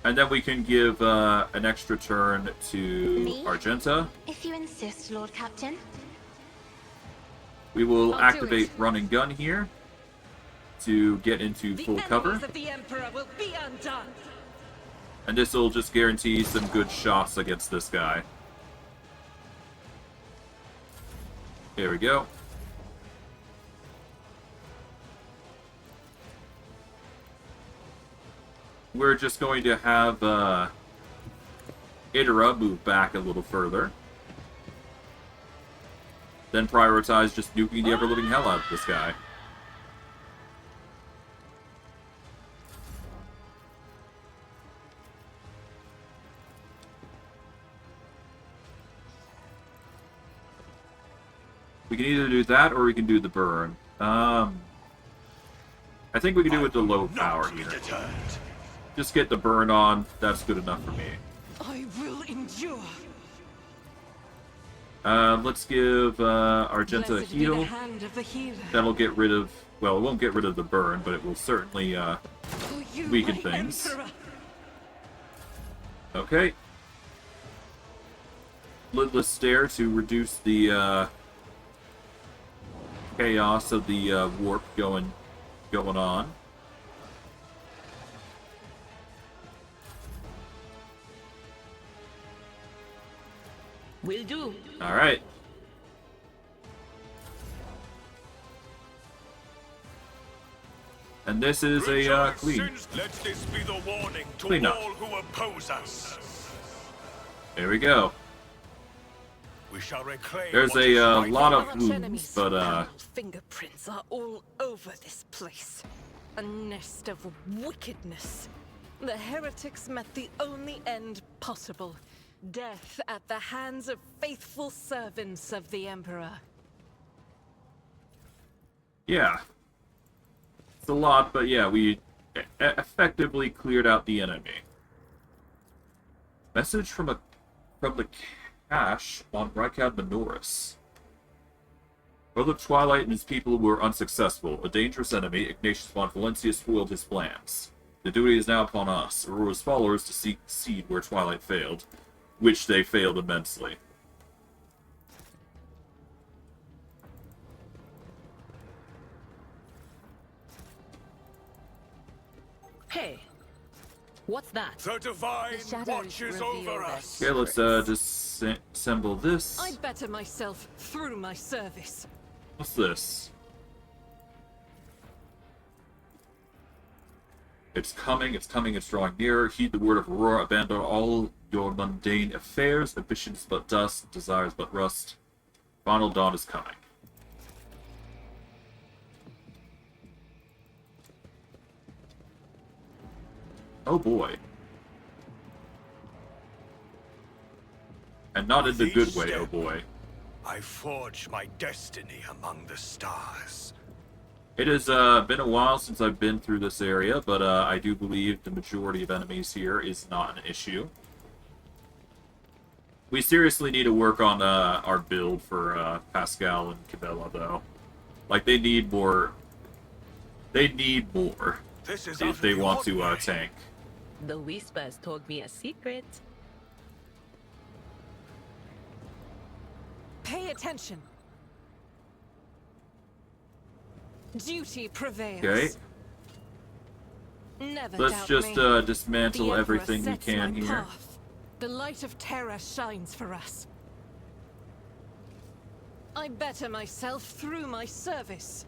And then we can give an extra turn to Me? Argenta. If you insist, Lord Captain. We will I'll do activate it. run and gun here to get into The full cover. enemies of the Emperor will be undone. And this will just guarantee some good shots against this guy. There we go. We're just going to have Idara move back a little further. Then prioritize just nuking the ever-living hell out of this guy. We can either do that or we can do the burn. I think we can do it with the low power here. Just get the burn on. That's good enough for me. I will endure. Let's give Argenta a Blessed be the heal. hand of the healer. That'll get rid of... Well, it won't get rid of the burn, but it will certainly For you, weaken my things. Emperor. Okay. Lidless Stare to reduce the chaos of the warp going on. Will do. All right. And this is a clean. Let this be the warning to Clean up. all who oppose us. There we go. We shall reclaim There's what is a rightful. lot of Arch wounds, enemies' but foul fingerprints are all over this place. A nest of wickedness. The heretics met the only end possible. Death at the hands of faithful servants of the Emperor. yeah. It's a lot, but yeah, we effectively cleared out the enemy. Message from the cache on Rykad Minoris. Brother Twilight and his people were unsuccessful. A dangerous enemy, Ignatious von Valencius, foiled his plans. The duty is now upon us, Aurora's followers, to succeed where Twilight failed, which they failed immensely. Hey, what's that? The divine The shadows watches reveal over their us. Okay, let's disassemble this. I better myself through my service. What's this? It's coming, it's drawing nearer. Heed the word of Aurora, abandon all your mundane affairs, ambitions but dust, desires but rust. Final dawn is coming. Oh boy. And not in the good way, oh boy. I forge my destiny among the stars. It has been a while since I've been through this area, but I do believe the majority of enemies here is not an issue. We seriously need to work on our build for Pascal and Cabela, though. Like, they need more. They need more This is if they utterly want to ordinary. tank. The Whispers told me a secret. Pay attention. Duty prevails. Okay, Never let's doubt just me. dismantle The Emperor everything we sets can my here. path. The light of terror shines for us. I better myself through my service.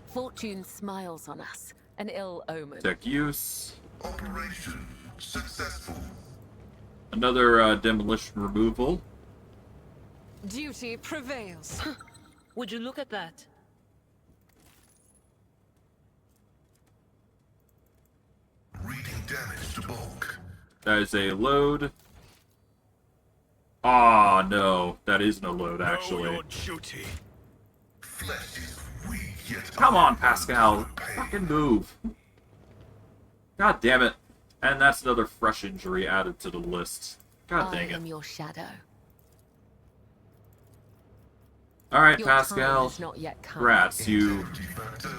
Fortune smiles on us. An ill omen. Tech use. Operation successful. Another demolition removal. Duty prevails. Would you look at that? Reading damage to bulk. That is a load. Ah, no. That isn't a load, Know actually. your duty. Flesh is weak, yet Come on, iron Pascal. will pay. Fucking move. God damn it. And that's another fresh injury added to the list. God I dang it. am your shadow. Alright, Your time Pascal. has not yet come. Rats, you... Integrity factor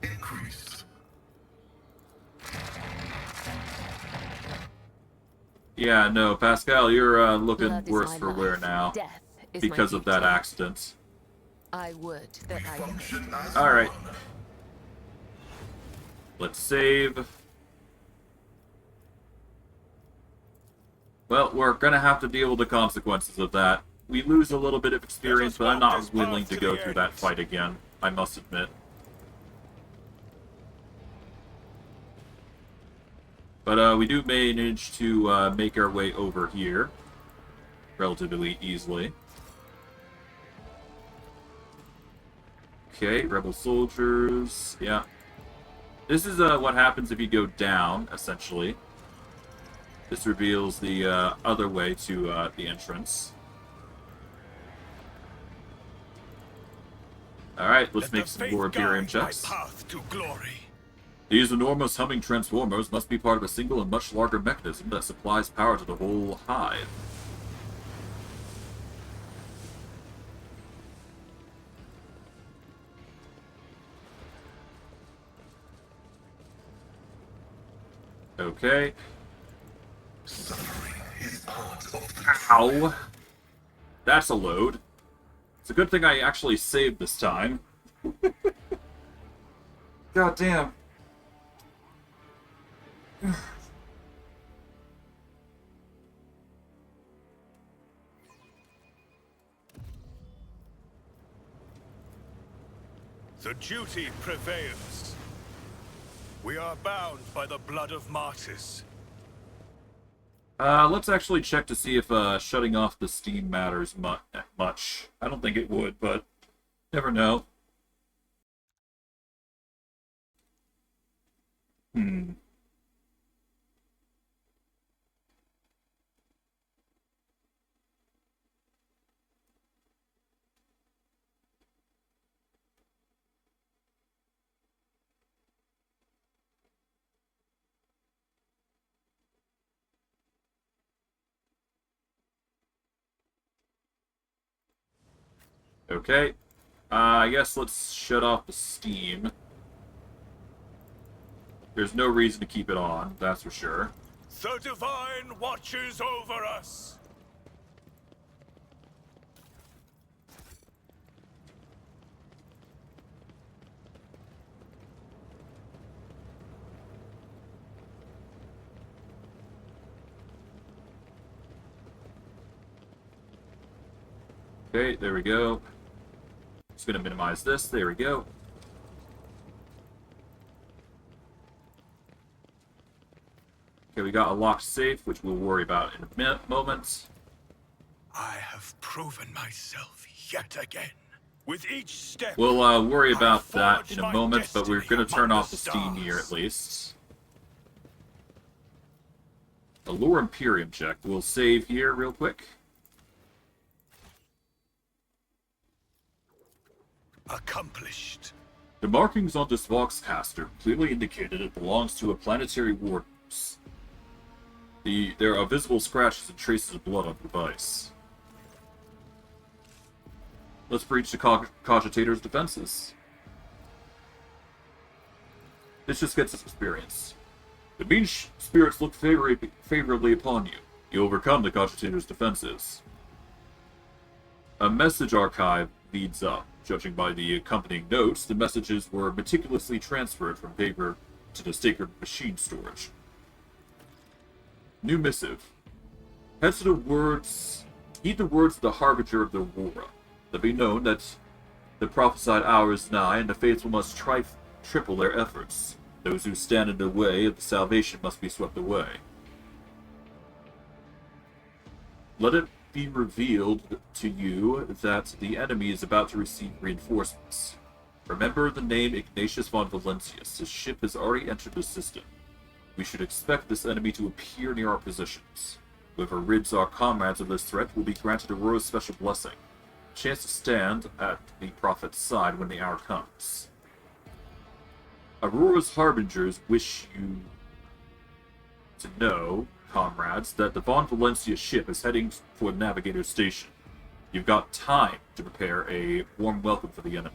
increased. Yeah, no, Pascal, you're looking Blood is worse my for life. wear now. Death is my Because of that duty. accident. I would that I Function as Alright. one. Let's save. Well, we're gonna have to deal with the consequences of that. We lose a little bit of experience, but I'm walk not this willing path to to go the through end. that fight again, I must admit. But we do manage to make our way over here relatively easily. Okay, rebel soldiers, yeah. This is what happens if you go down, essentially. This reveals the other way to the entrance. Alright, let's Let make the some faith more Imperium guide my checks. path to glory. These enormous humming transformers must be part of a single and much larger mechanism that supplies power to the whole hive. Okay. Suffering is part of the Ow! That's a load. It's a good thing I actually saved this time. God damn. The duty prevails. We are bound by the blood of martyrs. Let's actually check to see if shutting off the steam matters much. I don't think it would, but never know. Okay. I guess let's shut off the steam. There's no reason to keep it on, that's for sure. The divine watches over us. Okay, there we go. Just gonna minimize this. There we go. Okay, we got a locked safe, which we'll worry about in a moment. I have proven myself yet again. With each step, We'll worry I about that forge in a my moment, but we're destiny gonna turn among off the the steam here stars. at least. A lore Imperium check. We'll save here real quick. accomplished. The markings on this Voxcaster clearly indicated it belongs to a planetary wardens. There are visible scratches and traces of blood on the device. Let's breach the Cogitator's defenses. This just gets us experience. The mean spirits look favorably upon you. You overcome the Cogitator's defenses. A message archive leads up. Judging by the accompanying notes, the messages were meticulously transferred from paper to the sacred machine storage. New missive. Heed the words of the harbinger of the Aurora. Let be known that the prophesied hour is nigh, and the faithful must triple their efforts. Those who stand in the way of the salvation must be swept away. Let it be revealed to you that the enemy is about to receive reinforcements. Remember the name Ignatious von Valancius. His ship has already entered the system. We should expect this enemy to appear near our positions. Whoever rids our comrades of this threat will be granted Aurora's special blessing. A chance to stand at the prophet's side when the hour comes. Aurora's harbingers wish you to know, comrades, that the Von Valencia ship is heading for the Navigator's station. You've got time to prepare a warm welcome for the enemy.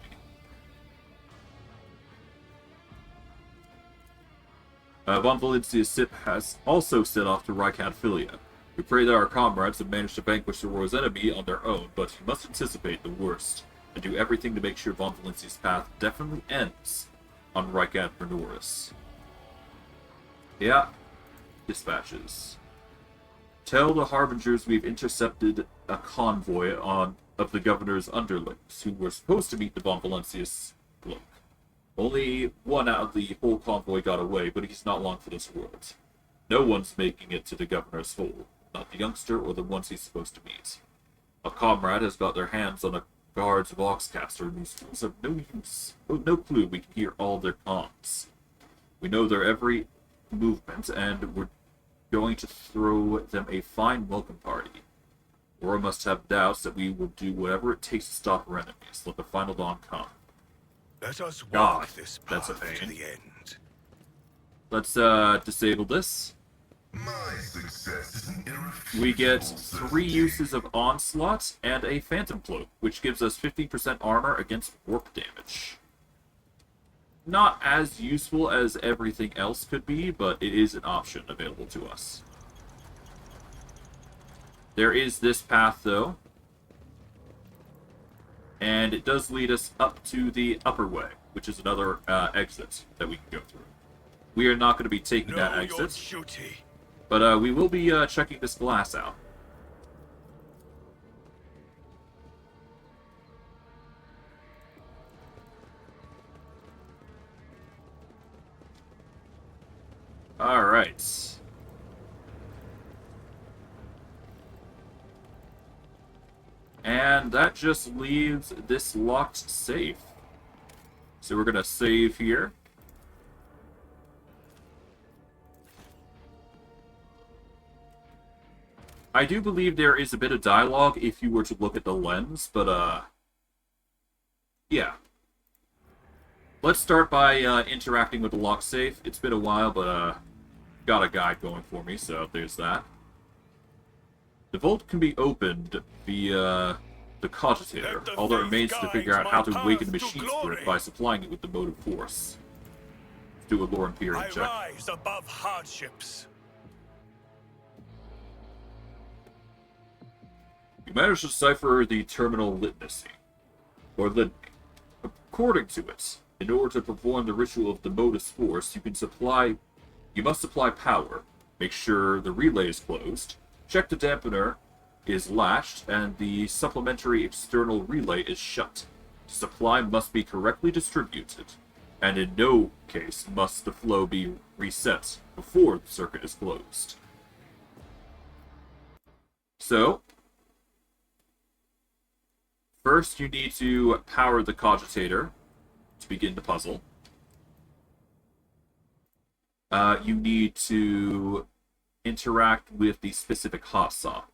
Von Valencia's ship has also set off to Rykadphilia. We pray that our comrades have managed to vanquish the Aurora's enemy on their own, but you must anticipate the worst, and do everything to make sure Von Valencia's path definitely ends on Rykadphilia. Yeah. Dispatches. Tell the harbingers we've intercepted a convoy of the governor's underlings, who were supposed to meet the Von Valencia's bloke. Only one out of the whole convoy got away, but he's not long for this world. No one's making it to the governor's hole, not the youngster or the ones he's supposed to meet. A comrade has got their hands on a guard's Voxcaster, and these fools have no clue we can hear all their comms. We know their every movement, and we're going to throw them a fine welcome party. Aurora must have doubts that we will do whatever it takes to stop our enemies. Let the final dawn come. Let us walk God, this that's a path to pain. the end. Let's disable this. My success is an irrefutable We get certainty. 3 uses of Onslaught and a Phantom Cloak, which gives us 50% armor against warp damage. Not as useful as everything else could be, but it is an option available to us. There is this path, though. And it does lead us up to the upper way, which is another exit that we can go through. We are not going to be taking that Know your exit, duty. but we will be checking this glass out. Alright. And that just leaves this locked safe. So we're going to save here. I do believe there is a bit of dialogue if you were to look at the lens, but yeah. Let's start by interacting with the lock safe. It's been a while, but got a guide going for me, so there's that. The vault can be opened via the Cogitator. All that remains is to figure out how to awaken the machine spirit by supplying it with the motive force. Let's do a lore and period I check. rise above hardships. You managed to decipher the terminal litany, or litany. According to it, in order to perform the ritual of the motive force, you must supply power, make sure the relay is closed, check the dampener is latched, and the supplementary external relay is shut. The supply must be correctly distributed, and in no case must the flow be reset before the circuit is closed. So, first you need to power the Cogitator to begin the puzzle. You need to interact with the specific hot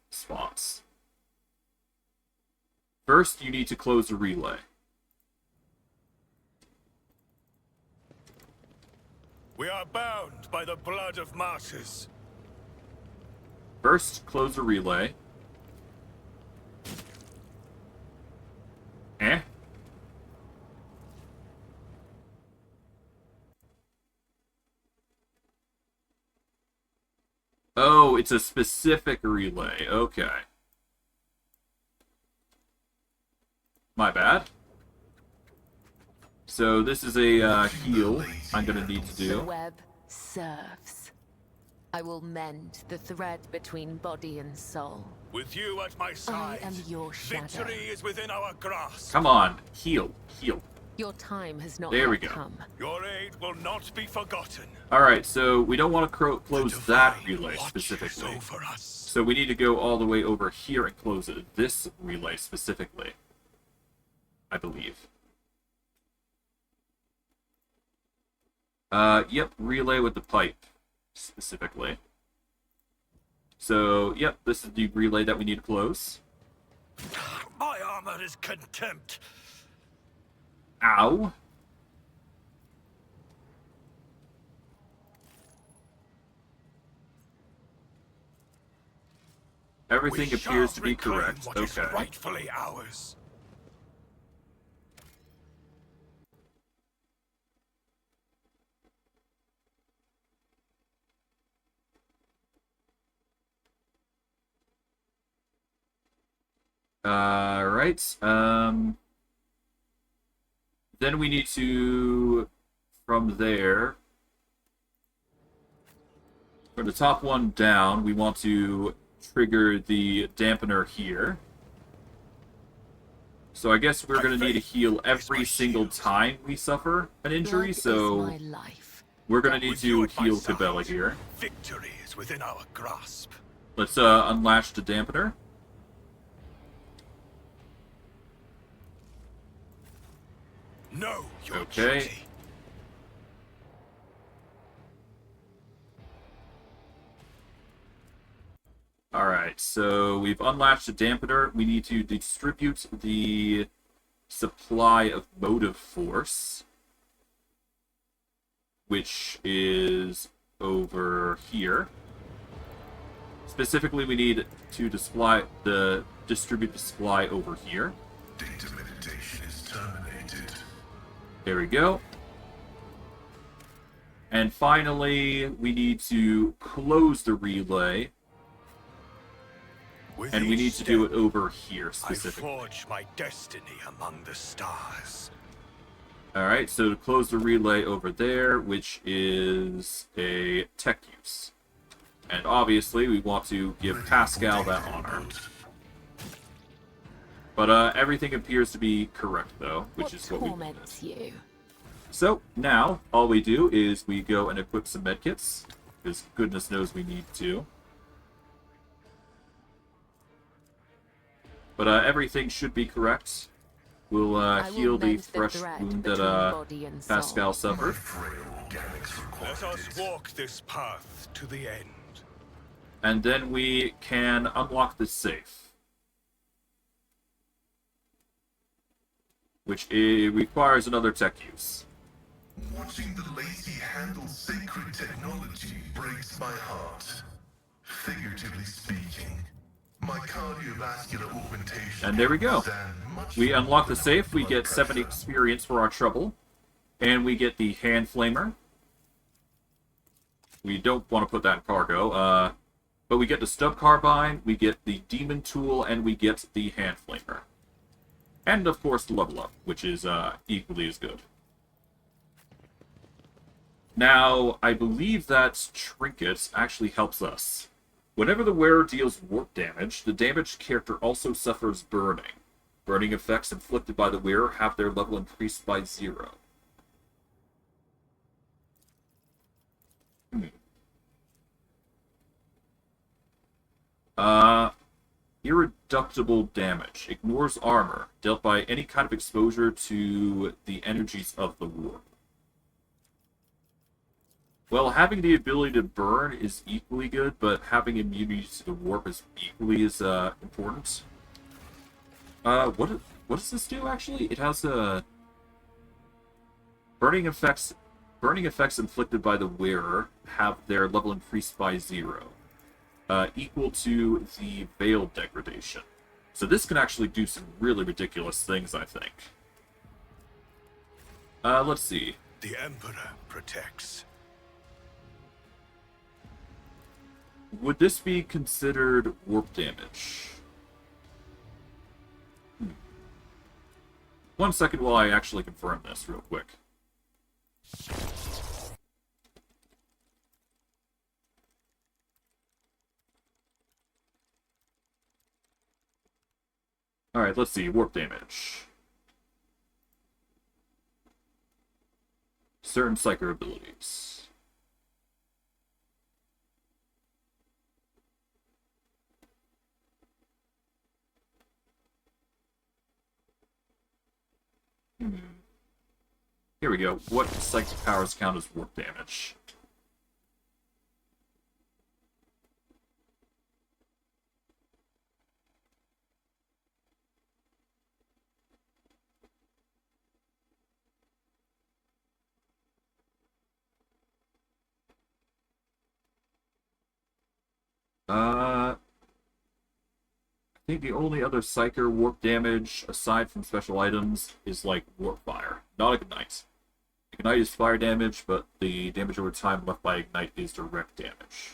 spots. First, you need to close the relay. We are bound by the blood of martyrs. First, close the relay. Eh? Oh, it's a specific relay. Okay. My bad. So this is a heal I'm gonna need to The do. web serves. I will mend the thread between body and soul. With you at my side, am your shadow. victory is within our grasp. Come on, heal, heal. Your time has not There we yet go. come. Your aid will not be forgotten. Alright, so we don't want to close The that divine relay watches specifically. over us. So we need to go all the way over here and close this relay specifically. I believe. Yep, relay with the pipe, specifically. So, yep, this is the relay that we need to close. My armor is contempt. Ow. Everything We appears shall to be reclaim correct. what is Okay. rightfully ours. Right. Then we need to, from there, for the top one down, we want to trigger the dampener here. So I guess we're going to need to heal every single time we suffer an injury, Blood so is my life. we're going to need With you to at my heal side, Cabela here. Victory is within our grasp. Let's unlatch the dampener. Know your Okay. duty. Alright, so we've unlatched the dampener. We need to distribute the supply of motive force, which is over here. Specifically, we need to distribute the supply over here. Data meditation is terminated. There we go. And finally, we need to close the relay, With and we each need to do step, it over here I specifically. forge my destiny among the stars. Alright, so to close the relay over there, which is a tech use. And obviously, we want to give Pascal that honor. But everything appears to be correct, though, which is what we wanted. torments you? So, now, all we do is we go and equip some medkits, because goodness knows we need to. But everything should be correct. We'll I will heal the mend the fresh thread wound between that body and soul. Pascal My suffered. frail organics Let required us it. walk this path to the end. And then we can unlock the safe, which requires another tech use. Watching the lazy handle sacred technology breaks my heart. Figuratively speaking, my cardiovascular augmentation. And there we go. stand much We more unlock the than safe, we blood get 70 pressure. experience for our trouble, and we get the hand flamer. We don't want to put that in cargo, but we get the stub carbine, we get the demon tool, and we get the hand flamer. And of course the level up, which is equally as good. Now, I believe that trinket actually helps us. Whenever the wearer deals warp damage, the damaged character also suffers burning. Burning effects inflicted by the wearer have their level increased by 0. Irreducible damage. Ignores armor, dealt by any kind of exposure to the energies of the warp. Well, having the ability to burn is equally good, but having immunity to the warp is equally as important. What does this do, actually? It has burning effects burning effects inflicted by the wearer have their level increased by 0, equal to the veil degradation. So this can actually do some really ridiculous things, I think. Let's see. The Emperor protects. Would this be considered warp damage? 1 second while I actually confirm this real quick. Alright, let's see. Warp damage. Certain psycho abilities. Here we go. What psychic powers count as warp damage? I think the only other Psyker warp damage, aside from special items, is like Warp Fire, not Ignite. Ignite is fire damage, but the damage over time left by Ignite is direct damage.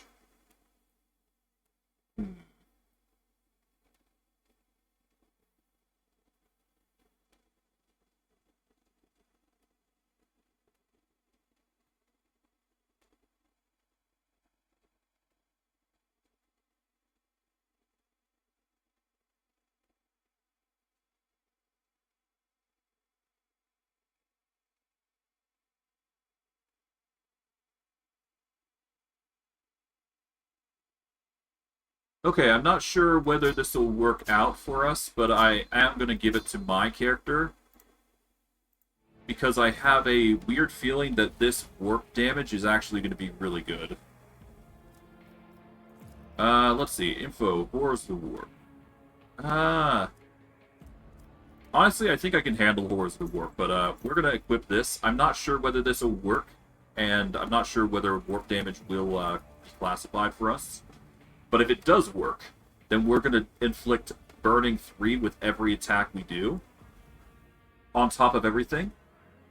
Okay, I'm not sure whether this will work out for us, but I am going to give it to my character. Because I have a weird feeling that this warp damage is actually going to be really good. Let's see. Info. Horrors of the Warp. Honestly, I think I can handle Horrors of the Warp, but we're going to equip this. I'm not sure whether this will work, and I'm not sure whether warp damage will be classified for us. But if it does work, then we're going to inflict Burning 3 with every attack we do, on top of everything.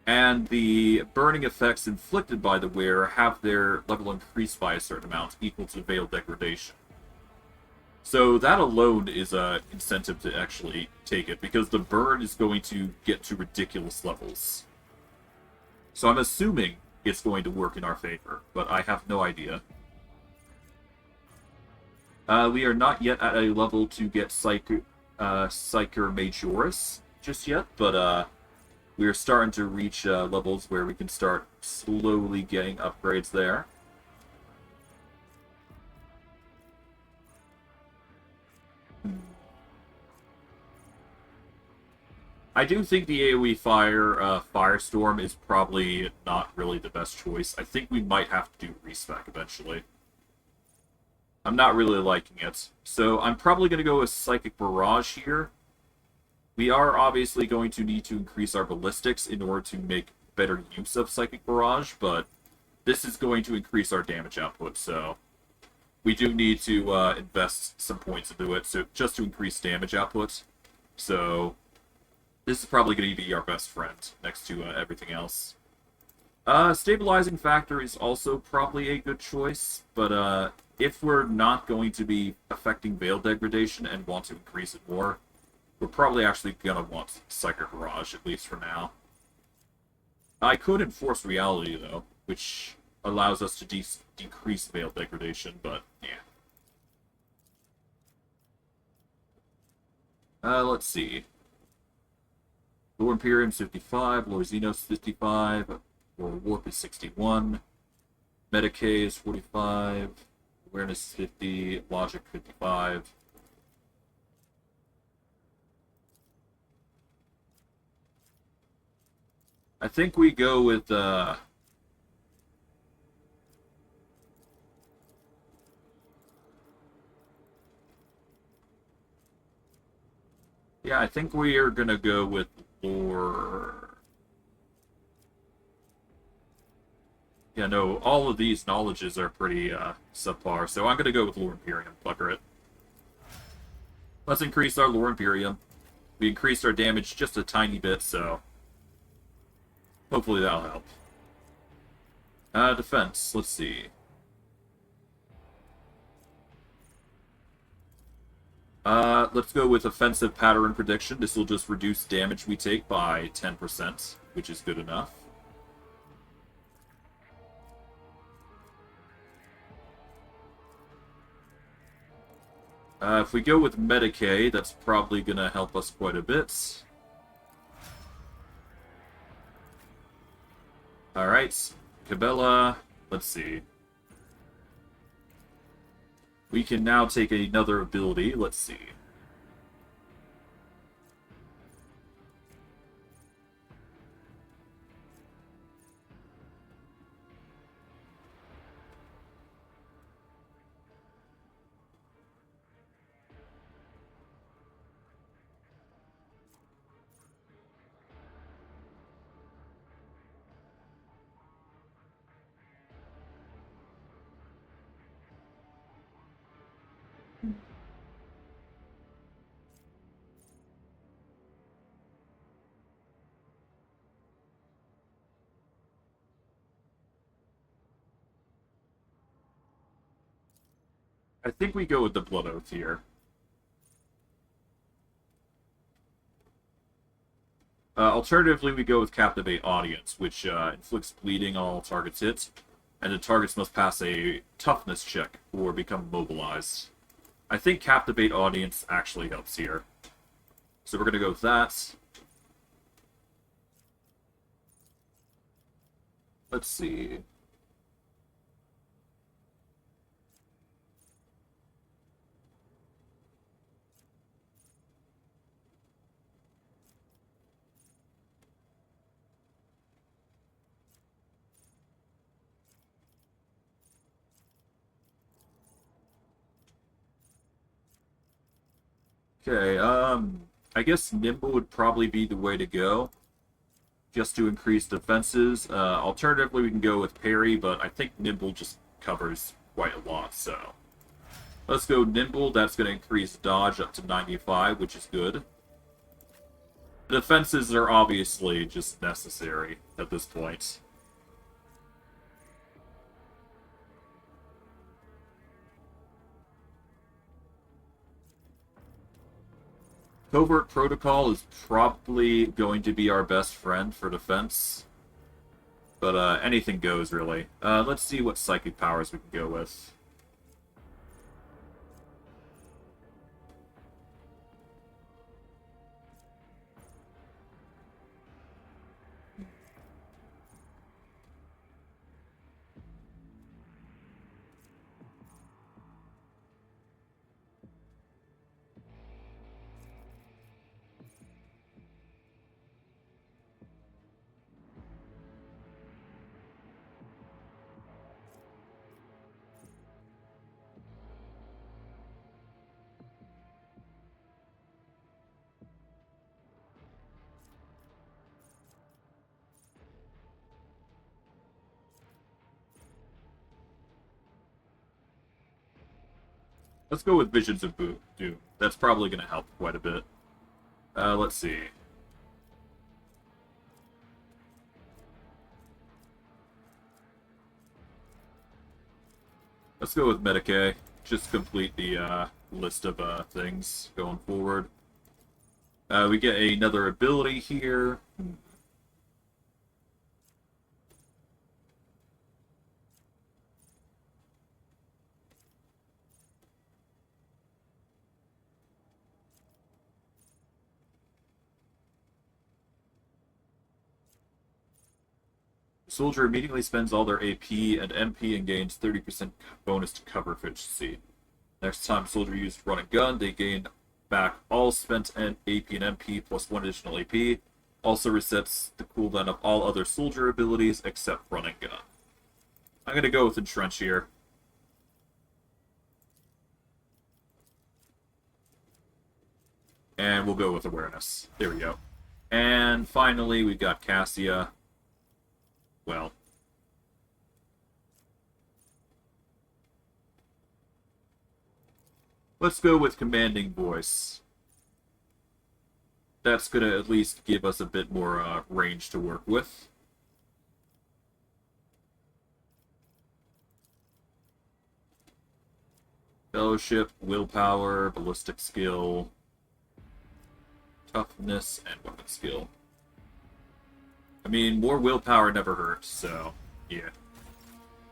And the burning effects inflicted by the wearer have their level increased by a certain amount, equal to veil degradation. So that alone is an incentive to actually take it, because the burn is going to get to ridiculous levels. So I'm assuming it's going to work in our favor, but I have no idea. We are not yet at a level to get Psyker Majoris just yet, but we are starting to reach levels where we can start slowly getting upgrades there. I do think the AoE Firestorm is probably not really the best choice. I think we might have to do respec eventually. I'm not really liking it. So I'm probably going to go with Psychic Barrage here. We are obviously going to need to increase our ballistics in order to make better use of Psychic Barrage, but this is going to increase our damage output, so we do need to invest some points into it, so just to increase damage output. So this is probably going to be our best friend next to everything else. Stabilizing Factor is also probably a good choice, but if we're not going to be affecting Veil Degradation and want to increase it more, we're probably actually going to want Psychic Barrage, at least for now. I could enforce Reality, though, which allows us to decrease Veil Degradation, but yeah. Let's see. Lord Imperium's 55, Lord Xenos 55, Lord Warp is 61, Medicae is 45, Awareness is 50, Logic 55. I think we go with, yeah, I think we are gonna go with Lore. Yeah, no, all of these knowledges are pretty subpar, so I'm going to go with Lore Imperium. Pucker it. Let's increase our Lore Imperium. We increased our damage just a tiny bit, so hopefully that'll help. Defense, let's see. Let's go with Offensive Pattern Prediction. This will just reduce damage we take by 10%, which is good enough. If we go with Medicaid, that's probably going to help us quite a bit. Alright, Cabela, let's see. We can now take another ability, let's see. I think we go with the Blood Oath here. Alternatively, we go with Captivate Audience, which inflicts bleeding on all targets hit, and the targets must pass a toughness check or become mobilized. I think Captivate Audience actually helps here. So we're going to go with that. Let's see. Okay, I guess Nimble would probably be the way to go, just to increase defenses. Alternatively, we can go with Parry, but I think Nimble just covers quite a lot, so. Let's go Nimble, that's going to increase dodge up to 95, which is good. The defenses are obviously just necessary at this point. Covert Protocol is probably going to be our best friend for defense. But anything goes, really. Let's see what psychic powers we can go with. Let's go with Visions of Doom. That's probably going to help quite a bit. Let's see. Let's go with Medicaid. Just complete the list of things going forward. We get another ability here. Soldier immediately spends all their AP and MP and gains 30% bonus to cover efficiency. Next time Soldier used Run and Gun, they gain back all spent AP and MP plus 1 additional AP. Also resets the cooldown of all other Soldier abilities except Run and Gun. I'm going to go with Entrench here. And we'll go with Awareness. There we go. And finally, we got Cassia. Well, Let's go with commanding voice. That's going to at least give us a bit more range to work with. Fellowship, willpower, ballistic skill, toughness, and weapon skill. I mean, more willpower never hurts, so, yeah.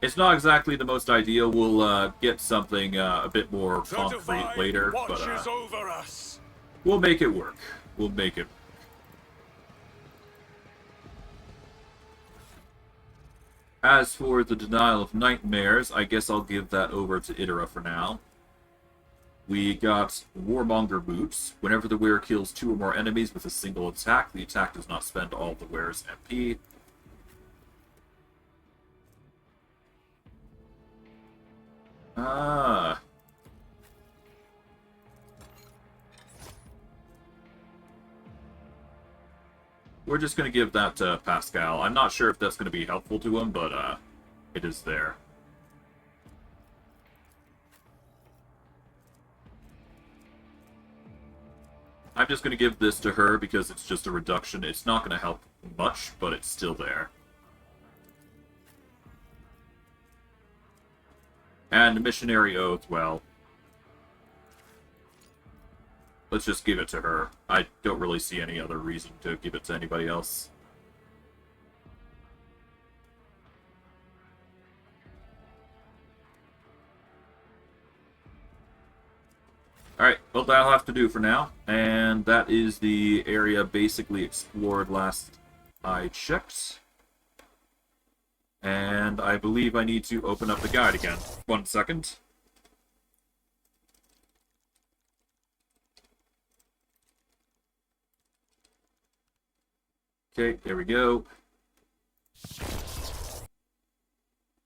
It's not exactly the most ideal. We'll get something a bit more concrete later, but over us. We'll make it work. We'll make it work. As for the Denial of Nightmares, I guess I'll give that over to Idra for now. We got Warmonger Boots. Whenever the wearer kills 2 or more enemies with a single attack, the attack does not spend all the wearer's MP. We're just going to give that to Pascal. I'm not sure if that's going to be helpful to him, but it is there. I'm just going to give this to her because it's just a reduction. It's not going to help much, but it's still there. And Missionary Oath, well, let's just give it to her. I don't really see any other reason to give it to anybody else. Alright, well that'll have to do for now. And that is the area basically explored last I checked. And I believe I need to open up the guide again. 1 second. Okay, there we go.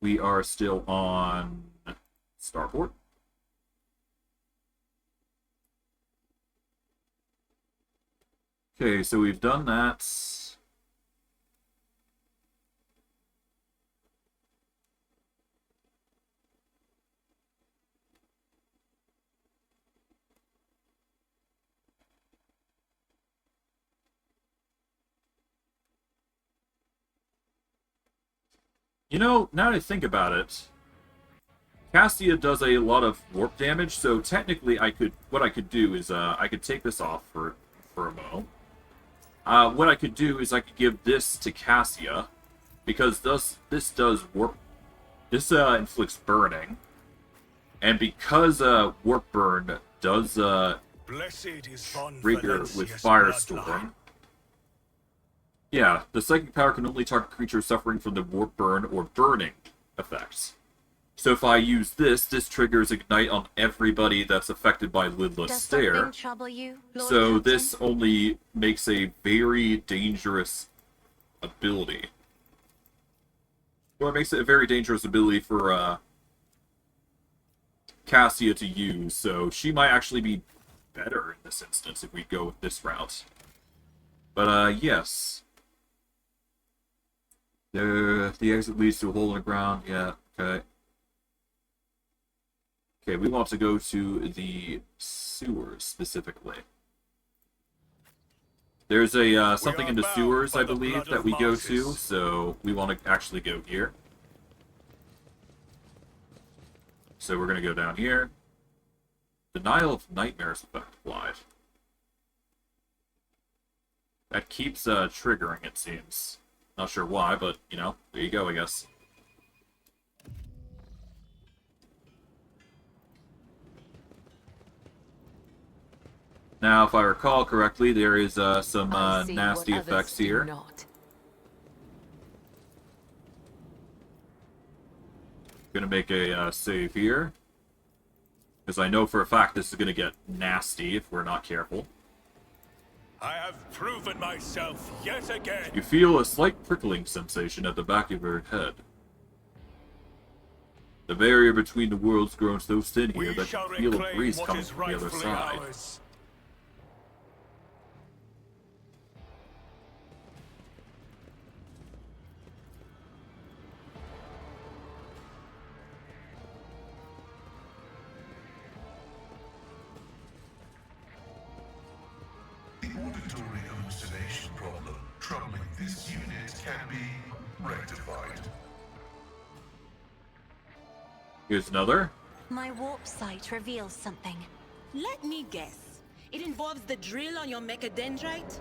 We are still on Starport. Okay, so we've done that. You know, now that I think about it, Cassia does a lot of warp damage, so technically what I could do is I could take this off for a mo. What I could do is I could give this to Cassia, because this does warp. This inflicts burning, and because warp burn does trigger with Firestorm. Yeah, the psychic power can only target creatures suffering from the warp burn or burning effects. So if I use this triggers Ignite on everybody that's affected by Lidless Stare. Does something trouble you, Lord So Captain? this only makes a very dangerous ability. Well, it makes it a very dangerous ability for Cassia to use, so she might actually be better in this instance if we go with this route. But yes. The exit leads to a hole in the ground. Yeah, okay. Okay, we want to go to the sewers specifically. There's a something in the sewers, I believe, that we go to, so we want to actually go here. So we're going to go down here. Denial of Nightmares effect applied. That keeps triggering, it seems. Not sure why, but, you know, there you go, I guess. Now, if I recall correctly, there is some nasty effects here. Gonna make a save here. Because I know for a fact this is gonna get nasty if we're not careful. I have proven myself yet again. You feel a slight prickling sensation at the back of your head. The barrier between the worlds grows so thin here that you feel a breeze coming from the other side. Ours. rectified. Here's another. My warp sight reveals something. Let me guess. It involves the drill on your mechadendrite?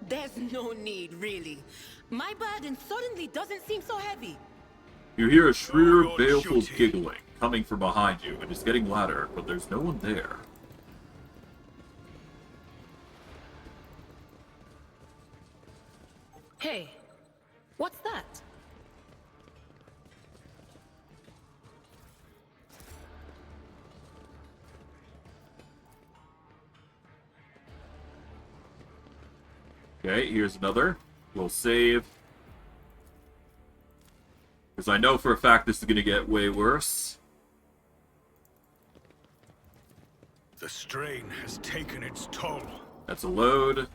There's no need, really. My burden suddenly doesn't seem so heavy. You hear a shrill, Lord baleful Shooty. giggling coming from behind you, and it's getting louder, but there's no one there. Hey, what's that? Okay, here's another. We'll save. Because I know for a fact this is going to get way worse. The strain has taken its toll. That's a load.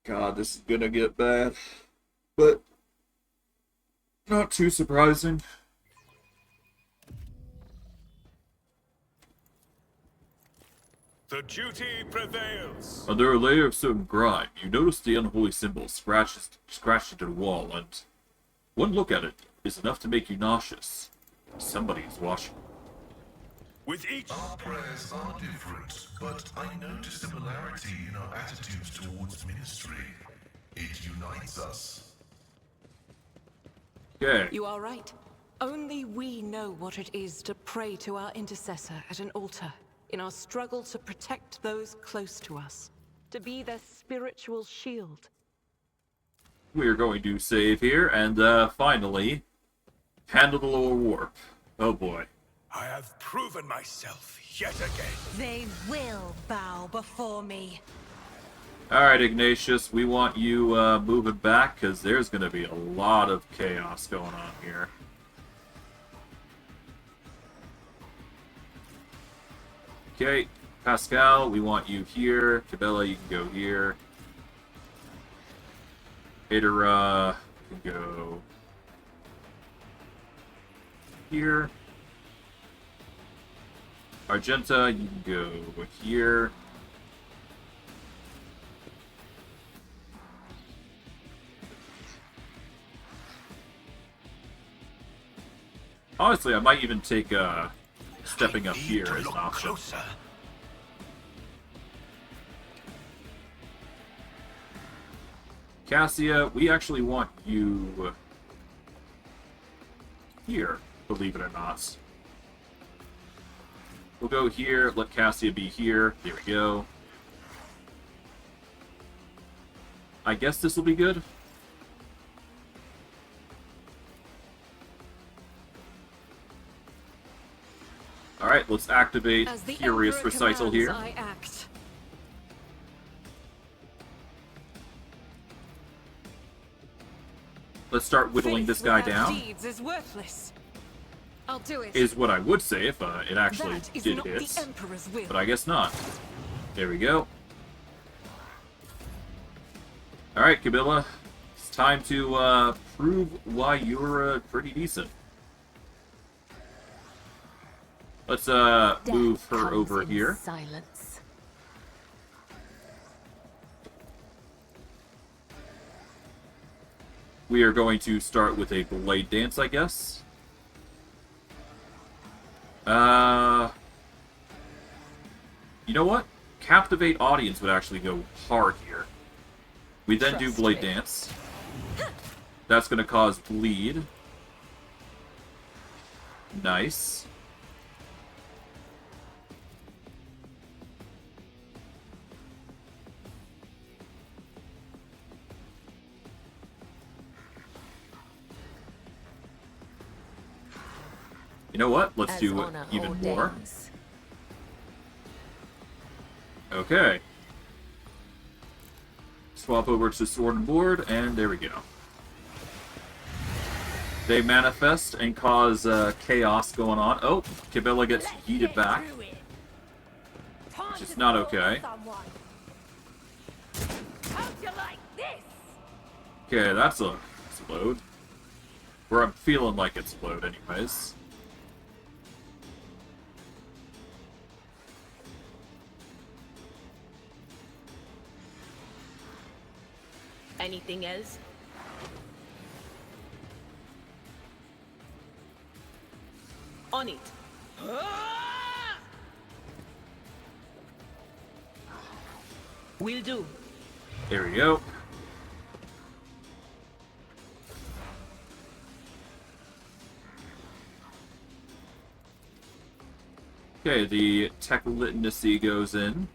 God, this is gonna get bad. But not too surprising. The duty prevails. Under a layer of certain grime, you notice the unholy symbol scratched into the wall, and one look at it is enough to make you nauseous. Somebody is watching. With each Our prayers are different, but I notice similarity in our attitudes towards ministry. It unites us. Okay. You are right. Only we know what it is to pray to our intercessor at an altar in our struggle to protect those close to us, to be their spiritual shield. We are going to save here, and finally, handle the lower warp. Oh boy. I have proven myself yet again. They will bow before me. Alright, Ignatious, we want you moving back, because there's going to be a lot of chaos going on here. Okay, Pascal, we want you here. Cabela, you can go here. Adara, you can go here. Argenta, you can go here. Honestly, I might even take stepping up here as an option. Closer. Cassia, we actually want you here, believe it or not. We'll go here, let Cassia be here. There we go. I guess this will be good. Alright, let's activate As the Furious Emperor Recital commands, here. I act. Let's start whittling Faith this guy without down. deeds is worthless. I'll do it. Is what I would say if it actually That is did not hit. the Emperor's will. But I guess not. There we go. Alright, Kabila. It's time to prove why you're pretty decent. Let's move her Comes over in here. Silence. We are going to start with a blade dance, I guess. You know what? Captivate audience would actually go hard here. We then do Trust blade me. dance. That's going to cause bleed. Nice. You know what? Let's As do honor even more. ordains. Okay. Swap over to sword and board, and there we go. They manifest and cause chaos going on. Oh, Cabela gets yeeted back, which is not okay. Okay, that's a explode. Where I'm feeling like it's explode anyways. Anything else? On it. Will do. There we go. Okay, the tech literacy goes in.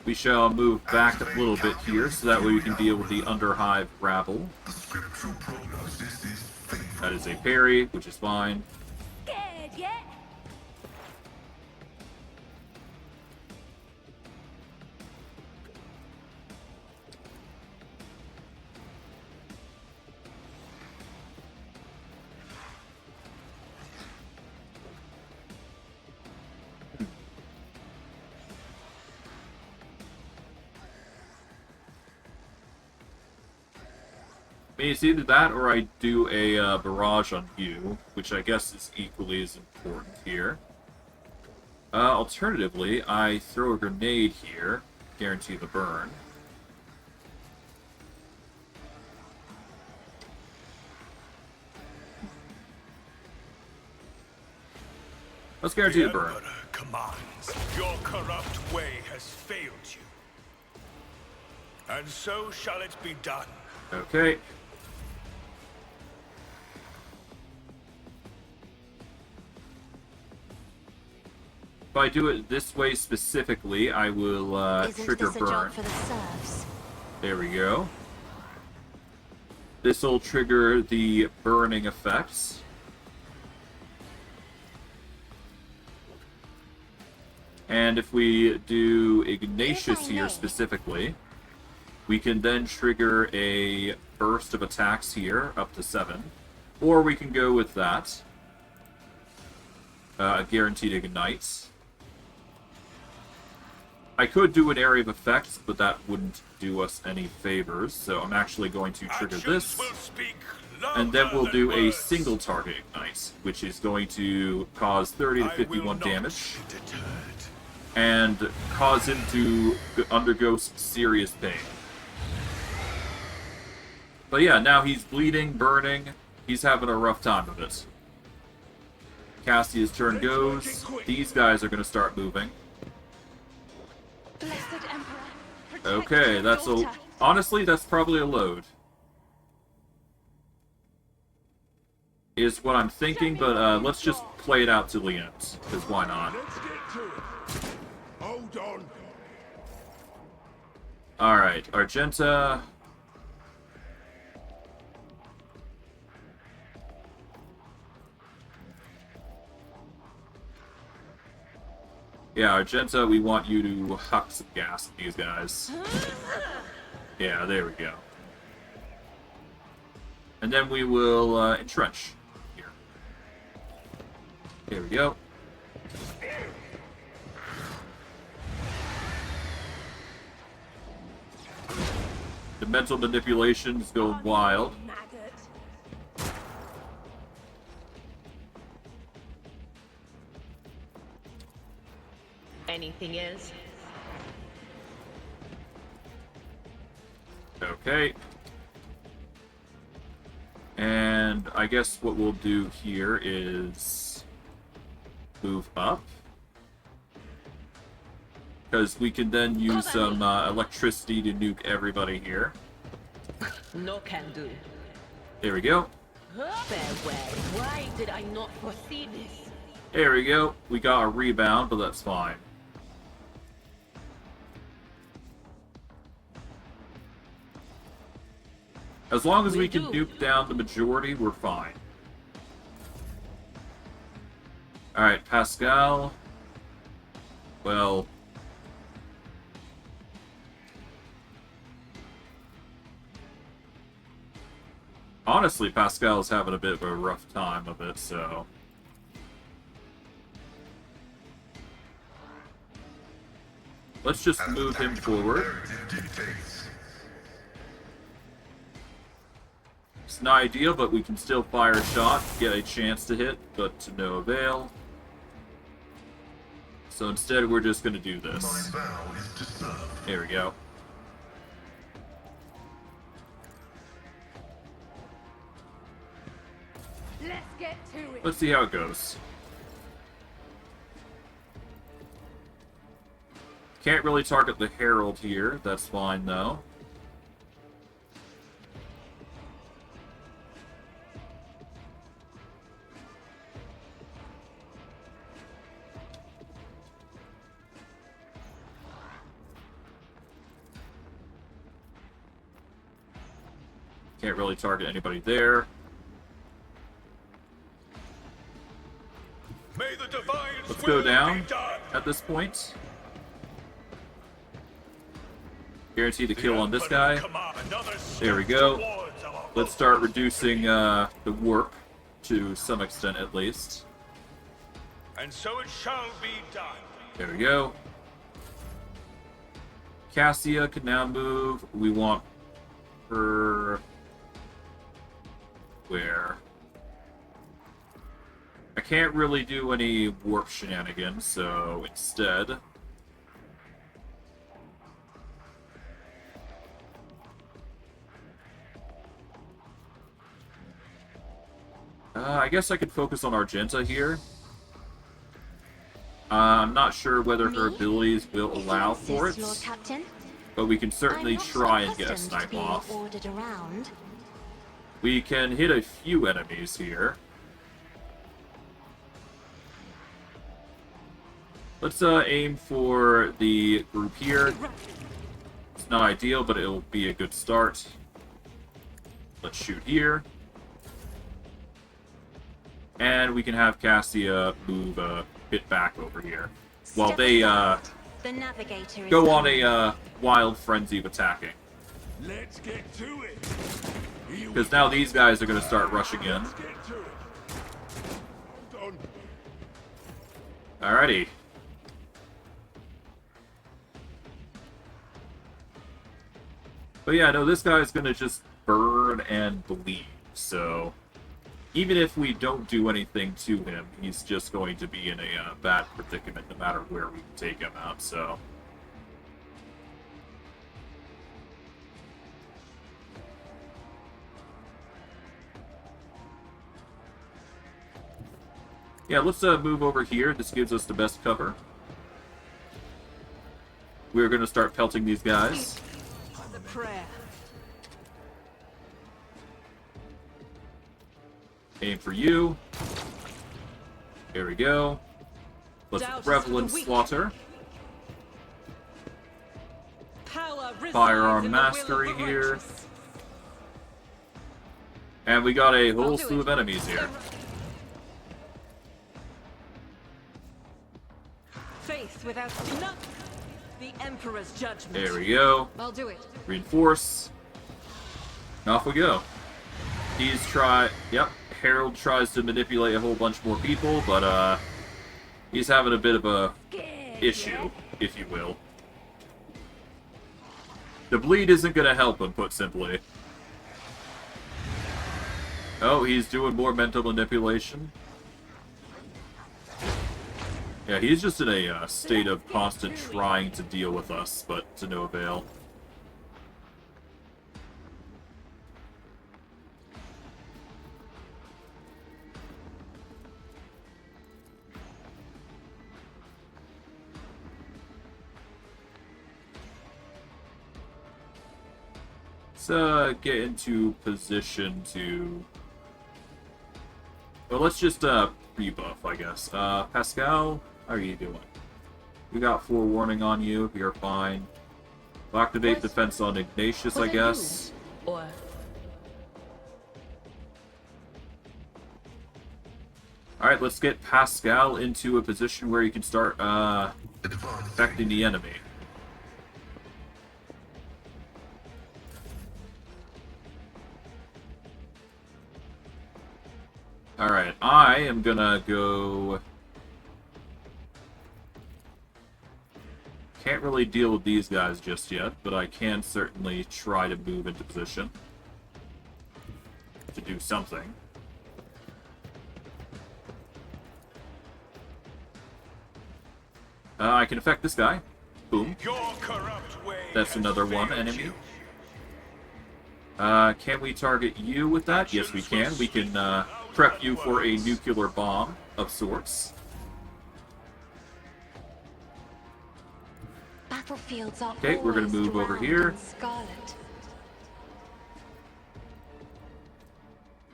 We shall move back a little bit here, so that way we can deal with the Underhive rabble. The scriptural prognosis is faithful. That is a parry, which is fine. Scared yet? I mean, it's either that or I do a barrage on you, which I guess is equally as important here. Alternatively, I throw a grenade here, guarantee the burn. Let's guarantee the burn. Emperor commands. Your corrupt way has failed you. And so shall it be done. Okay. If I do it this way specifically, I will trigger Isn't this a burn. job for the serfs? There we go. This will trigger the burning effects. And if we do Ignatious here specifically, we can then trigger a burst of attacks here, up to 7. Or we can go with that. Guaranteed ignites. I could do an area of effects, but that wouldn't do us any favors, so I'm actually going to trigger this. And then we'll do a single target ignite, which is going to cause 30 to 51 damage. And cause him to undergo serious pain. But yeah, now he's bleeding, burning. He's having a rough time of it. Cassia's turn goes. These guys are going to start moving. Blessed Emperor, protect Okay, your that's a... daughter. Honestly, that's probably a load. Is what I'm thinking, but let's just play it out to the end. Because why not? Let's get to it. Hold on. Alright, Argenta... Yeah, Argenta, we want you to huck some gas at these guys. Yeah, there we go. And then we will entrench here. There we go. The mental manipulation is going wild. Anything else? Okay. And I guess what we'll do here is move up. Because we can then use some electricity to nuke everybody here. No can do. There we go. Farewell. Why did I not foresee this? There we go. We got a rebound, but that's fine. As long as we can nuke down the majority, we're fine. Alright, Pascal. Well... Honestly, Pascal's having a bit of a rough time of it, so... Let's just move him forward. It's not ideal, but we can still fire a shot, get a chance to hit, but to no avail. So instead, we're just going to do this. My vow is to serve. There we go. Let's get to it. Let's see how it goes. Can't really target the Herald here. That's fine, though. Can't really target anybody there. May the divine Let's go down at this point. Guarantee the kill on this guy. There we go. Let's start reducing the warp to some extent at least. And so it shall be done. There we go. Cassia can now move. We want her... Where? I can't really do any warp shenanigans, so instead... I guess I could focus on Argenta here. I'm not sure whether her abilities will allow for it, Lord Captain. but we can certainly I'm not try and get a accustomed to snipe being off. ordered around. We can hit a few enemies here. Let's aim for the group here. It's not ideal, but it'll be a good start. Let's shoot here. And we can have Cassia move a bit back over here. While they The navigator is go on coming. a wild frenzy of attacking. Let's get to it. Because now these guys are going to start rushing in. Alrighty. But yeah, no, this guy's going to just burn and bleed. So even if we don't do anything to him, he's just going to be in a bad predicament no matter where we take him out, so... Yeah, let's move over here. This gives us the best cover. We're going to start pelting these guys. The prayer. Aim for you. There we go. Let's Doubt is revel for in the weak. slaughter. Power resides Firearm in the will of mastery the here. righteous. And we got a whole I'll do slew it. of enemies here. Faith without none. The Emperor's judgment. There we go. I'll do it. Reinforce. And off we go. Yep, Harold tries to manipulate a whole bunch more people, but he's having a bit of a issue, if you will. The bleed isn't going to help him, put simply. Oh, he's doing more mental manipulation. Yeah, he's just in a state of constant trying to deal with us, but to no avail. Let's get into position to... Well, let's just rebuff, I guess. Pascal, how are you doing? We got forewarning on you. You're fine. We'll activate defense on Ignatious, I guess. Or Alright, let's get Pascal into a position where he can start affecting the enemy. Alright, I am gonna go... Can't really deal with these guys just yet, but I can certainly try to move into position. to do something. I can affect this guy. Boom. Your corrupt way That's has another one failed enemy. you. Can we target you with that? Yes, we can. We can prep you for a nuclear bomb of sorts. Battlefields are Okay, we're gonna always move over drowned here. in scarlet.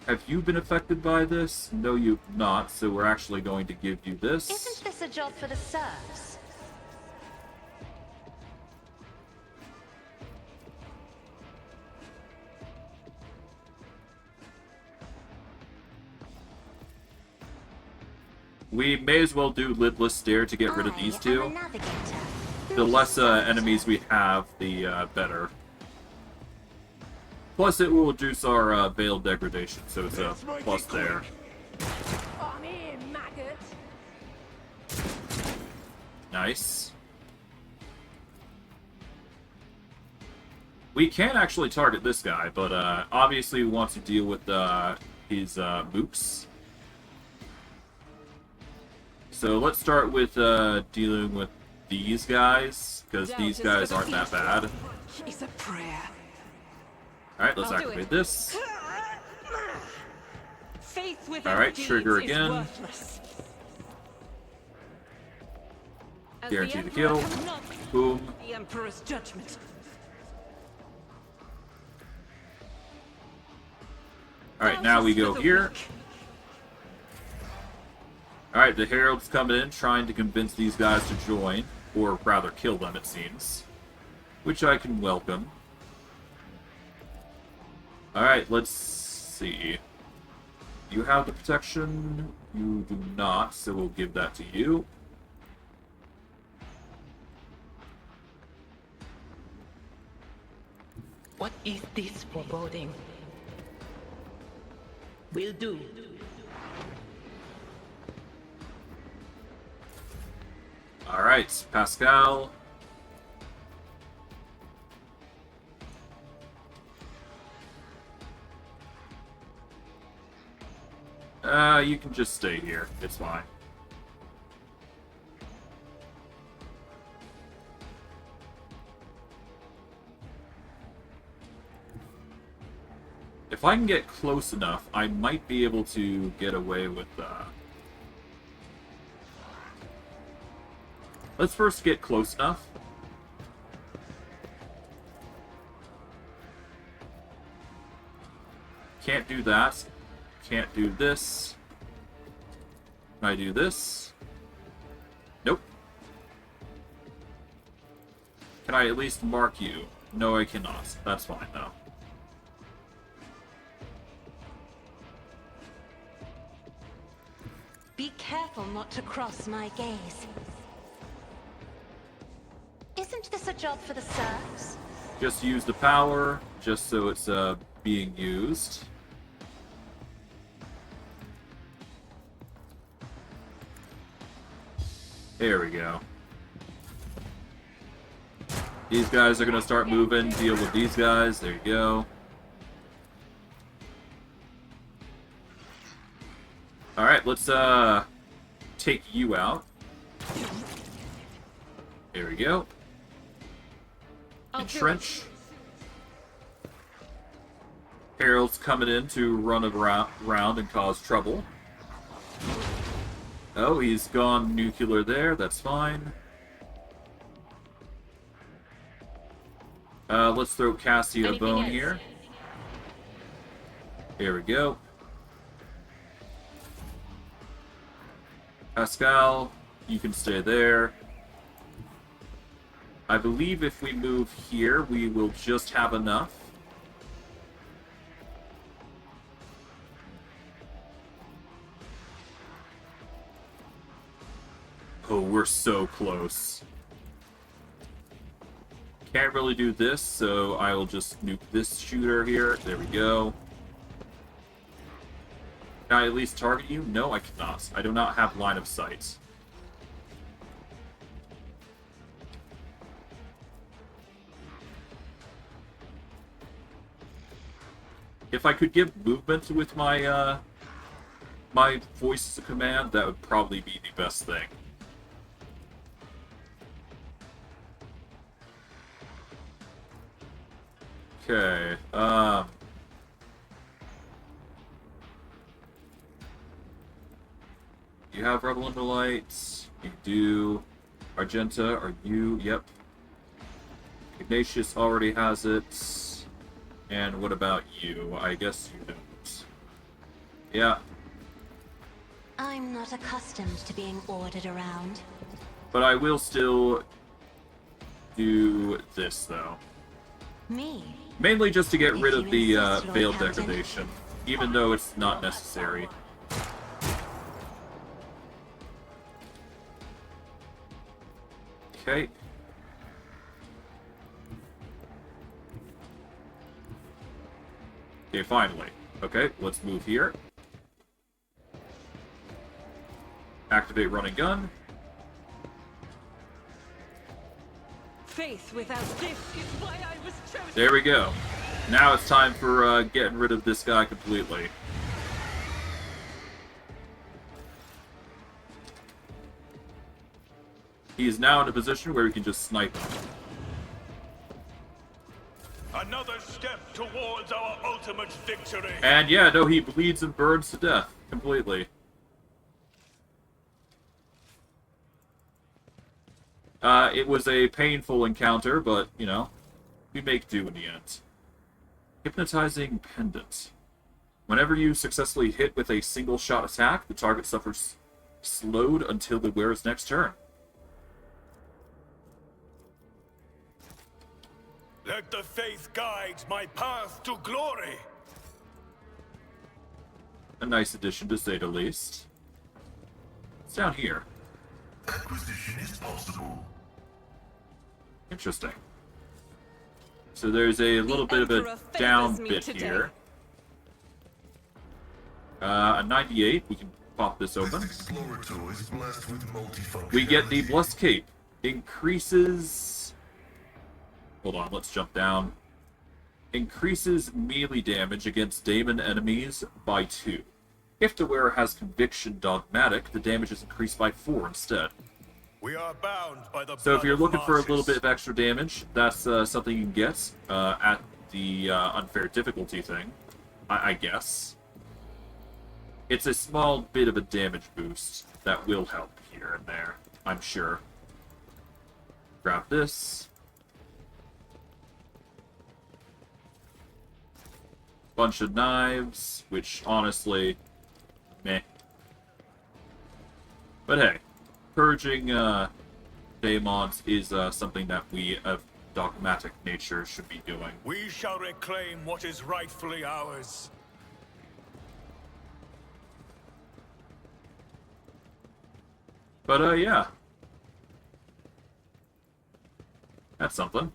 Have you been affected by this? No, you've not, so we're actually going to give you this. Isn't this a job for the serfs? We may as well do Lidless Stare to get rid of these I am a two. navigator. The less enemies we have, the better. Plus, it will reduce our Veil Degradation, so it's a plus there. I'm here, maggot. Nice. We can actually target this guy, but obviously we want to deal with his mooks. So let's start with dealing with these guys, because these guys aren't that bad. It's a prayer. Alright, let's I'll do activate it. this. Faith without Alright, deeds trigger is again. worthless. As Guarantee the Emperor kill. comes not Boom. the Emperor's judgment. Alright, now we go Thou here. weak. Alright, the Herald's coming in, trying to convince these guys to join. Or rather, kill them, it seems. Which I can welcome. Alright, let's see. You have the protection. You do not, so we'll give that to you. What is this foreboding? Will do. Alright, Pascal. You can just stay here. It's fine. If I can get close enough, I might be able to get away with Let's first get close enough. Can't do that. Can't do this. Can I do this? Nope. Can I at least mark you? No, I cannot. That's fine, though. Be careful not to cross my gaze. Isn't this a job for the serfs? Just use the power, just so it's being used. There we go. These guys are gonna start moving, deal with these guys. There you go. Alright, let's take you out. There we go. Entrench. Herald's coming in to run around and cause trouble. Oh, he's gone nuclear there. That's fine. Let's throw Cassie a bone here. Here we go. Pascal, you can stay there. I believe if we move here, we will just have enough. Oh, we're so close. Can't really do this, so I will just nuke this shooter here. There we go. Can I at least target you? No, I cannot. I do not have line of sight. If I could give movement with my my voice as a command, that would probably be the best thing. Okay, you have Rebel Under Lights. You do. Argenta, are you? Yep. Ignatious already has it. And what about you? I guess you don't. Yeah. I'm not accustomed to being ordered around. But I will still do this, though. Me? Mainly just to get If rid you of the insist, Lord veiled Captain. degradation, even though it's not necessary. Okay. Okay, finally. Okay, let's move here. Activate run and gun. Faith without this is why I was chosen. There we go. Now it's time for getting rid of this guy completely. He is now in a position where we can just snipe him. Another step towards our ultimate victory. And yeah, no, he bleeds and burns to death completely. It was a painful encounter, but, you know, we make do in the end. Hypnotizing Pendant. Whenever you successfully hit with a single shot attack, the target suffers slowed until the wearer's next turn. Let the faith guide my path to glory. A nice addition, to say the least. It's down here. Acquisition is possible. Interesting. So there's a little bit of a Emperor down favors me bit today. here. A 98. We can pop this This open. explorator is blessed with multifunctionality. We get the Blessed Cape. Increases... Hold on, let's jump down. Increases melee damage against daemon enemies by 2. If the wearer has Conviction Dogmatic, the damage is increased by 4 instead. We are bound by the So if blood you're of looking for a little Martius. bit of extra damage, that's something you can get at the unfair difficulty thing, I guess. It's a small bit of a damage boost that will help here and there, I'm sure. Grab this. Bunch of knives, which honestly, meh. But hey, purging daemons is something that we of dogmatic nature should be doing. We shall reclaim what is rightfully ours. But yeah. That's something.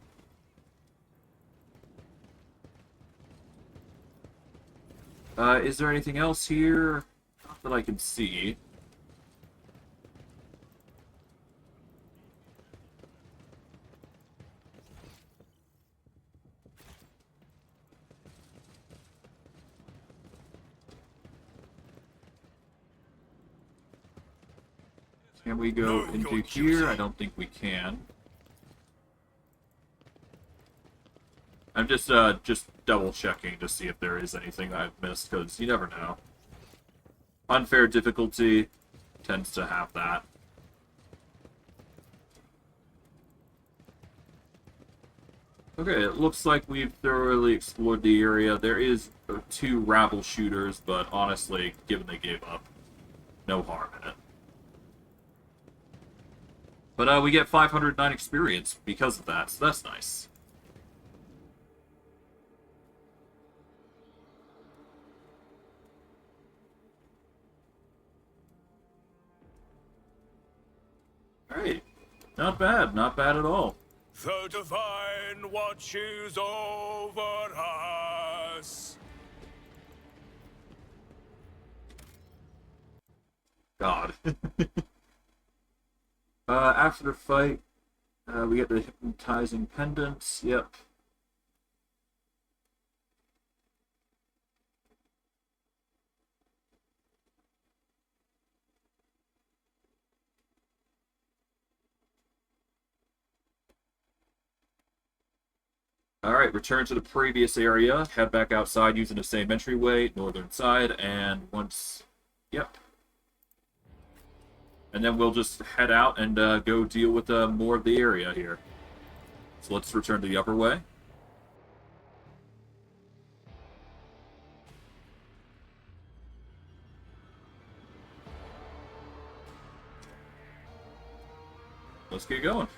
Is there anything else here? Not that I can see. Can we go Know into your here? duty. I don't think we can. I'm just double checking to see if there is anything that I've missed, because you never know. Unfair difficulty tends to have that. Okay, it looks like we've thoroughly explored the area. There is 2 rabble shooters, but honestly, given they gave up, no harm in it. But we get 509 experience because of that, so that's nice. Alright. Not bad, not bad at all. The divine watches over us. God. After the fight, we get the hypnotizing pendants. Yep. Alright, return to the previous area. Head back outside using the same entryway, northern side, and once... Yep. And then we'll just head out and go deal with more of the area here. So let's return to the upper way. Let's get going.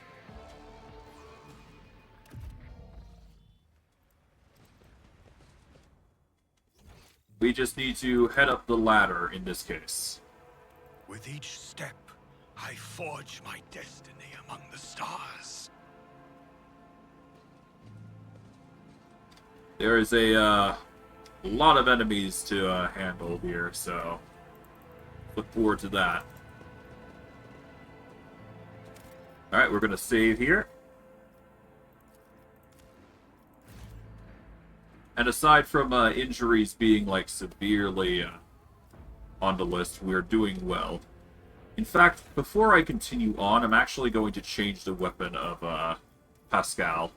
We just need to head up the ladder in this case. With each step, I forge my destiny among the stars. There is a lot of enemies to handle here, so look forward to that. Alright, we're going to save here. And aside from injuries being, like, severely on the list, we're doing well. In fact, before I continue on, I'm actually going to change the weapon of Pascal.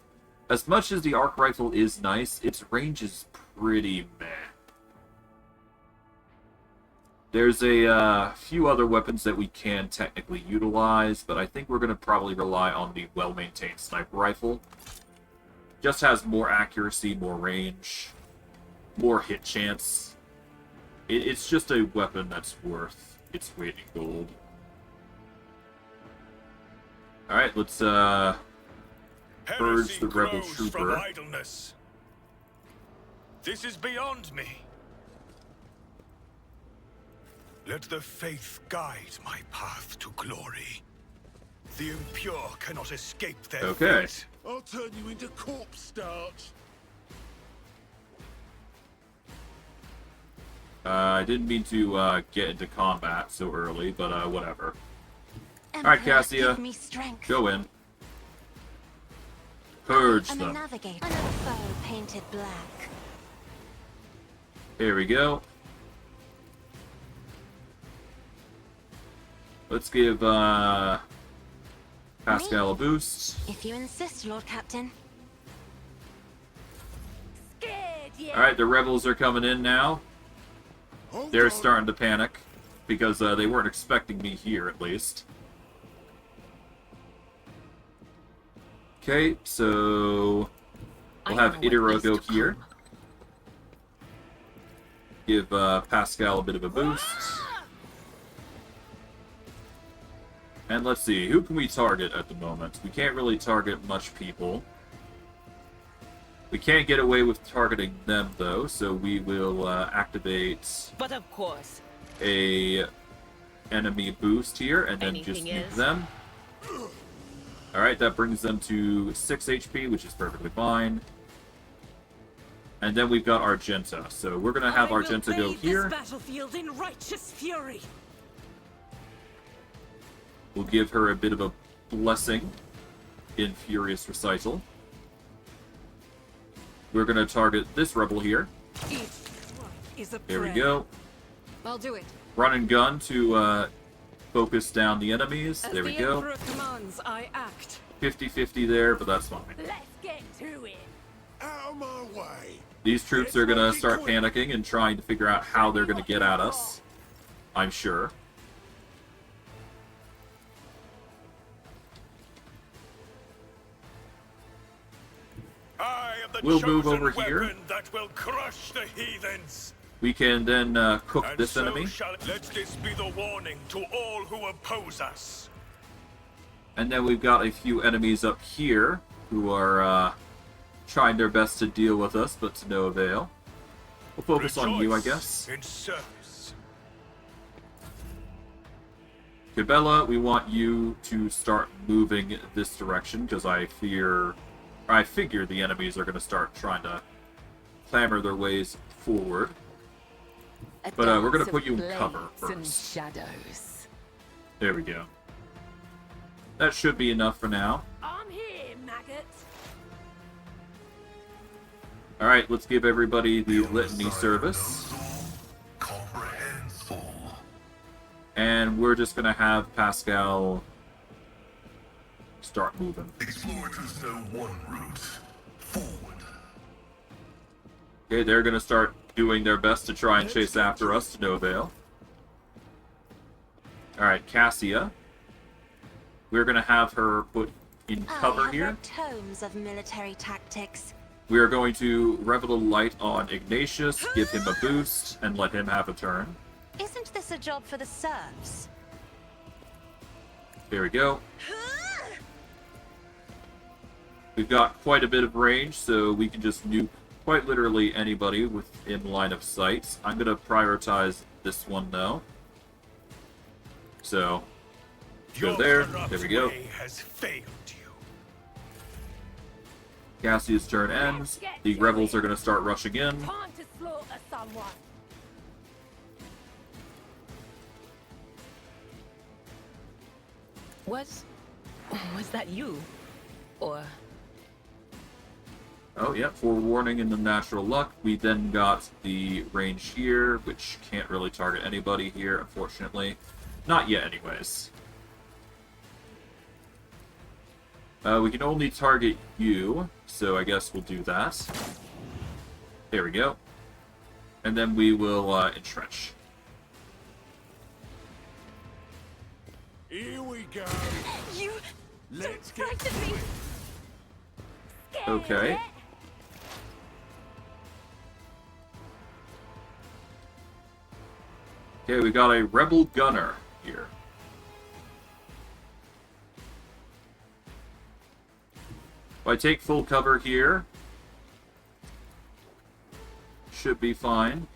As much as the arc rifle is nice, its range is pretty meh. There's a few other weapons that we can technically utilize, but I think we're going to probably rely on the well-maintained sniper rifle. Just has more accuracy, more range, more hit chance. It's just a weapon that's worth its weight in gold. Alright, let's purge the rebel trooper. From idleness. This is beyond me. Let the faith guide my path to glory. The impure cannot escape their fate. I'll turn you into corpse starch. I didn't mean to get into combat so early, but whatever. Alright, Cassia, go in. Purge I'm them. a navigator. I'm a foe painted black. Here we go. Let's give Pascal a boost. If you insist, Lord Captain. Alright, the rebels are coming in now. They're starting to panic, because they weren't expecting me here, at least. Okay, so we'll have Idira go here. Give Pascal a bit of a boost. And let's see, who can we target at the moment? We can't really target much people. We can't get away with targeting them, though, so we will activate But of course, a enemy boost here, and then just nuke them. Alright, that brings them to 6 HP, which is perfectly fine. And then we've got Argenta, so we're going to have Argenta go here. This battlefield in righteous fury. We'll give her a bit of a blessing in Furious Recital. We're going to target this rebel here. There we go. I'll do it. Run and gun to focus down the enemies. There we go. Emperor commands, I act. 50-50 there, but that's fine. let's get to it. Out of my way. These troops are going to start panicking and trying to figure out how they're going to get at us. I'm sure. I am the We'll move chosen over here. weapon that will crush the heathens. We can then cook And this so enemy. let this be the warning to all who oppose us. And then we've got a few enemies up here who are trying their best to deal with us, but to no avail. We'll focus on you, I guess. In service. Cabela, we want you to start moving this direction, because I figure the enemies are going to start trying to clamber their ways forward. But we're going to put you in cover first. Shadows. There we go. That should be enough for now. I'm here, maggots. Alright, let's give everybody the litany service. Comprehends full. And we're just going to have Pascal start moving. Explorers know one route. Forward. Okay, they're going to start doing their best to try and chase after us to no avail. Alright, Cassia. We're going to have her put in cover here. I have read tomes of military tactics. We are going to revel a light on Ignatious, give him a boost, and let him have a turn. Isn't this a job for the serfs? There we go. We've got quite a bit of range, so we can just nuke quite literally anybody within line of sight. I'm going to prioritize this one, though. So, go there. There we go. Has failed you. Cassia's turn ends. The rebels are going to start rushing in. Time to slaughter someone. Was that you? Or... Oh, yeah, forewarning in the natural luck. We then got the range here, which can't really target anybody here, unfortunately. Not yet, anyways. We can only target you, so I guess we'll do that. There we go. And then we will entrench. Here we go. You Let's don't get frighten me. Okay. Okay, we got a rebel gunner here. If I take full cover here, should be fine.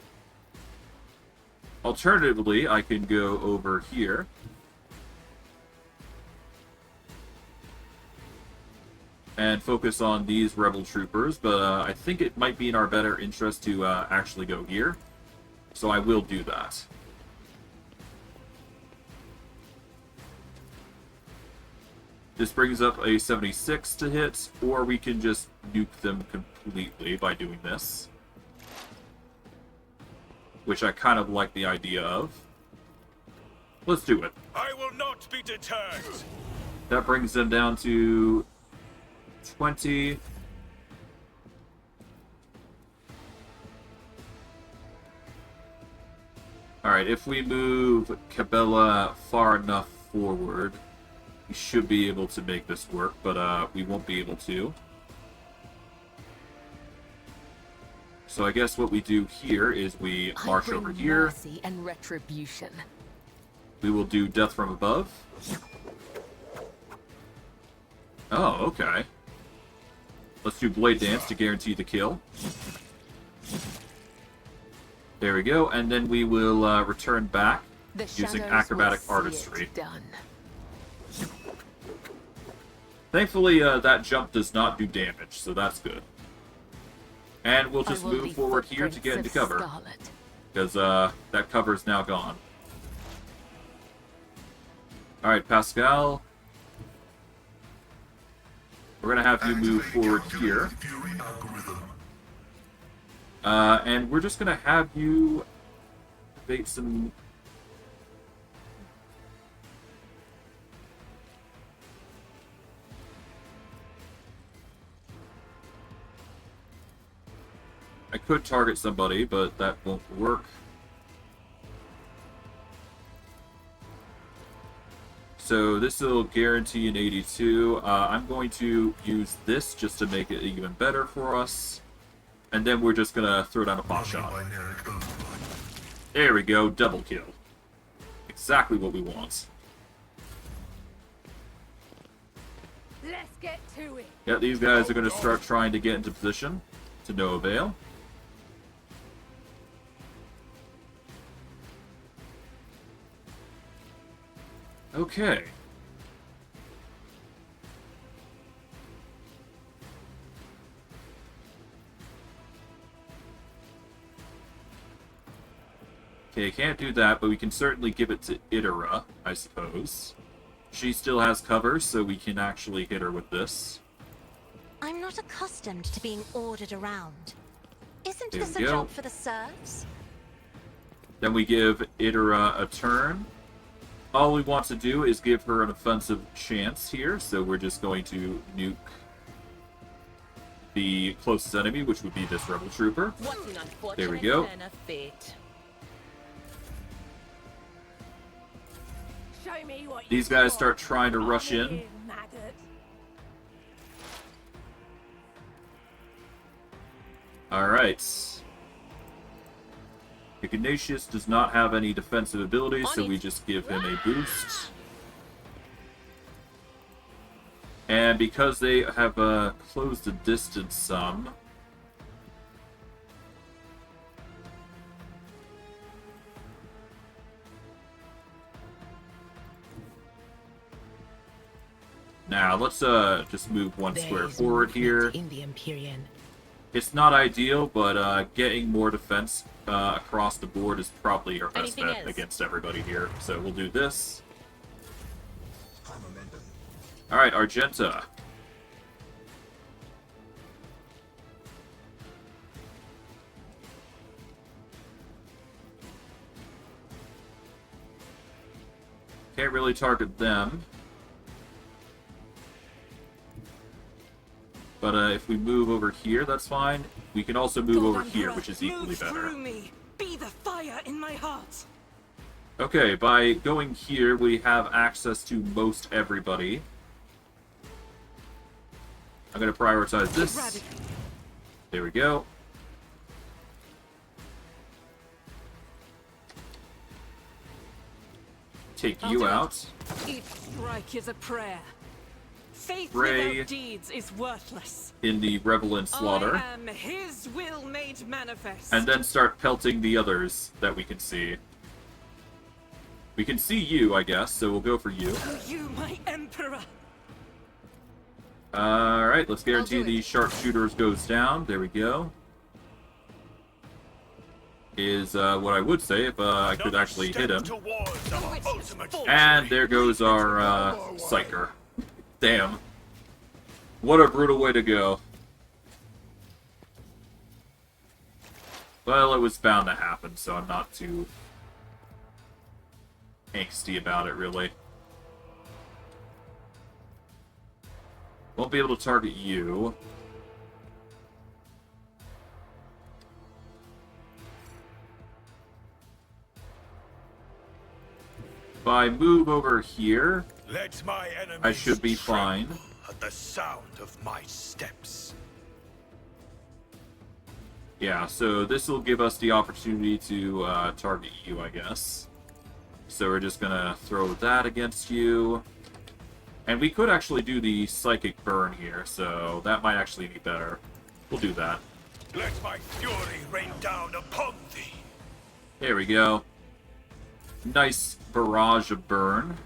Alternatively, I can go over here. And focus on these rebel troopers, but I think it might be in our better interest to actually go here. So I will do that. This brings up a 76 to hit, or we can just nuke them completely by doing this. Which I kind of like the idea of. Let's do it. I will not be deterred. That brings them down to 20. Alright, if we move Cabela far enough forward, we should be able to make this work, but we won't be able to. So I guess what we do here is we march over here. Mercy and retribution. We will do death from above. Oh, okay. Let's do Blade Dance to guarantee the kill. There we go, and then we will return back using acrobatic artistry. Done. Thankfully, that jump does not do damage, so that's good. And we'll just move forward here to get into cover, because that cover is now gone. Alright, Pascal. We're going to have you move forward here. And we're just going to have you activate some... I could target somebody, but that won't work. So this will guarantee an 82. I'm going to use this just to make it even better for us. And then we're just going to throw down a pot shot. There we go, double kill. Exactly what we want. Let's get to it. Yeah, these guys are going to start trying to get into position, to no avail. Okay. Okay, can't do that, but we can certainly give it to Idara, I suppose. She still has cover, so we can actually hit her with this. I'm not accustomed to being ordered around. Isn't There this we a go. job for the serfs? Then we give Idara a turn. All we want to do is give her an offensive chance here, so we're just going to nuke the closest enemy, which would be this rebel trooper. What an unfortunate There we go. turn of fate. Show me what These guys start trying to rush in. Alright. Ignatious does not have any defensive abilities, so we just give him a boost. And because they have closed the distance some, now let's just move one square forward here. In the Empyrean. It's not ideal, but getting more defense across the board is probably our best bet against everybody here. So we'll do this. Alright, Argenta. Can't really target them. But if we move over here, that's fine. We can also move over here, which is equally better. Be the fire in my heart. Okay, by going here, we have access to most everybody. I'm going to prioritize this. There we go. Take you out. Each strike is a prayer. Faith Pray without deeds is worthless. in the revel and slaughter. I am his will made manifest. And then start pelting the others that we can see. We can see you, I guess, so we'll go for you. You, my emperor. Alright, let's guarantee the sharpshooters goes down. There we go. Is what I would say if I could actually hit him. And there goes our psyker. Damn. What a brutal way to go. Well, it was bound to happen, so I'm not too angsty about it, really. Won't be able to target you. If I move over here, Let my I should be fine. At the sound of my steps. Yeah, so this will give us the opportunity to target you, I guess. So we're just gonna throw that against you. And we could actually do the psychic burn here, so that might actually be better. We'll do that. Let my fury rain down upon thee. There we go. Nice barrage of burn.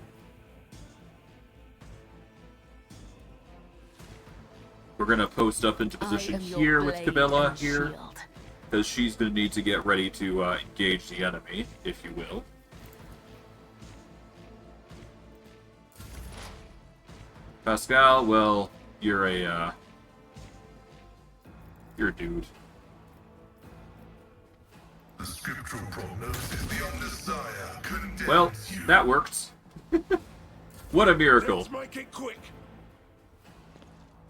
We're gonna post up into position here with Cabela here, because she's gonna need to get ready to engage the enemy, if you will. Pascal, well, you're a dude. The scriptural prognosis, the Omnissiah condemns Well, that worked. What a miracle. Let's make it quick.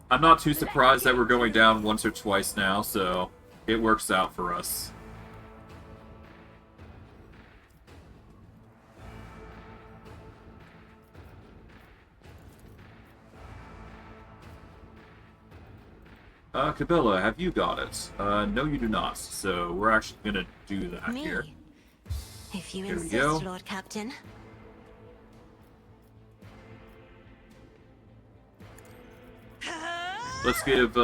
I'm not too surprised that we're going down once or twice now, so it works out for us. Cabela, have you got it? No, you do not. So we're actually gonna do that Me? here. If you Here we insist, go. Lord Captain. Let's give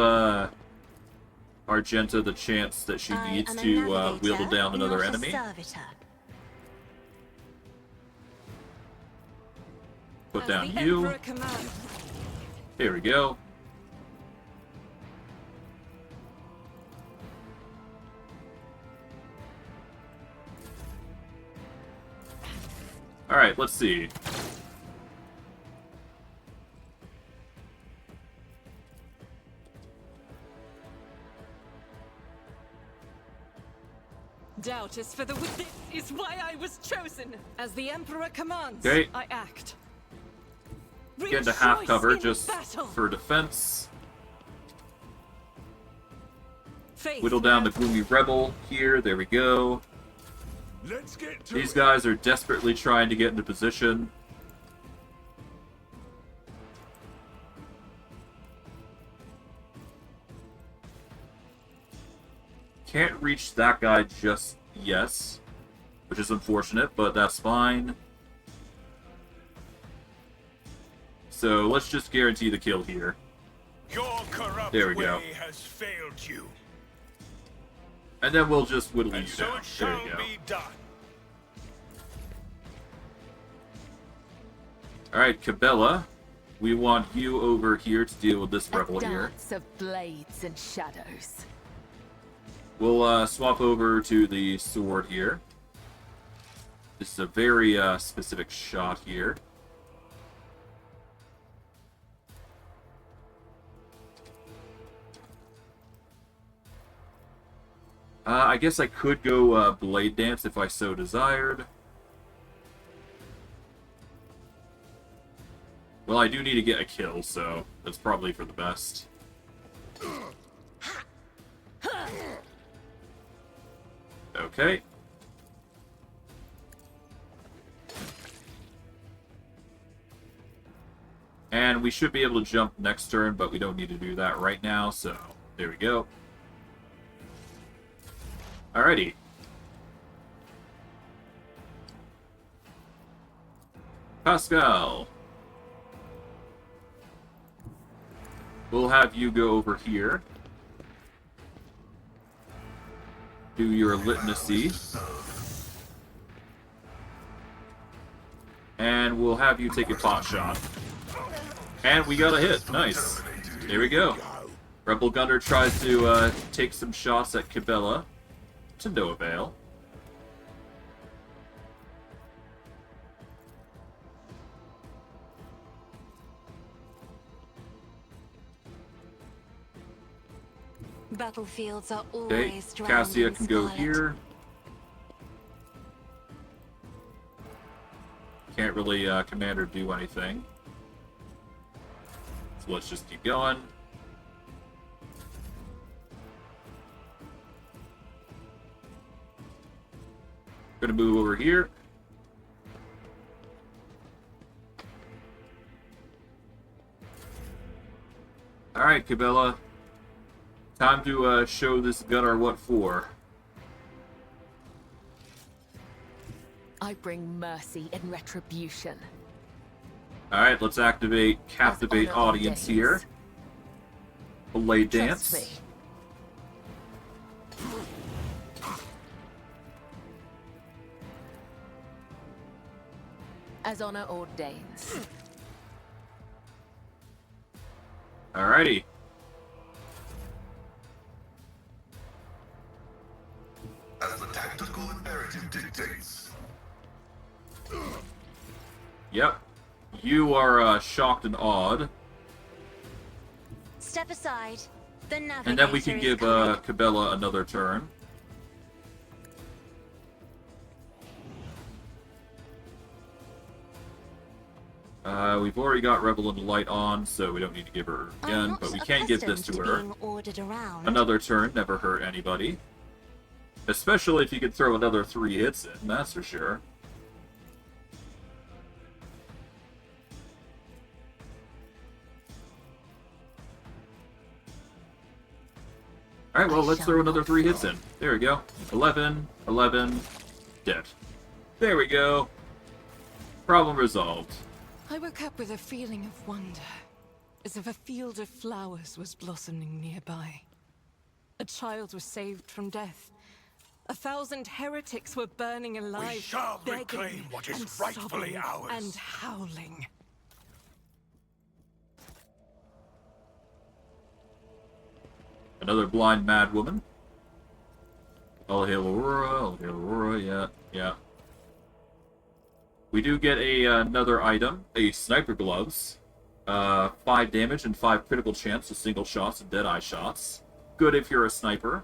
Argenta the chance that she I needs am a to navigator, wheedle down another not a enemy. servitor. Put As down the you. Emperor commands. Here we go. Alright, let's see. Doubt is for the wicked. This is why I was chosen. As the Emperor commands, Okay. I act. Get into half Rejoice cover in just battle. for defense. faith. Whittle down the gloomy rebel here. There we go. Let's get to These it. guys are desperately trying to get into position. Can't reach that guy just yet, which is unfortunate, but that's fine. So let's just guarantee the kill here. Your corrupt There we go. way has failed you. And then we'll just whittle And you so down. it There shall you go. be done. Alright, Cabela. We want you over here to deal with this rebel A here. dance of blades and shadows. We'll swap over to the sword here. This is a very specific shot here. I guess I could go Blade Dance if I so desired. Well, I do need to get a kill, so that's probably for the best. Okay. And we should be able to jump next turn, but we don't need to do that right now, so there we go. Alrighty. Pascal. We'll have you go over here. Do your litmacy. And we'll have you take a pot shot. And we got a hit. Nice. There we go. Rebel Gunner tries to take some shots at Cabela. To no avail. Battlefields are Okay, always drowned Cassia in can go scarlet. here. Can't really command or do anything. So let's just keep going. Gonna move over here. Alright, Cabela. Time to show this gunner what for. I bring mercy and retribution. Alright, let's activate Captivate As honor Audience ordains. here. Blade Trust Dance. me. As honor ordains. Alrighty. As the tactical imperative dictates. Yep. You are shocked and awed. Step aside. The navigator And then we can is give coming. Cabela another turn. We've already got Rebel and Light on, so we don't need to give her I'm again, not but we can give this to accustomed her. being ordered around. Another turn, never hurt anybody. Especially if you could throw another 3 hits in, that's for sure. Alright, well, let's throw another 3 hits in. There we go. 11, 11, dead. There we go. Problem resolved. I woke up with a feeling of wonder, as if a field of flowers was blossoming nearby. A child was saved from death. 1,000 heretics were burning alive, We shall begging reclaim what is and rightfully sobbing ours. and howling. Another blind mad woman. All hail Aurora, all hail Aurora, yeah, yeah. We do get another item, a sniper gloves. 5 damage and 5 critical chance to single shots and dead-eye shots. Good if you're a sniper.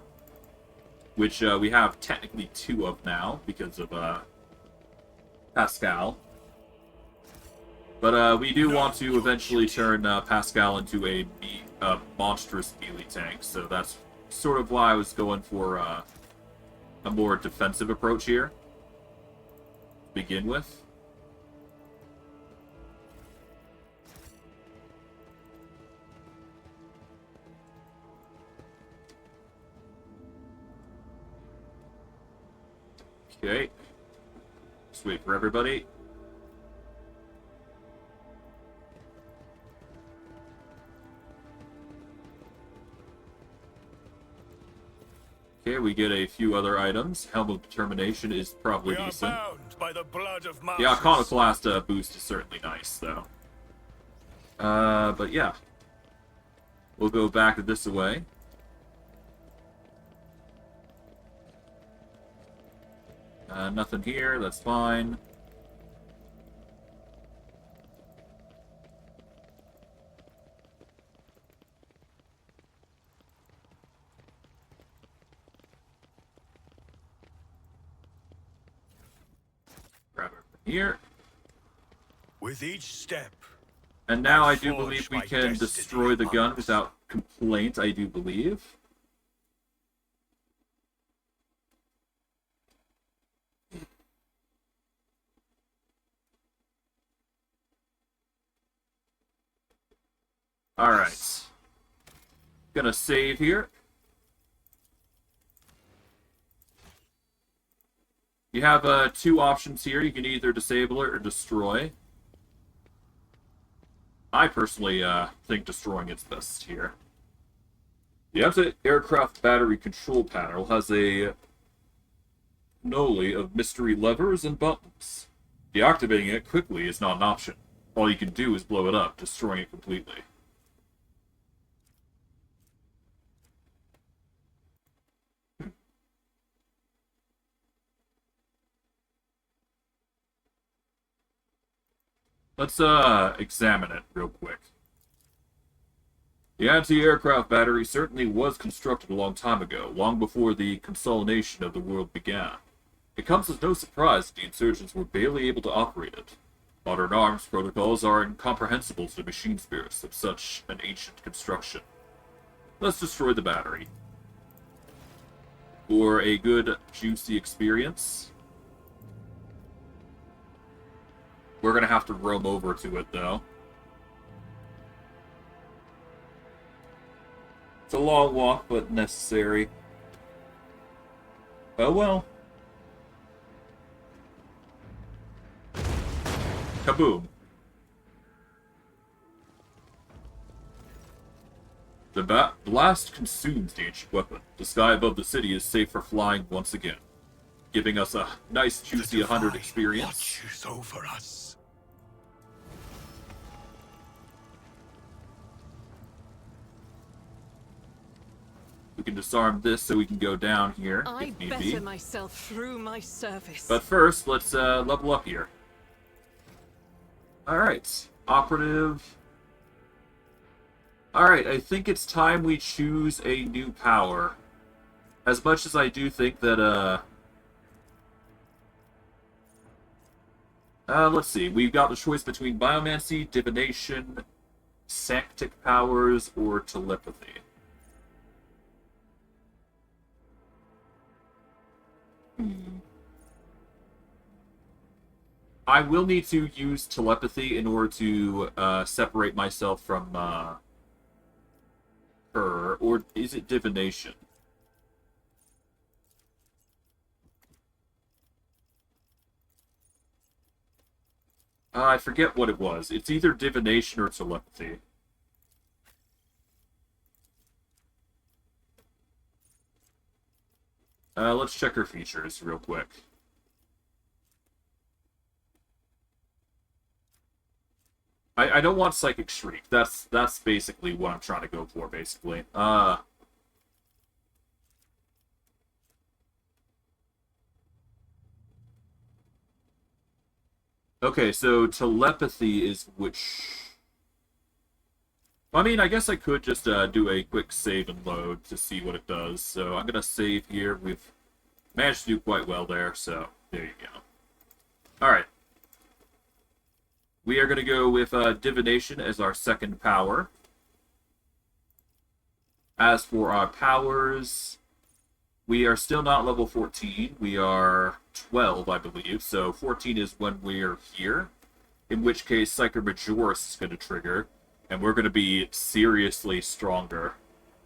Which we have technically 2 of now because of Pascal. But we do want to eventually turn Pascal into a monstrous melee tank, so that's sort of why I was going for a more defensive approach here. To begin with. Okay. Just wait for everybody. Okay, we get a few other items. Helm of Determination is probably decent. Bound by the blood of The Iconoclast boost is certainly nice, though. But yeah. We'll go back this way. Nothing here, that's fine. Grab it from here. With each step. And now I do believe we can destroy the gun without complaint, I do believe. Alright. Gonna save here. You have two options here. You can either disable it or destroy. I personally think destroying is best here. The anti-aircraft battery control panel has a noli of mystery levers and buttons. Deactivating it quickly is not an option. All you can do is blow it up, destroying it completely. Let's examine it real quick. The anti-aircraft battery certainly was constructed a long time ago, long before the consolidation of the world began. It comes as no surprise that the insurgents were barely able to operate it. Modern arms protocols are incomprehensible to the machine spirits of such an ancient construction. Let's destroy the battery. For a good, juicy experience. We're gonna have to roam over to it, though. It's a long walk, but necessary. Oh well. Kaboom. The blast consumes the ancient weapon. The sky above the city is safe for flying once again, giving us a nice, juicy 100 experience. Watches over us. We can disarm this so we can go down here I if need better be. myself through my service. But first, let's level up here. Alright. Operative. Alright, I think it's time we choose a new power. As much as I do think that, let's see. We've got the choice between Biomancy, Divination, Sanctic Powers, or Telepathy. I will need to use telepathy in order to separate myself from her, or is it divination? I forget what it was. It's either divination or telepathy. Let's check her features real quick. I don't want Psychic Shriek. That's basically what I'm trying to go for, basically. Okay, so telepathy is which... I mean, I guess I could just do a quick save and load to see what it does. So I'm going to save here. We've managed to do quite well there, so there you go. Alright. We are going to go with Divination as our second power. As for our powers, we are still not level 14. We are 12, I believe. So 14 is when we're here. In which case, Psycho Majoris is going to trigger. And we're going to be seriously stronger.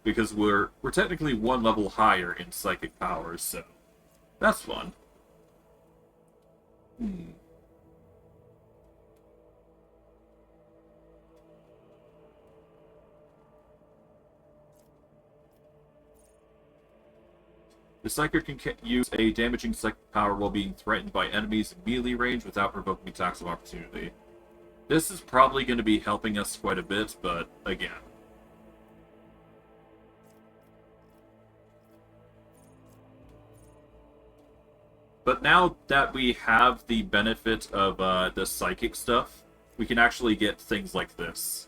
Because we're technically one level higher in psychic powers, so that's fun. The Psyker can use a damaging psychic power while being threatened by enemies in melee range without provoking attacks of opportunity. This is probably going to be helping us quite a bit, but again. But now that we have the benefit of the psychic stuff, we can actually get things like this.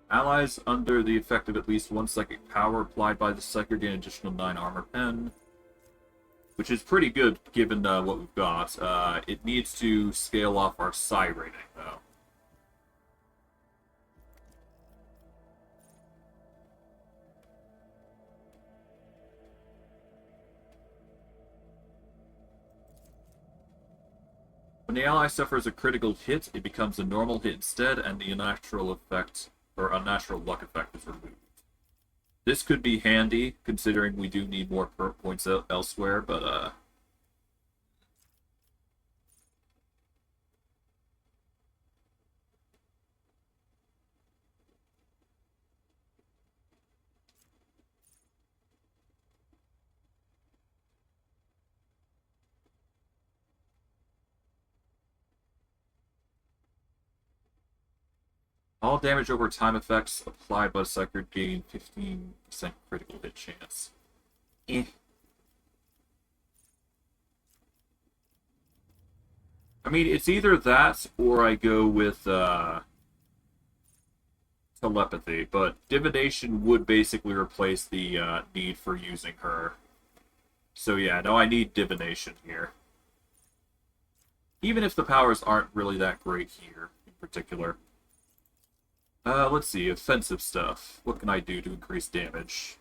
Allies under the effect of at least one psychic power applied by the Psyker gain additional 9 armor pen. Which is pretty good given what we've got. It needs to scale off our psi rating, though. When the ally suffers a critical hit, it becomes a normal hit instead, and the unnatural effect, or unnatural luck effect, is removed. This could be handy, considering we do need more perk points elsewhere, but, all damage over time effects applied by the Psyker gain 15% critical hit chance. Eh. I mean, it's either that or I go with telepathy, but divination would basically replace the need for using her. So yeah, no, I need divination here. Even if the powers aren't really that great here, in particular. Let's see, offensive stuff. What can I do to increase damage?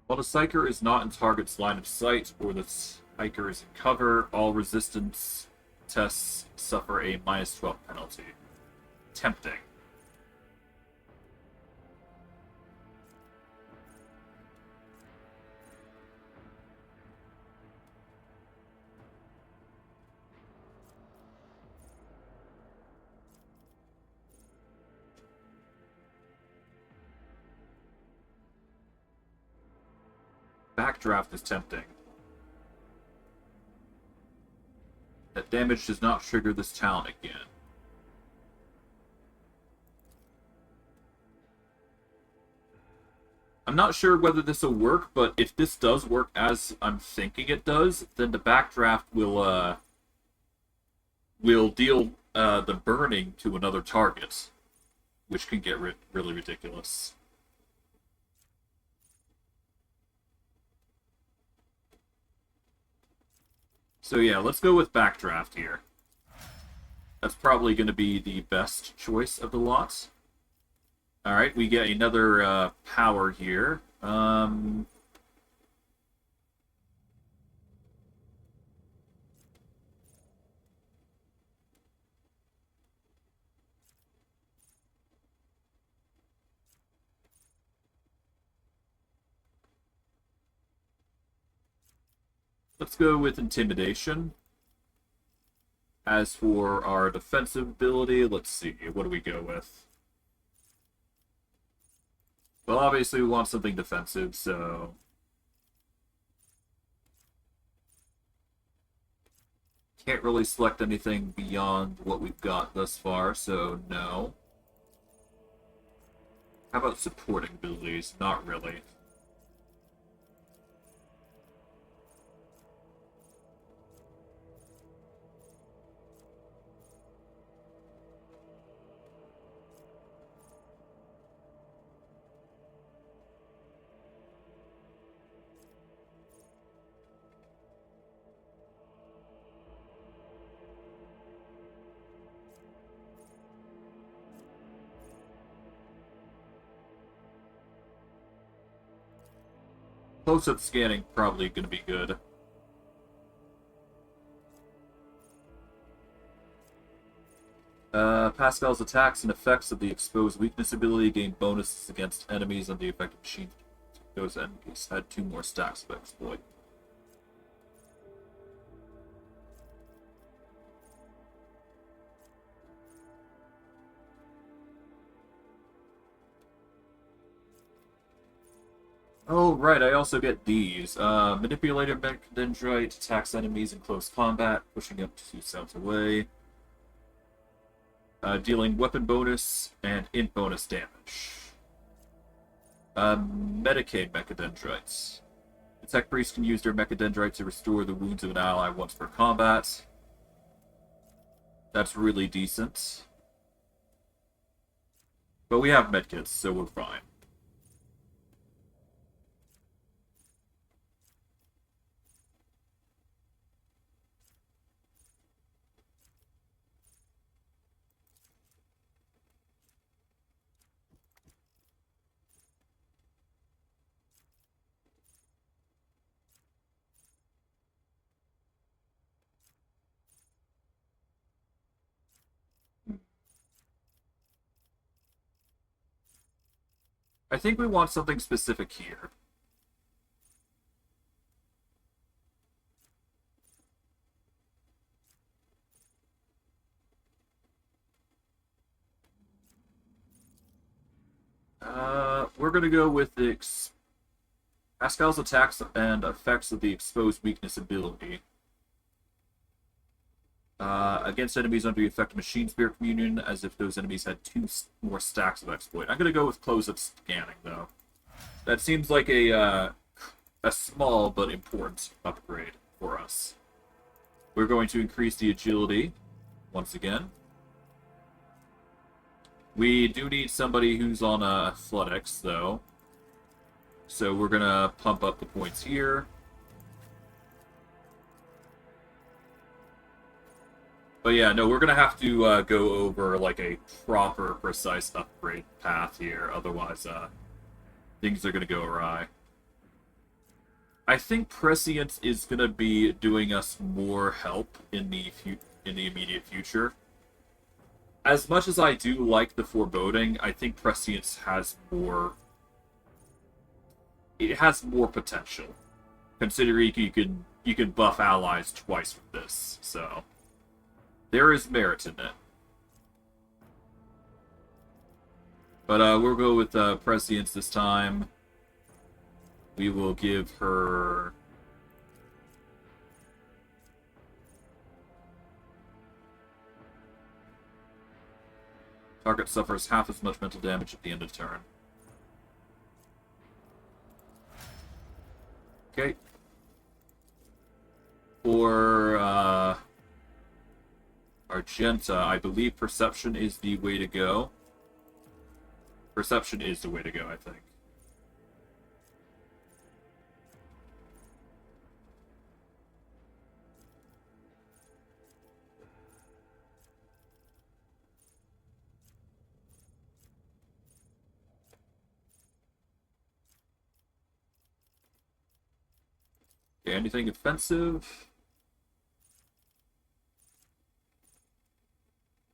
While the Psyker is not in target's line of sight, or the Psyker is in cover, all resistance tests suffer a -12 penalty. Tempting. Backdraft is tempting. That damage does not trigger this talent again. I'm not sure whether this will work, but if this does work as I'm thinking it does, then the backdraft will deal the burning to another target, which can get really ridiculous. So yeah, let's go with backdraft here. That's probably going to be the best choice of the lot. Alright, we get another power here. Let's go with Intimidation. As for our defensive ability, let's see, what do we go with? Well, obviously we want something defensive, so... Can't really select anything beyond what we've got thus far, so no. How about supporting abilities? Not really. Close-up scanning probably going to be good. Pascal's attacks and effects of the exposed weakness ability gain bonuses against enemies on the effective machine. Those enemies had 2 more stacks of exploit. Oh, right, I also get these. Manipulator Dendrite attacks enemies in close combat, pushing up to 2 steps away. Dealing weapon bonus and int bonus damage. Medicaid Mechadendrites. The Tech Priest can use their Mechadendrite to restore the wounds of an ally once per combat. That's really decent. But we have medkits, so we're fine. I think we want something specific here. We're going to go with the Pascal's attacks and effects of the exposed weakness ability. Against enemies under the effect of Machine Spirit Communion, as if those enemies had 2 more stacks of exploit. I'm going to go with close-up scanning, though. That seems like a small but important upgrade for us. We're going to increase the agility, once again. We do need somebody who's on athletics, though. So we're going to pump up the points here. But yeah, no, we're going to have to go over like a proper, precise upgrade path here. Otherwise, things are going to go awry. I think Prescience is going to be doing us more help in the immediate future. As much as I do like the Foreboding, I think Prescience has more... It has more potential. Considering you can buff allies twice with this, so... There is merit in it. But we'll go with Prescience this time. We will give her... Target suffers half as much mental damage at the end of turn. Okay. For Argenta, I believe Perception is the way to go. Perception is the way to go, I think. Okay, anything offensive?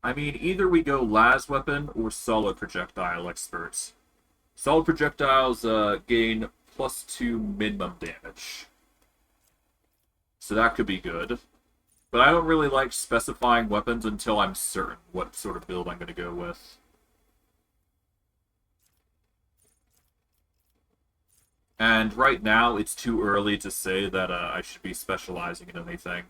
I mean, either we go las weapon or solid projectile experts. Solid projectiles gain +2 minimum damage. So that could be good. But I don't really like specifying weapons until I'm certain what sort of build I'm going to go with. And right now, it's too early to say that I should be specializing in anything.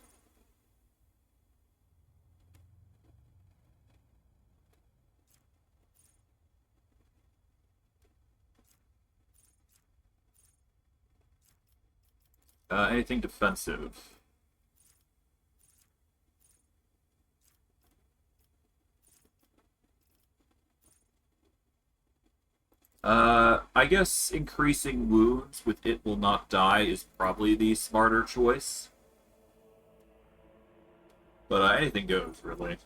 Anything defensive? I guess increasing wounds with It Will Not Die is probably the smarter choice. But anything goes, really.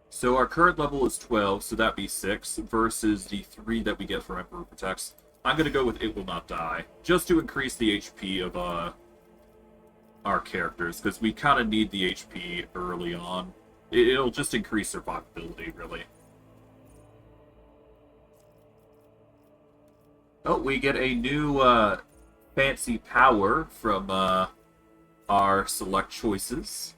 So our current level is 12, so that'd be 6, versus the 3 that we get from Emperor Protects. I'm gonna go with It Will Not Die, just to increase the HP of our characters, because we kind of need the HP early on. It'll just increase survivability, really. Oh, we get a new fancy power from our select choices.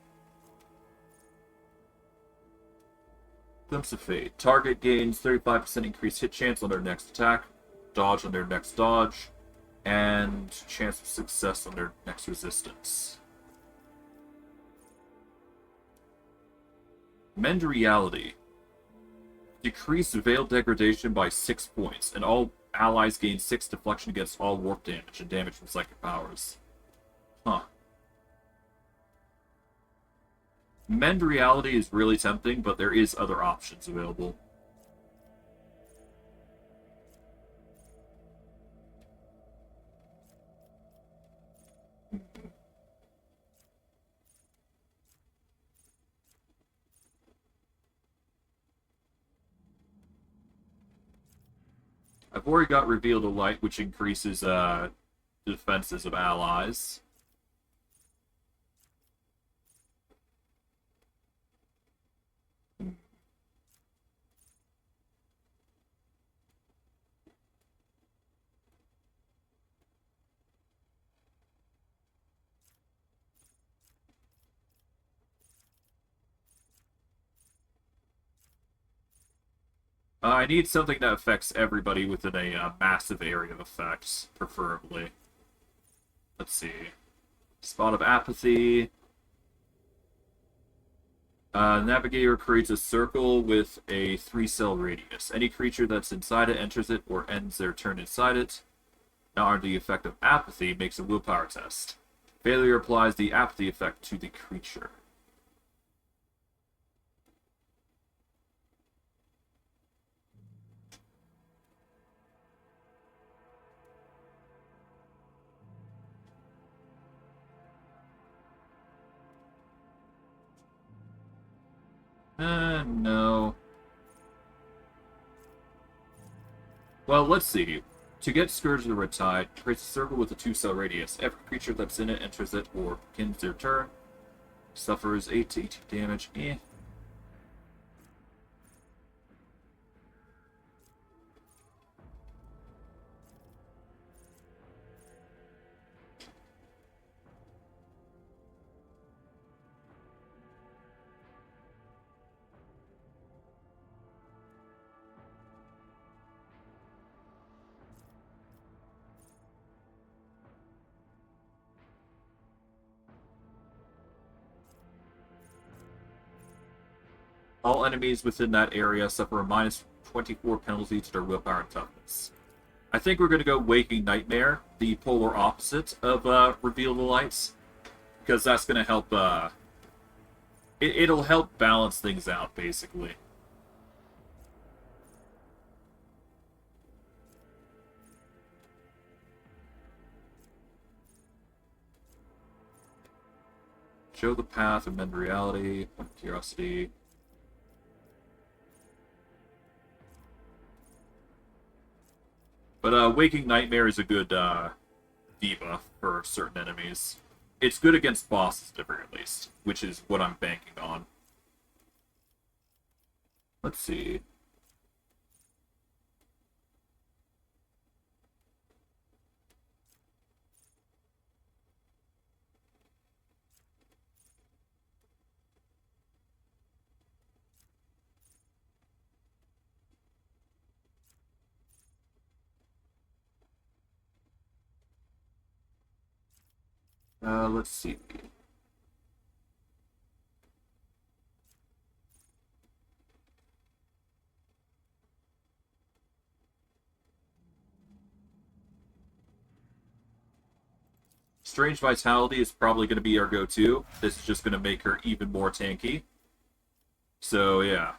Glimpse of Fate. Target gains 35% increased hit chance on their next attack, dodge on their next dodge, and chance of success on their next resistance. Mend Reality. Decrease Veil Degradation by 6 points, and all allies gain 6 deflection against all warp damage and damage from psychic powers. Huh. Mend Reality is really tempting, but there is other options available. I've already got Reveal the Light, which increases defenses of allies. I need something that affects everybody within a massive area of effects, preferably. Let's see. Spot of Apathy. Navigator creates a circle with a 3-cell radius. Any creature that's inside it enters it or ends their turn inside it. Now, under the effect of Apathy, makes a willpower test. Failure applies the Apathy effect to the creature. No. Well, let's see. To get Scourge of the Red Tide, creates a circle with a 2-cell radius. Every creature that's in it enters it or begins their turn. Suffers 8 to 18 damage. All enemies within that area suffer a minus 24 penalty to their willpower and toughness. I think we're going to go Waking Nightmare, the polar opposite of Reveal the Lights, because that's going to help, it'll help balance things out, basically. Show the path, amend reality, curiosity. But Waking Nightmare is a good debuff for certain enemies. it's good against bosses at the very least, which is what I'm banking on. Let's see. Let's see. Strange Vitality is probably going to be our go-to. This is just going to make her even more tanky. So, yeah.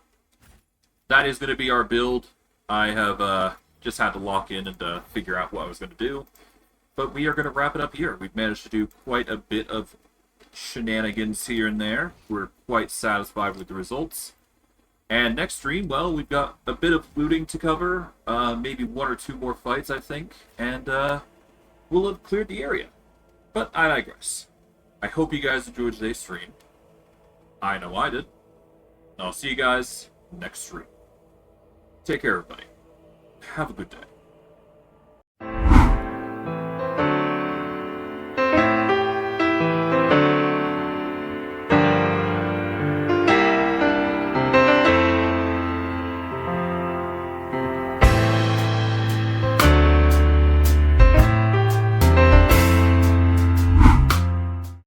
That is going to be our build. I have just had to lock in and figure out what I was going to do. But we are going to wrap it up here. We've managed to do quite a bit of shenanigans here and there. We're quite satisfied with the results. And next stream, well, we've got a bit of looting to cover. Maybe 1 or 2 more fights, I think. And we'll have cleared the area. But I digress. I hope you guys enjoyed today's stream. I know I did. And I'll see you guys next stream. Take care, everybody. Have a good day.